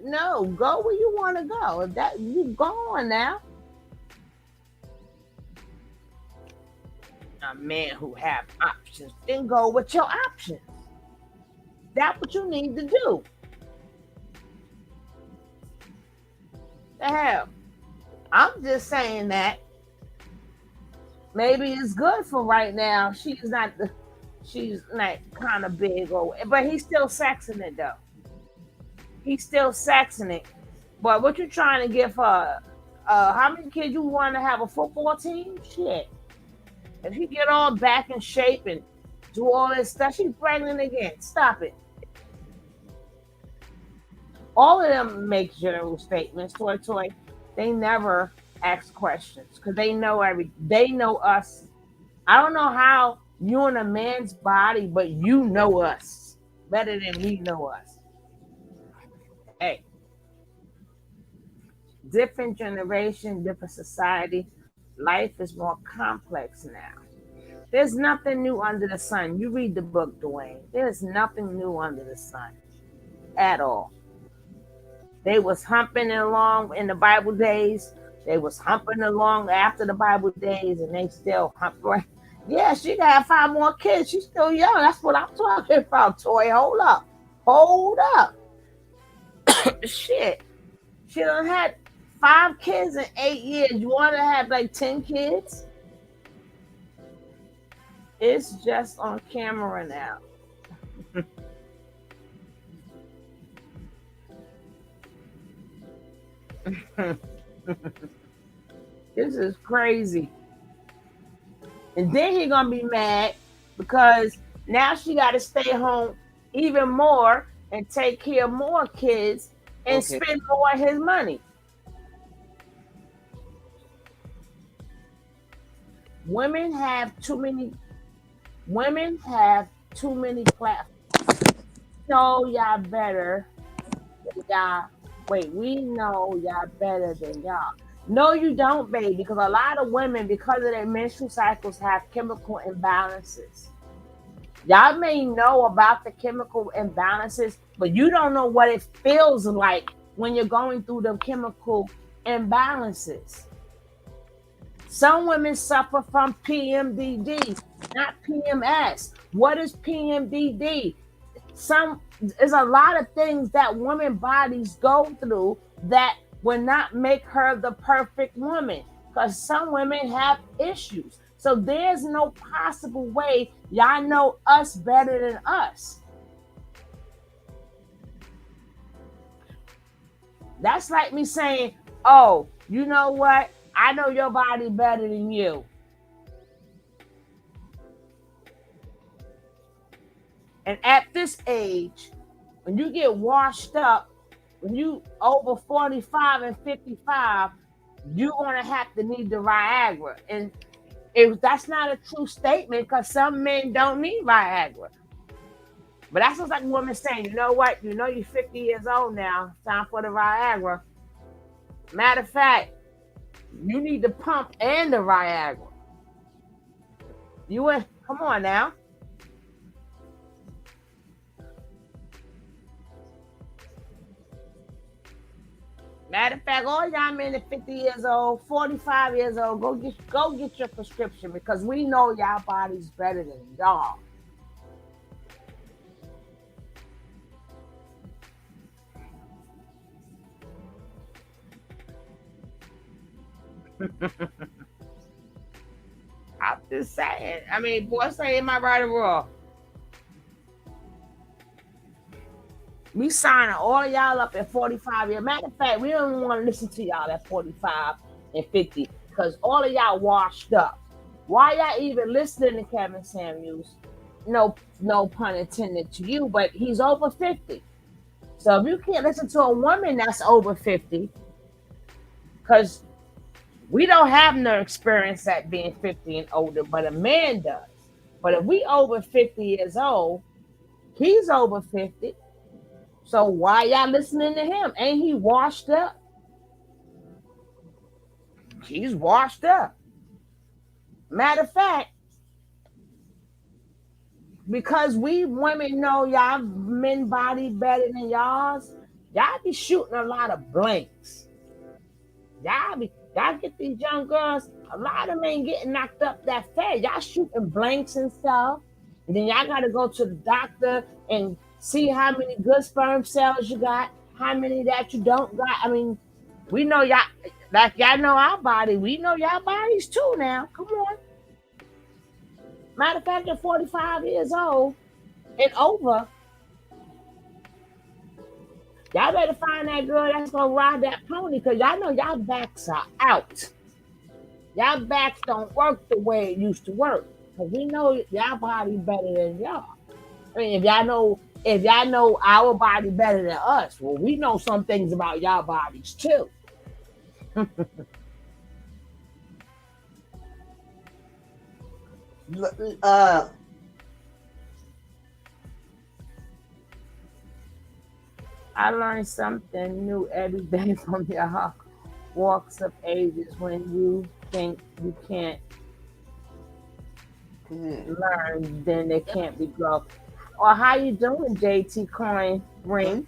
No, go where you want to go. If that you going now. A man who have options, then go with your options. That's what you need to do. The hell. I'm just saying that maybe it's good for right now. She's not kind of big, but he's still sexing it though. He's still sexing it. But what you trying to give her? How many kids you want to have a football team? Shit. If you get all back in shape and do all this stuff, she's pregnant again. Stop it. All of them make general statements. Toy. They never ask questions because they know they know us. I don't know how you in a man's body, but you know us better than we know us. Hey, different generation, different society. Life is more complex now. There's nothing new under the sun. You read the book, Dwayne. There's nothing new under the sun at all. They was humping along in the Bible days. They was humping along after the Bible days, and they still humping. Yeah, she got 5 more kids. She's still young. That's what I'm talking about, Toy. Hold up. Shit. She done had 5 kids in 8 years. You want to have like 10 kids? It's just on camera now. This is crazy. And then he gonna be mad because now she got to stay home even more and take care of more kids and spend more of his money. Women have too many platforms. No, y'all better. We know y'all better than y'all. No, you don't, baby, because a lot of women, because of their menstrual cycles, have chemical imbalances. Y'all may know about the chemical imbalances, but you don't know what it feels like when you're going through the chemical imbalances. Some women suffer from PMDD, not PMS. What is PMDD? There's a lot of things that women bodies go through that will not make her the perfect woman, because some women have issues. So there's no possible way y'all know us better than us. That's like me saying, oh, you know what? I know your body better than you. And at this age, when you get washed up, when you over 45 and 55, you're going to have to need the Viagra. And if that's not a true statement, because some men don't need Viagra. But that's just like a woman saying, you know what? You know you're 50 years old now. Time for the Viagra. Matter of fact, you need the pump and the Viagra. Come on now. Matter of fact, all y'all men at 50 years old, 45 years old, go get your prescription, because we know y'all body's better than y'all. I'm just saying. I mean, boy, say, am I right or wrong? We signing all of y'all up at 45 years. Matter of fact, we don't even want to listen to y'all at 45 and 50, because all of y'all washed up. Why y'all even listening to Kevin Samuels? No pun intended to you, but he's over 50. So if you can't listen to a woman that's over 50, because we don't have no experience at being 50 and older, but a man does. But if we over 50 years old, he's over 50. So why y'all listening to him? Ain't he washed up? He's washed up. Matter of fact, because we women know y'all men body better than y'all's, y'all be shooting a lot of blanks. Y'all get these young girls, a lot of them ain't getting knocked up that fast. Y'all shooting blanks and stuff. And then y'all got to go to the doctor and see how many good sperm cells you got, how many that you don't got. I mean, we know y'all, like y'all know our body. We know y'all bodies too now. Come on. Matter of fact, you're 45 years old and over. Y'all better find that girl that's gonna ride that pony, because y'all know y'all backs are out. Y'all backs don't work the way it used to work, because we know y'all body better than y'all. I mean, if y'all know our body better than us, well, we know some things about y'all bodies too. I learned something new every day from y'all walks of ages. When you think you can't learn, then there can't be growth. Or how you doing, JT Coin Ring?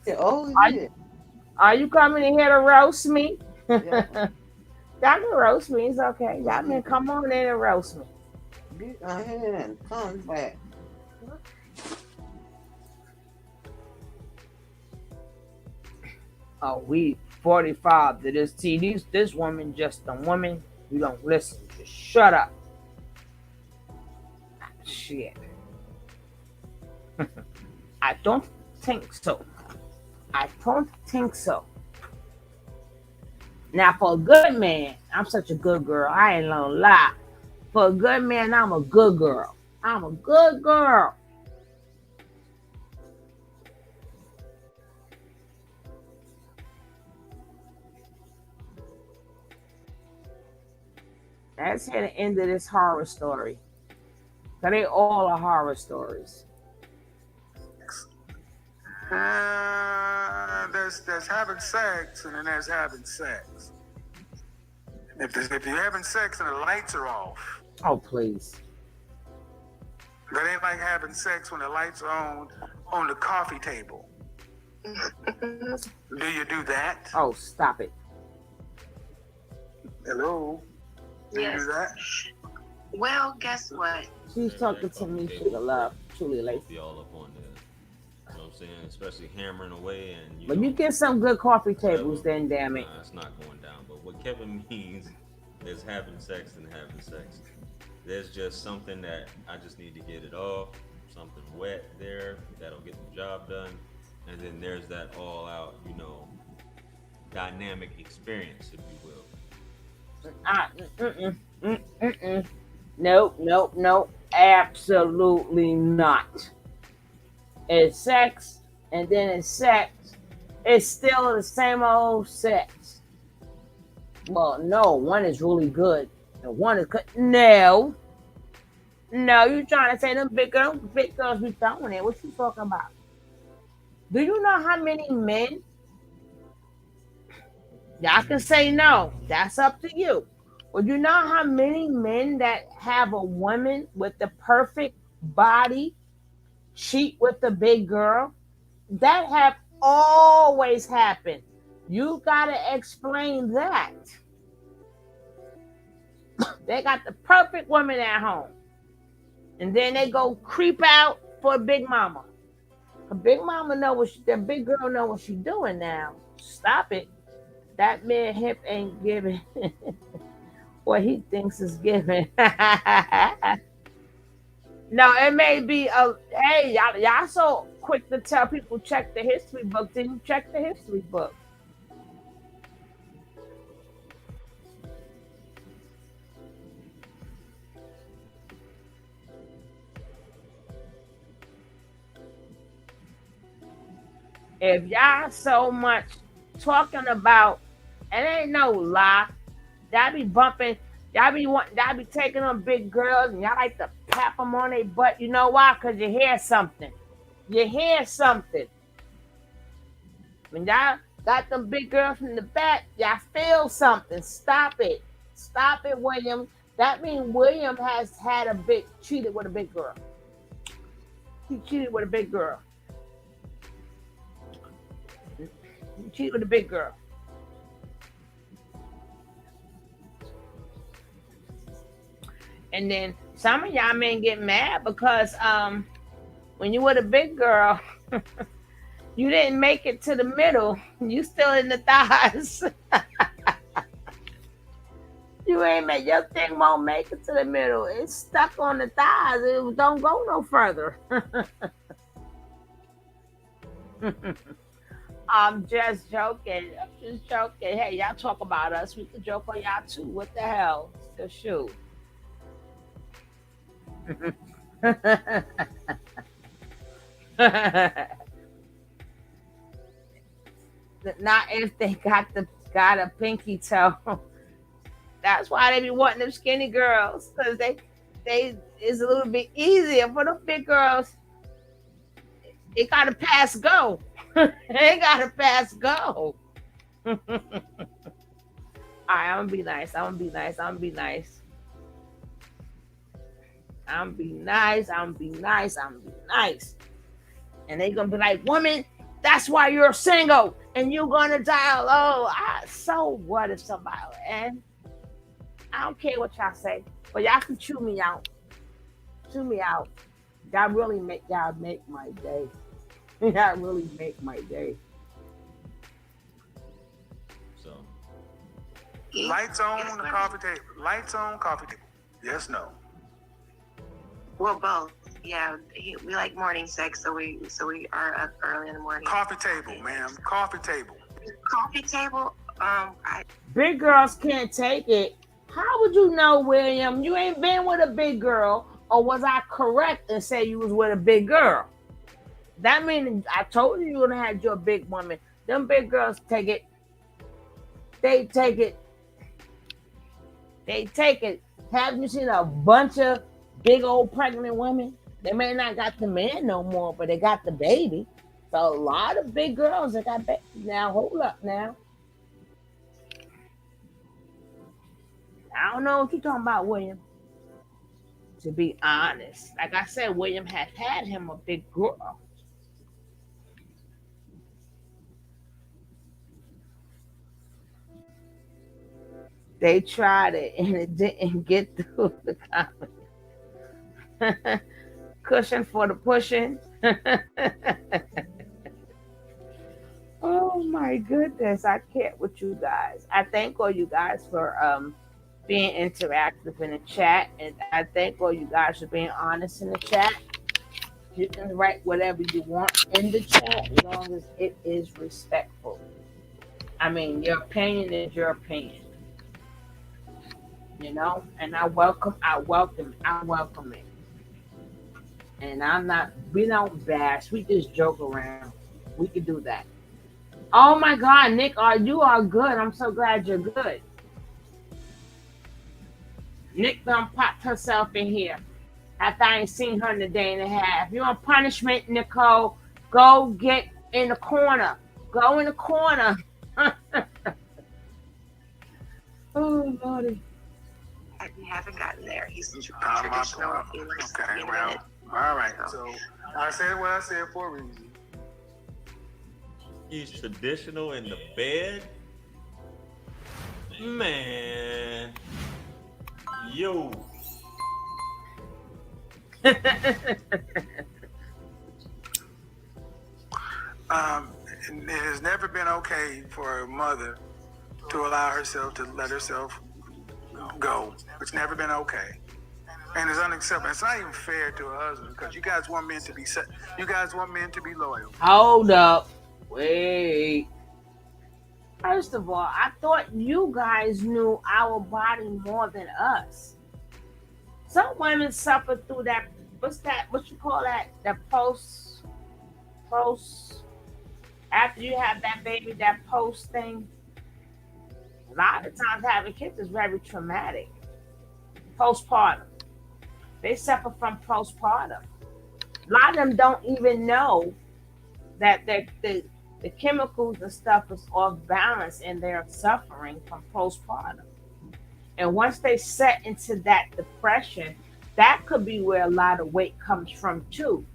Are you coming in here to roast me? Yeah. Y'all can roast me. It's okay. Y'all can come on in and roast me. Get my hand. Come back. Oh, we 45 to this. See, this woman just a woman. You don't listen. Just shut up. Shit. I don't think so. I don't think so. Now, for a good man, I'm such a good girl. I ain't gonna lie. For a good man, I'm a good girl. I'm a good girl. That's the end of this horror story. So they all are horror stories. There's having sex, and then there's having sex. If you're having sex and the lights are off, oh please. That ain't like having sex when the lights are on the coffee table. Do you do that? Oh, stop it. Hello? Do you do that? Well, guess what? She's talking to me, sugar love. Truly late. Be all up on there. You know what I'm saying? Especially hammering away and But you get some good coffee tables, then damn it. Nah, it's not going down. But what Kevin means is having sex and having sex. There's just something that I just need to get it off, something wet there that'll get the job done. And then there's that all out, dynamic experience, if you will. Nope. Absolutely not. It's sex, and then it's sex. It's still the same old sex. Well, no, one is really good, and one is good. No, you trying to say them big girls be throwing it. What you talking about? Do you know how many men? Y'all can say no. That's up to you. Well, you know how many men that have a woman with the perfect body cheat with the big girl? That have always happened. You gotta explain that. They got the perfect woman at home, and then they go creep out for a big mama. A big mama know the big girl know what she doing now. Stop it. That man hip ain't giving what he thinks is giving. No, it may be hey, y'all so quick to tell people check the history book. Didn't you check the history book? If y'all so much talking about, it ain't no lie. Y'all be bumping, y'all be taking them big girls and y'all like to tap them on their butt. You know why? Because you hear something. You hear something. When y'all got them big girls from the back, y'all feel something. Stop it. Stop it, William. That means William has cheated with a big girl. He cheated with a big girl. He cheated with a big girl. And then some of y'all men get mad because when you with a big girl, you didn't make it to the middle. You still in the thighs. You ain't made your thing won't make it to the middle. It's stuck on the thighs. It don't go no further. I'm just joking. Hey, y'all talk about us. We could joke on y'all too. What the hell? The shoe. Not if they got a pinky toe. That's why they be wanting them skinny girls, because they it's a little bit easier for the big girls. It gotta pass go. They gotta pass go. All right, I'm gonna be nice. And they gonna be like, woman, that's why you're single and you're gonna die alone. So what if somebody, and I don't care what y'all say, but y'all can chew me out. Y'all really make my day. Y'all really make my day. So Lights on the coffee table. Lights on coffee table. Yes, no. Well, both. Yeah, we like morning sex, so we are up early in the morning. Coffee table, ma'am. Coffee table. Coffee table. Big girls can't take it. How would you know, William? You ain't been with a big girl, or was I correct and say you was with a big girl? That means I told you would have had your big woman. Them big girls take it. They take it. Haven't you seen a bunch of big old pregnant women? They may not got the man no more, but they got the baby. So a lot of big girls that got babies. Now, hold up now. I don't know what you're talking about, William. To be honest, like I said, William had him a big girl. They tried it and it didn't get through the comment. Cushion for the pushing. Oh my goodness, I can't with you guys. I thank all you guys for being interactive in the chat, and I thank all you guys for being honest in the chat. You can write whatever you want in the chat as long as it is respectful. I mean, your opinion is your opinion, you know. And I welcome it. And we don't bash. We just joke around. We can do that. Oh my God, Nick, you are good. I'm so glad you're good. Nick done popped herself in here after I ain't seen her in a day and a half. You want punishment, Nicole? Go get in the corner. Go in the corner. Oh, Lordy. We haven't gotten there. He's traditional. Okay, well, all right. So I said what I said for a reason. He's traditional in the bed? Man. Yo. It has never been okay for a mother to allow herself to let herself go. It's never been okay, and it's unacceptable. It's not even fair to a husband because you guys want men to be loyal. Hold up, wait. First of all, I thought you guys knew our body more than us. Some women suffer through that. What you call that? The post. After you have that baby, that post thing. A lot of times having kids is very traumatic. Postpartum. They suffer from postpartum. A lot of them don't even know that the chemicals and stuff is off balance and they're suffering from postpartum. And once they set into that depression, that could be where a lot of weight comes from too.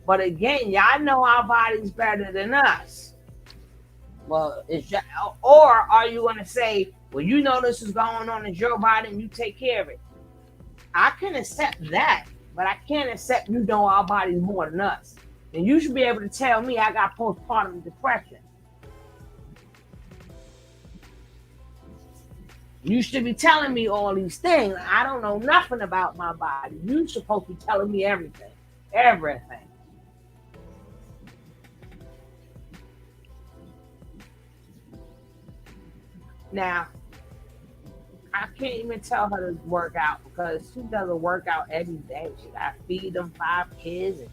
But again, y'all know our bodies better than us. Well, or are you going to say, well, you know this is going on in your body and you take care of it? I can accept that, but I can't accept you know our bodies more than us. And you should be able to tell me I got postpartum depression. You should be telling me all these things. I don't know nothing about my body. You're supposed to be telling me everything. Everything. Now, I can't even tell her to work out because she doesn't work out every day. She got to feed them 5 kids. And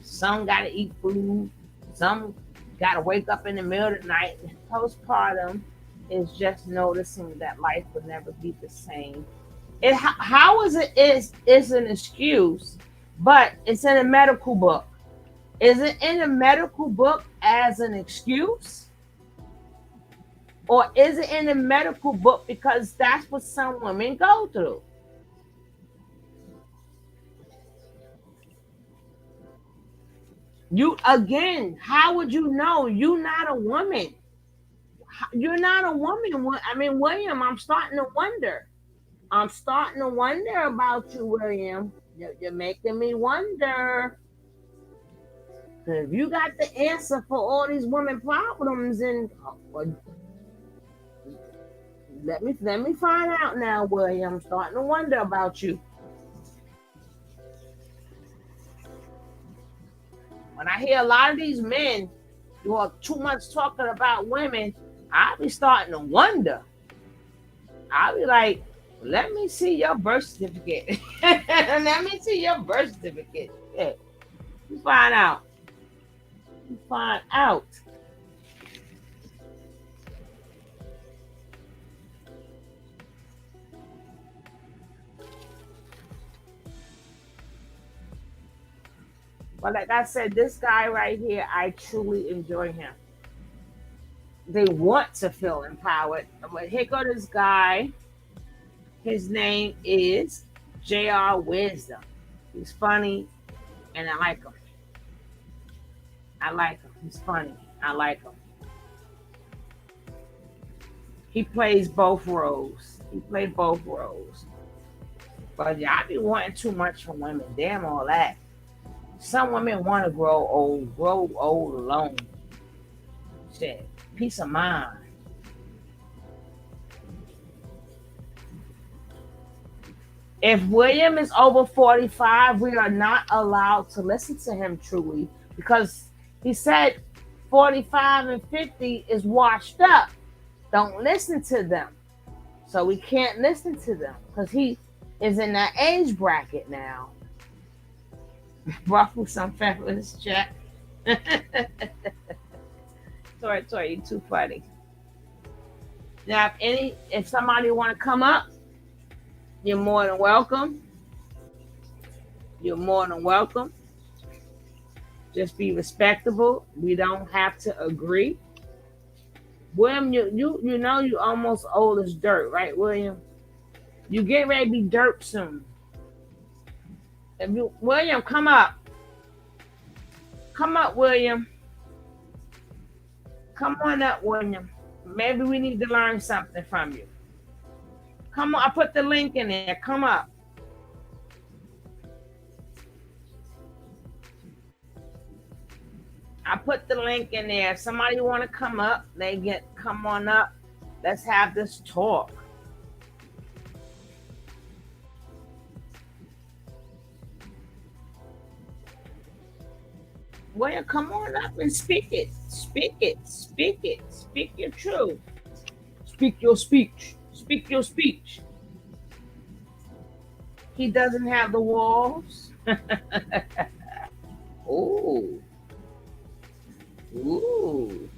some got to eat food. Some got to wake up in the middle of the night. Postpartum is just noticing that life will never be the same. How is it is an excuse, but it's in a medical book. Is it in a medical book as an excuse? Or is it in a medical book because that's what some women go through? How would you know? You're not a woman. You're not a woman. I mean, William, I'm starting to wonder. I'm starting to wonder about you, William. You're making me wonder. If you got the answer for all these women problems, and let me find out now, William. I'm starting to wonder about you. When I hear a lot of these men who are too much talking about women, I'll be starting to wonder. I'll be like, let me see your birth certificate. Let me see your birth certificate. Yeah. You find out. You find out. But like I said, this guy right here, I truly enjoy him. They want to feel empowered. But here go this guy. His name is J.R. Wisdom. He's funny, and I like him. I like him. He's funny. I like him. He plays both roles. But yeah, I be wanting too much from women. Damn all that. Some women want to grow old alone. Shit. Peace of mind. If William is over 45, we are not allowed to listen to him truly because he said 45 and 50 is washed up. Don't listen to them. So we can't listen to them because he is in that age bracket now. Ruffle some feathers, Jack. Sorry, you're too funny. Now, if somebody want to come up, you're more than welcome. You're more than welcome. Just be respectable. We don't have to agree. William, you know you almost old as dirt, right, William? You get ready to be dirt soon. William, come up. Come up, William. Come on up, William. Maybe we need to learn something from you. Come on, I put the link in there. Come up. I put the link in there. If somebody want to come up, come on up. Let's have this talk. Well, come on up and speak it. Speak it. Speak it. Speak your truth. Speak your speech. Speak your speech. He doesn't have the walls. Ooh. Ooh.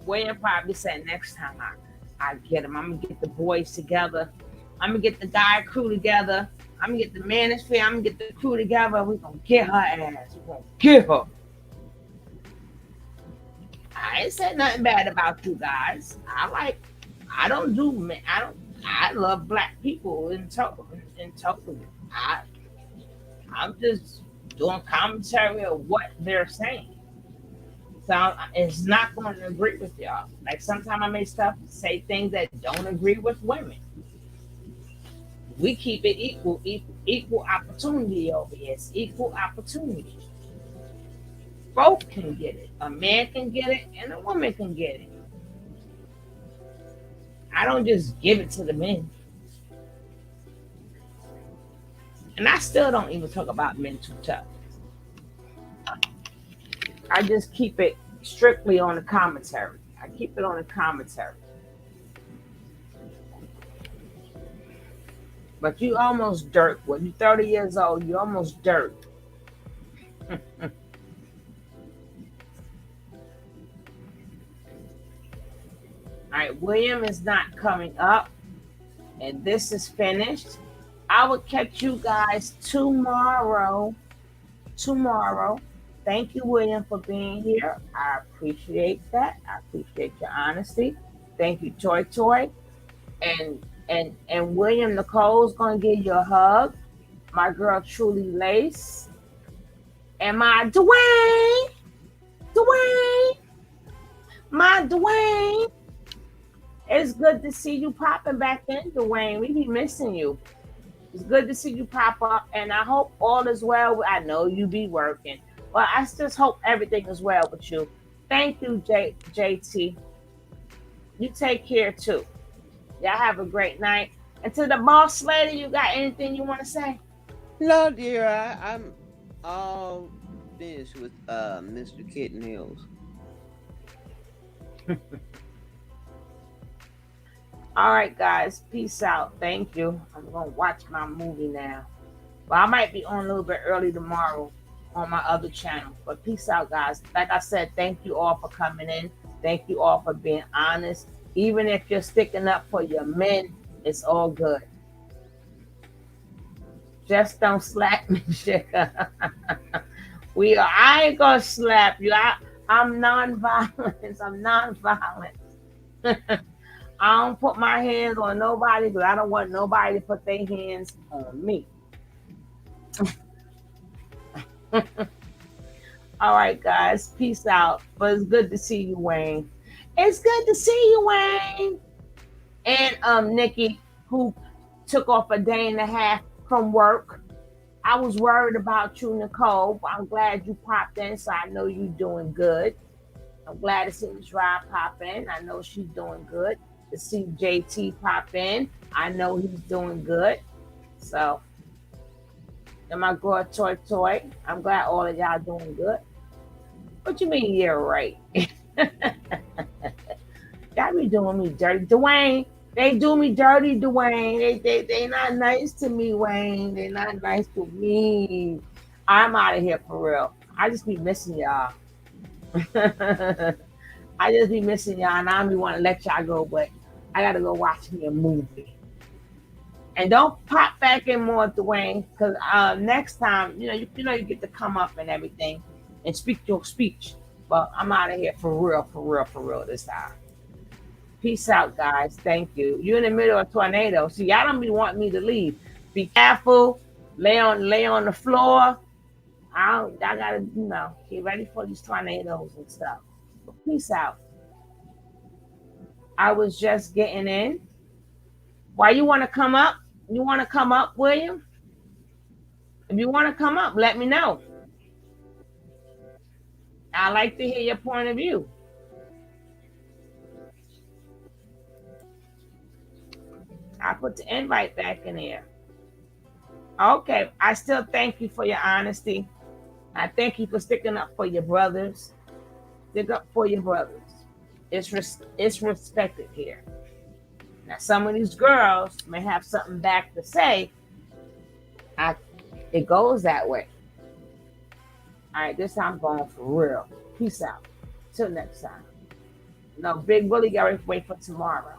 William probably said next time I get him, I'm gonna get the boys together. I'm gonna get the guy crew together. I'm gonna get the manosphere. I'm gonna get the crew together. We're gonna get her ass. We're gonna get her. I ain't said nothing bad about you guys. I love black people in total. I'm just doing commentary of what they're saying. So it's not going to agree with y'all. Like sometimes I may say things that don't agree with women. We keep it equal opportunity over here. It's equal opportunity. Both can get it. A man can get it and a woman can get it. I don't just give it to the men. And I still don't even talk about men too tough. I just keep it strictly on the commentary. I keep it on the commentary. But you almost dirt. When you're 30 years old, you almost dirt. All right, William is not coming up. And this is finished. I will catch you guys tomorrow. Thank you, William, for being here. I appreciate that. I appreciate your honesty. Thank you, Toy. And William, Nicole's gonna give you a hug. My girl Truly Lace. And my Dwayne. It's good to see you popping back in, Dwayne. We be missing you. It's good to see you pop up, and I hope all is well. I know you be working, but I just hope everything is well with you. Thank you, JT. You take care too. Y'all have a great night. And to the boss lady, you got anything you want to say? No, dear. I'm all finished with Mr. Kitten Hills. All right, guys. Peace out. Thank you. I'm going to watch my movie now. Well, I might be on a little bit early tomorrow on my other channel. But peace out, guys. Like I said, thank you all for coming in. Thank you all for being honest. Even if you're sticking up for your men, it's all good. Just don't slap me, Sugar. I ain't going to slap you. I'm non-violent. I'm non-violent. I don't put my hands on nobody because I don't want nobody to put their hands on me. All right, guys. Peace out. But it's good to see you, Wayne. It's good to see you, Wayne. And Nikki, who took off a day and a half from work. I was worried about you, Nicole, but I'm glad you popped in, so I know you're doing good. I'm glad to see Miss Rob pop in. I know she's doing good. to see JT pop in. I know he's doing good. So, and my girl Toy, I'm glad all of y'all doing good. What you mean, yeah, right? Y'all be doing me dirty. Dwayne, they do me dirty, Dwayne. They not nice to me, Wayne. They not nice to me. I'm out of here for real. I just be missing y'all. I just be missing y'all, and I don't be want to let y'all go, but I gotta go watch me a movie. And don't pop back in more, Dwayne, because next time, you get to come up and everything and speak your speech. But I'm out of here for real this time. Peace out, guys. Thank you. You're in the middle of a tornado. See, y'all don't be wanting me to leave. Be careful. Lay on the floor. I gotta, get ready for these tornadoes and stuff. But peace out. I was just getting in. Why you want to come up? You want to come up, William? If you want to come up, let me know. I like to hear your point of view. I put the invite back in there. Okay, I still thank you for your honesty. I thank you for sticking up for your brothers. Stick up for your brothers. It's respected here. Now, some of these girls may have something back to say. It goes that way. All right, this time I'm going for real. Peace out. Till next time. No, Big Willie got to wait for tomorrow.